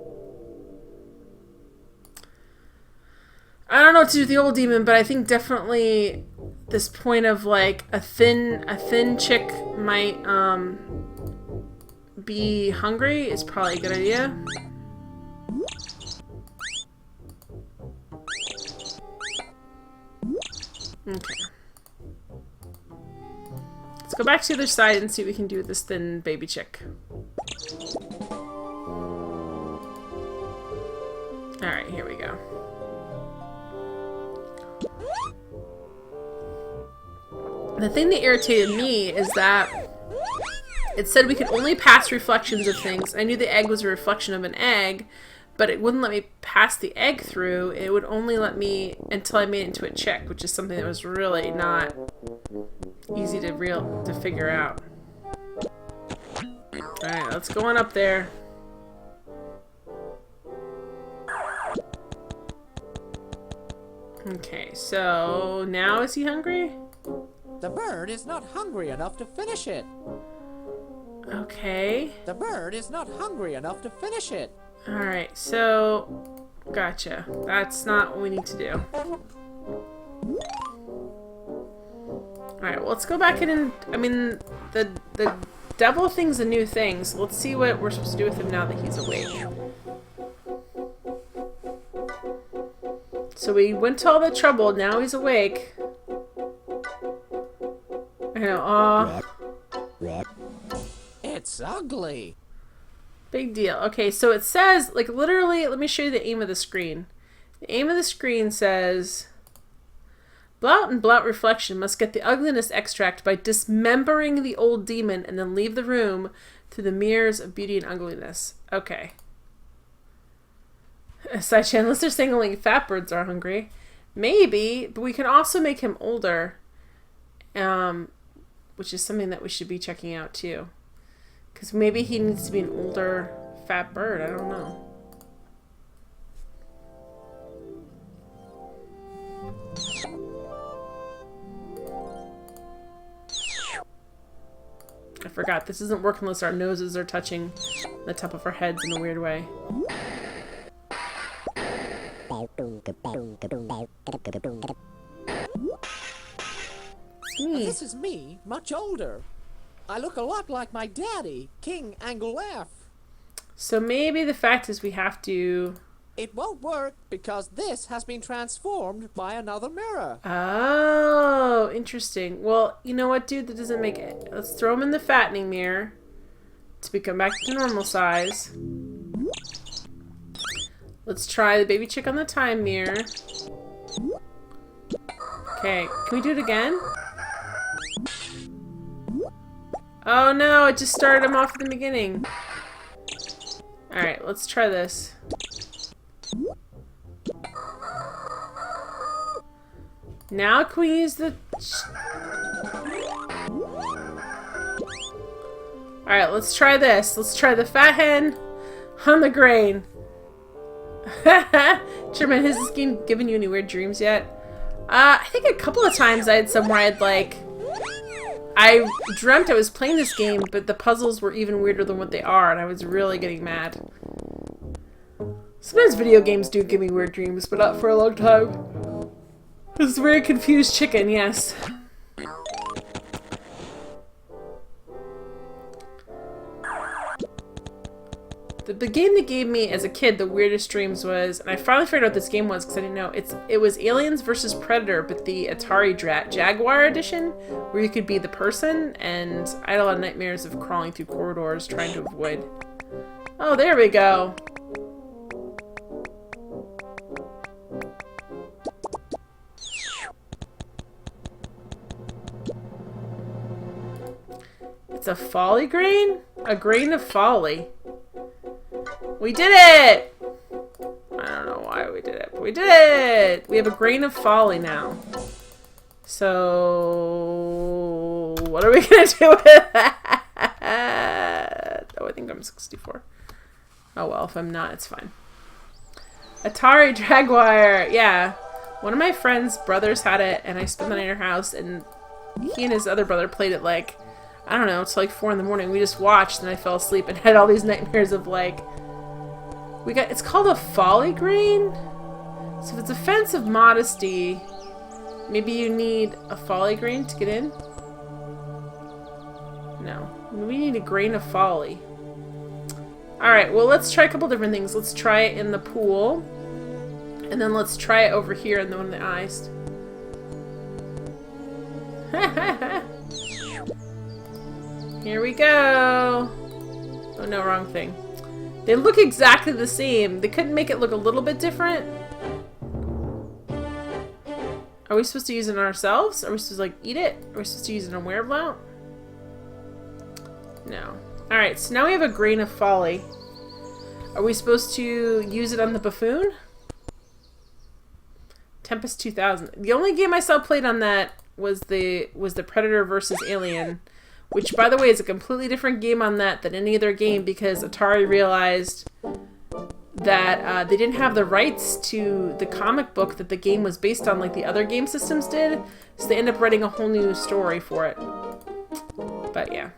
S1: I don't know what to do with the old demon, but I think definitely this point of like a thin chick might be hungry is probably a good idea. Okay. Let's go back to the other side and see what we can do with this thin baby chick. Alright, here we go. The thing that irritated me is that it said we could only pass reflections of things. I knew the egg was a reflection of an egg, but it wouldn't let me pass the egg through. It would only let me until I made it into a chick, which is something that was really not easy to figure out. Alright, let's go on up there. Okay, so now is he hungry?
S2: The bird is not hungry enough to finish it.
S1: Okay.
S2: The bird is not hungry enough to finish it.
S1: Alright, so... Gotcha. That's not what we need to do. Alright, well, let's go back in and... I mean, the devil thing's a new thing, so let's see what we're supposed to do with him now that he's awake. So we went to all the trouble, now he's awake. I know,
S2: It's ugly.
S1: big deal. Okay, so it says, like, literally, let me show you the aim of the screen. The aim of the screen says... Blout and Blout Reflection must get the ugliness extract by dismembering the old demon and then leave the room to the mirrors of beauty and ugliness. Okay. Sidechan, unless they're saying only fat birds are hungry. Maybe, but we can also make him older. Which is something that we should be checking out too. Because maybe he needs to be an older fat bird. I don't know. I forgot. This doesn't work unless our noses are touching the top of our heads in a weird way. It's me.
S2: This is me, much older. I look a lot like my daddy, King Angoulef.
S1: So maybe the fact is we have to...
S2: It won't work because this has been transformed by another mirror.
S1: Oh, interesting. Well, you know what, dude? That doesn't make it. Let's throw him in the fattening mirror to become back to normal size. Let's try the baby chick on the time mirror. Okay, can we do it again? Oh no, it just started him off at the beginning. Alright, let's try this. Now can we use the... Alright, let's try this. Let's try the fat hen on the grain. Sherman, has this game given you any weird dreams yet? I think a couple of times I had some where I'd like... I dreamt I was playing this game, but the puzzles were even weirder than what they are, and I was really getting mad. Sometimes video games do give me weird dreams, but not for a long time. This is a very confused chicken, yes. The game that gave me, as a kid, the weirdest dreams was, and I finally figured out what this game was because I didn't know, it was Aliens vs. Predator, but the Atari Jaguar edition, where you could be the person, and I had a lot of nightmares of crawling through corridors trying to avoid. Oh, there we go. It's a folly grain? A grain of folly. We did it! I don't know why we did it, but we did it! We have a grain of folly now. So... what are we gonna do with that? Oh, I think I'm 64. Oh well, if I'm not, it's fine. Atari Jaguar! Yeah. One of my friend's brothers had it, and I spent the night at her house, and he and his other brother played it like, I don't know, it's like 4 in the morning. We just watched, and I fell asleep and had all these nightmares of like... it's called a folly grain? So if it's offensive modesty, maybe you need a folly grain to get in? No. We need a grain of folly. Alright, well let's try a couple different things. Let's try it in the pool. And then let's try it over here in the one of the eyes. Here we go. Oh no, wrong thing. They look exactly the same. They couldn't make it look a little bit different. Are we supposed to use it on ourselves? Are we supposed to like eat it? Are we supposed to use it on Wereblout? No. Alright, so now we have a grain of folly. Are we supposed to use it on the buffoon? Tempest 2000. The only game I saw played on that was the Predator versus Alien, which by the way is a completely different game on that than any other game because Atari realized that they didn't have the rights to the comic book that the game was based on like the other game systems did, so they ended up writing a whole new story for it. But yeah.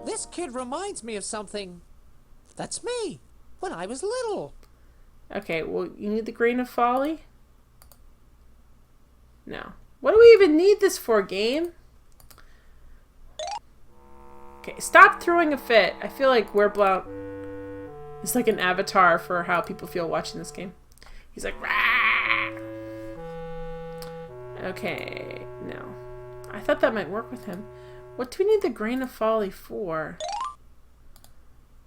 S2: This kid reminds me of something. That's me, when I was little.
S1: Okay, well, you need the grain of folly? No. What do we even need this for, game? Okay, stop throwing a fit. I feel like Wereblout is like an avatar for how people feel watching this game. He's like, rah! Okay, no. I thought that might work with him. What do we need the grain of folly for?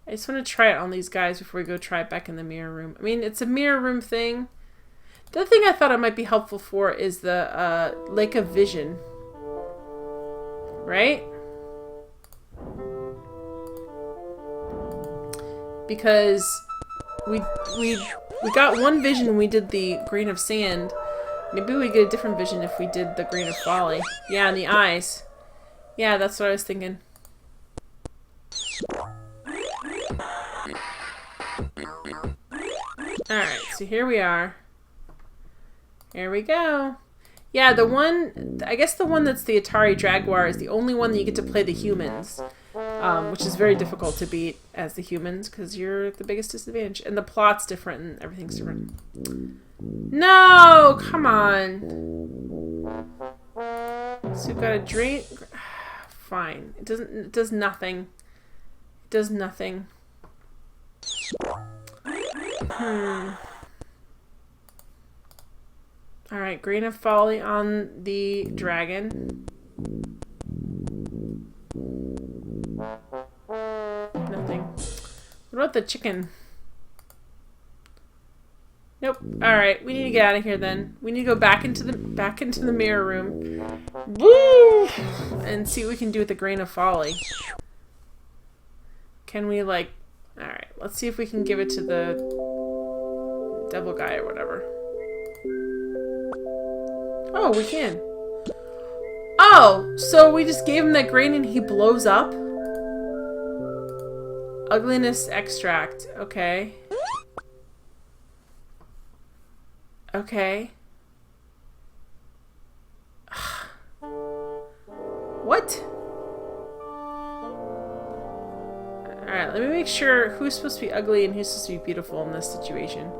S1: I just want to try it on these guys before we go try it back in the mirror room. I mean, it's a mirror room thing. The other thing I thought it might be helpful for is the Lake of Vision. Right? Because we got one vision when we did the grain of sand. Maybe we get a different vision if we did the grain of folly. Yeah, in the eyes. Yeah, that's what I was thinking. Alright, so here we are. Here we go. Yeah, the one, I guess the one that's the Atari Jaguar is the only one that you get to play the humans. Which is very difficult to beat as the humans because you're the biggest disadvantage. And the plot's different and everything's different. No! Come on. So we've got a drain. Fine. It does nothing. It does nothing. Alright, grain of folly on the dragon. Nothing. What about the chicken? Nope. Alright, we need to get out of here then. We need to go back into the mirror room. Woo! And see what we can do with the grain of folly. Can we like... Alright, let's see if we can give it to the devil guy or whatever. Oh, we can. Oh, so we just gave him that grain and he blows up? Ugliness extract. Okay. Okay. What? Alright, let me make sure who's supposed to be ugly and who's supposed to be beautiful in this situation.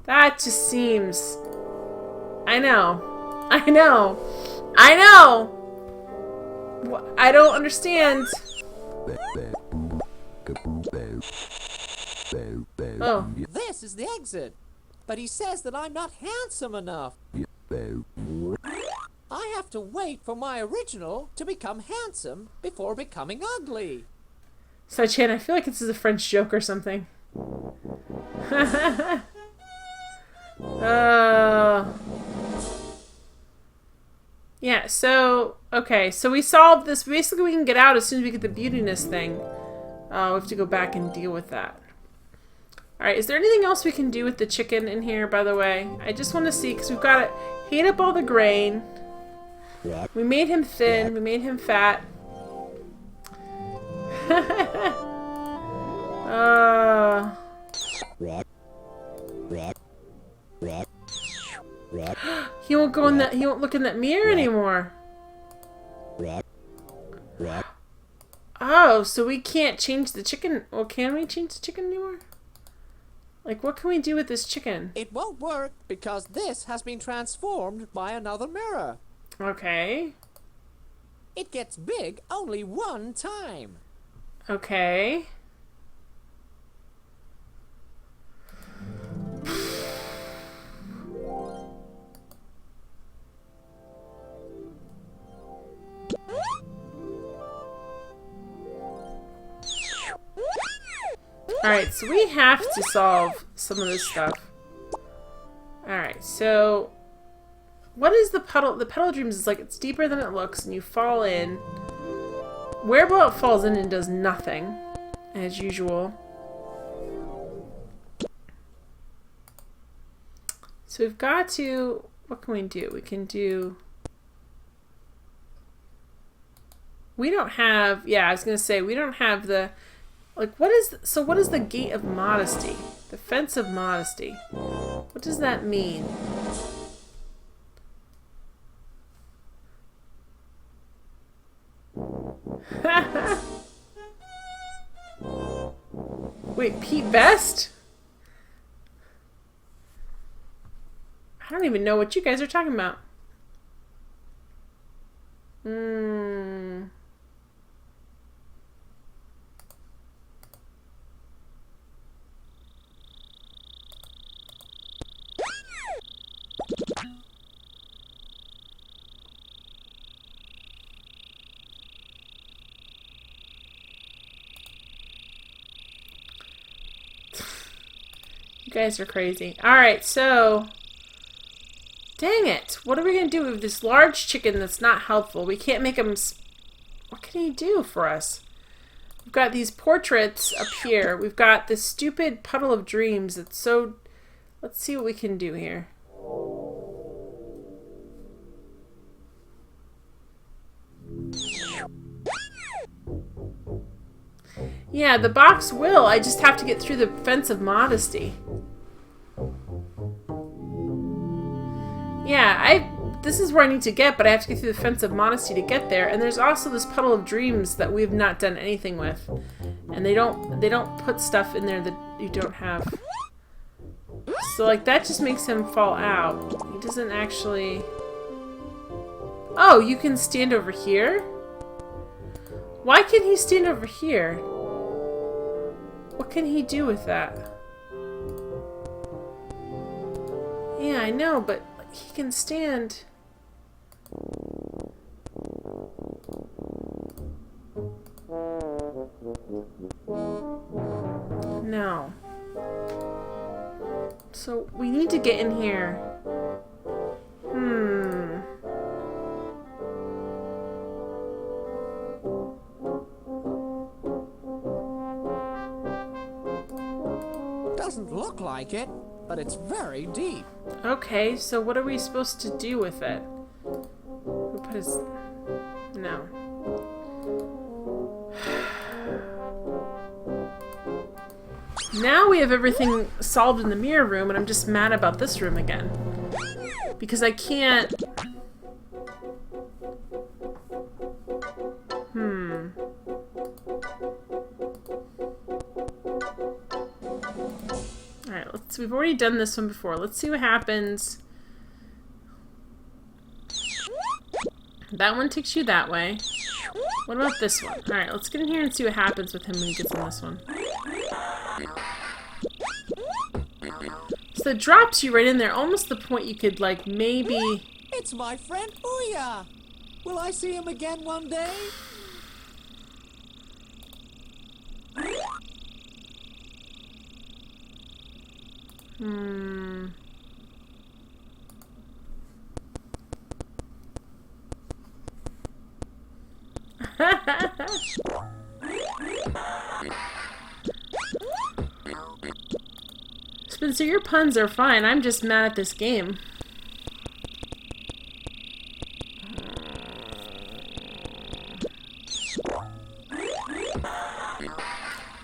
S1: That just seems... I know. I know. I know! I don't understand. Oh.
S2: This is the exit. But he says that I'm not handsome enough. I have to wait for my original to become handsome before becoming ugly.
S1: Sai-chan, I feel like this is a French joke or something. Yeah, so, okay, so we solved this. Basically, we can get out as soon as we get the beautiness thing. We have to go back and deal with that. Alright, is there anything else we can do with the chicken in here, by the way? I just want to see, because we've got to heat up all the grain. We made him thin. We made him fat. He won't go in that. He won't look in that mirror anymore. Oh, so we can't change the chicken. Well, can we change the chicken anymore? Like, what can we do with this chicken?
S2: It won't work because this has been transformed by another mirror.
S1: Okay.
S2: It gets big only one time.
S1: Okay. Alright, so we have to solve some of this stuff. Alright, so... What is the puddle? The puddle of dreams is like, it's deeper than it looks, and you fall in. Wereblout falls in and does nothing, as usual. So we've got to... What can we do? We can do... We don't have... Yeah, I was going to say, we don't have the... Like, what is... So what is the gate of modesty? The fence of modesty. What does that mean? Wait, Pete Best? I don't even know what you guys are talking about. Hmm. You guys are crazy. Alright, so... Dang it! What are we gonna do with this large chicken that's not helpful? We can't make him... What can he do for us? We've got these portraits up here. We've got this stupid puddle of dreams that's so... Let's see what we can do here. Yeah, the box will. I just have to get through the fence of modesty. Yeah, this is where I need to get, but I have to get through the fence of modesty to get there. And there's also this puddle of dreams that we've not done anything with. And they don't put stuff in there that you don't have. So like that just makes him fall out. He doesn't actually... Oh, you can stand over here? Why can he stand over here? What can he do with that? Yeah, I know, but he can stand... No. So, we need to get in here.
S2: Doesn't look like it, but it's very deep.
S1: Okay, so what are we supposed to do with it? Who put his... No. Now we have everything solved in the mirror room, and I'm just mad about this room again. Because I can't... Alright, we've already done this one before. Let's see what happens. That one takes you that way. What about this one? Alright, let's get in here and see what happens with him when he gets in this one. So it drops you right in there, almost the point you could, like, maybe...
S2: It's my friend Ouya! Will I see him again one day? Spencer, your puns are fine. I'm just mad at this game.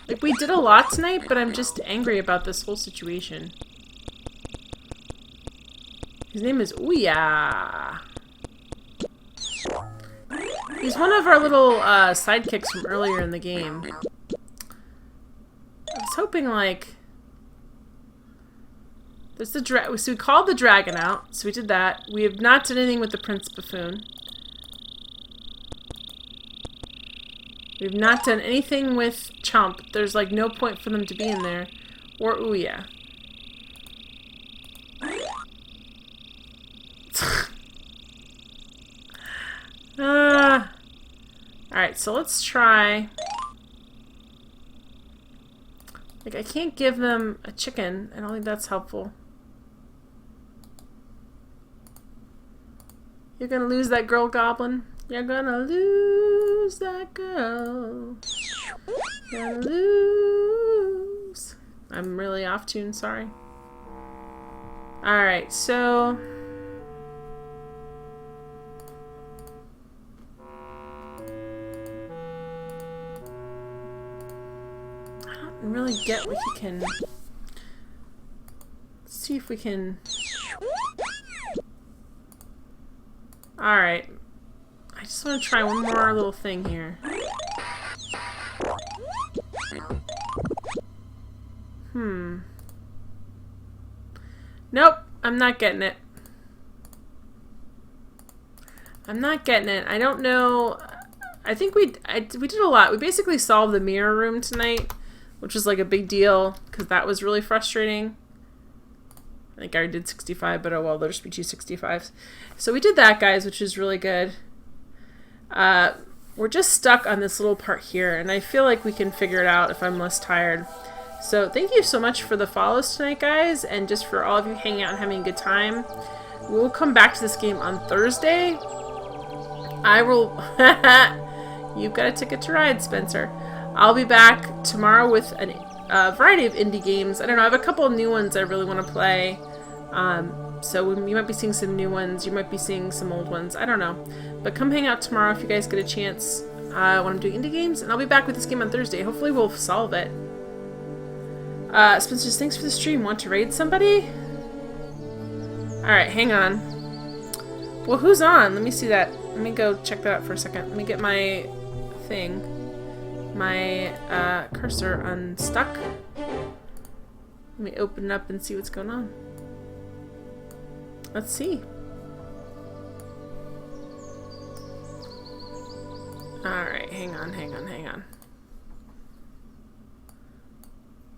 S2: Like, we did a lot tonight, but I'm just angry about this whole situation. His name is Ouya. He's one of our little sidekicks from earlier in the game. I was hoping, like... There's the so we called the dragon out, so we did that. We have not done anything with the Prince Buffoon. We've not done anything with Chump. There's like no point for them to be in there. Or Ouya. Alright, so let's try... Like, I can't give them a chicken. I don't think that's helpful. You're gonna lose that girl, Goblin. You're gonna lose that girl. You're gonna lose. I'm really off tune, sorry. Alright, so... I don't really get what he can... Let's see if we can... Alright. I just want to try one more little thing here. Nope, I'm not getting it.
S1: I'm not getting it. I don't know. I think we did a lot. We basically solved the mirror room tonight, which was like a big deal because that was really frustrating. I think I did 65, but oh well, there'll just be 2 65s. So we did that, guys, which is really good. We're just stuck on this little part here, and I feel like we can figure it out if I'm less tired. So thank you so much for the follows tonight, guys, and just for all of you hanging out and having a good time. We'll come back to this game on Thursday. I will... You've got a ticket to ride, Spencer. I'll be back tomorrow with a variety of indie games. I don't know, I have a couple of new ones I really want to play. So you might be seeing some new ones. You might be seeing some old ones. I don't know. But come hang out tomorrow if you guys get a chance when I'm doing indie games. And I'll be back with this game on Thursday. Hopefully we'll solve it. Spencer, thanks for the stream. Want to raid somebody? Alright, hang on. Well, who's on? Let me see that. Let me go check that out for a second. Let me get my thing. My cursor unstuck. Let me open it up and see what's going on. Let's see. Alright, hang on.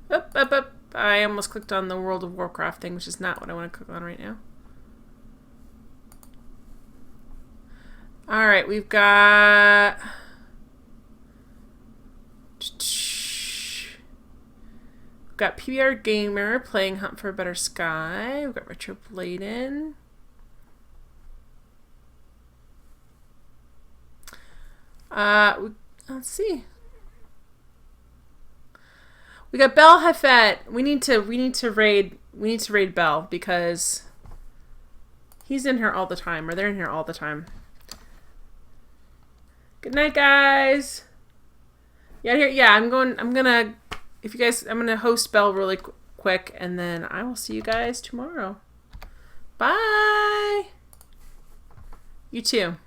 S1: Up. I almost clicked on the World of Warcraft thing, which is not what I want to click on right now. Alright, we've got... We've got PBR Gamer playing Hunt for a Better Sky. We've got Retro Bladen. Let's see. We got Belle Heffet. We need to raid Belle because he's in here all the time, or they're in here all the time. Good night, guys. I'm gonna host Belle really quick, and then I will see you guys tomorrow. Bye. You too.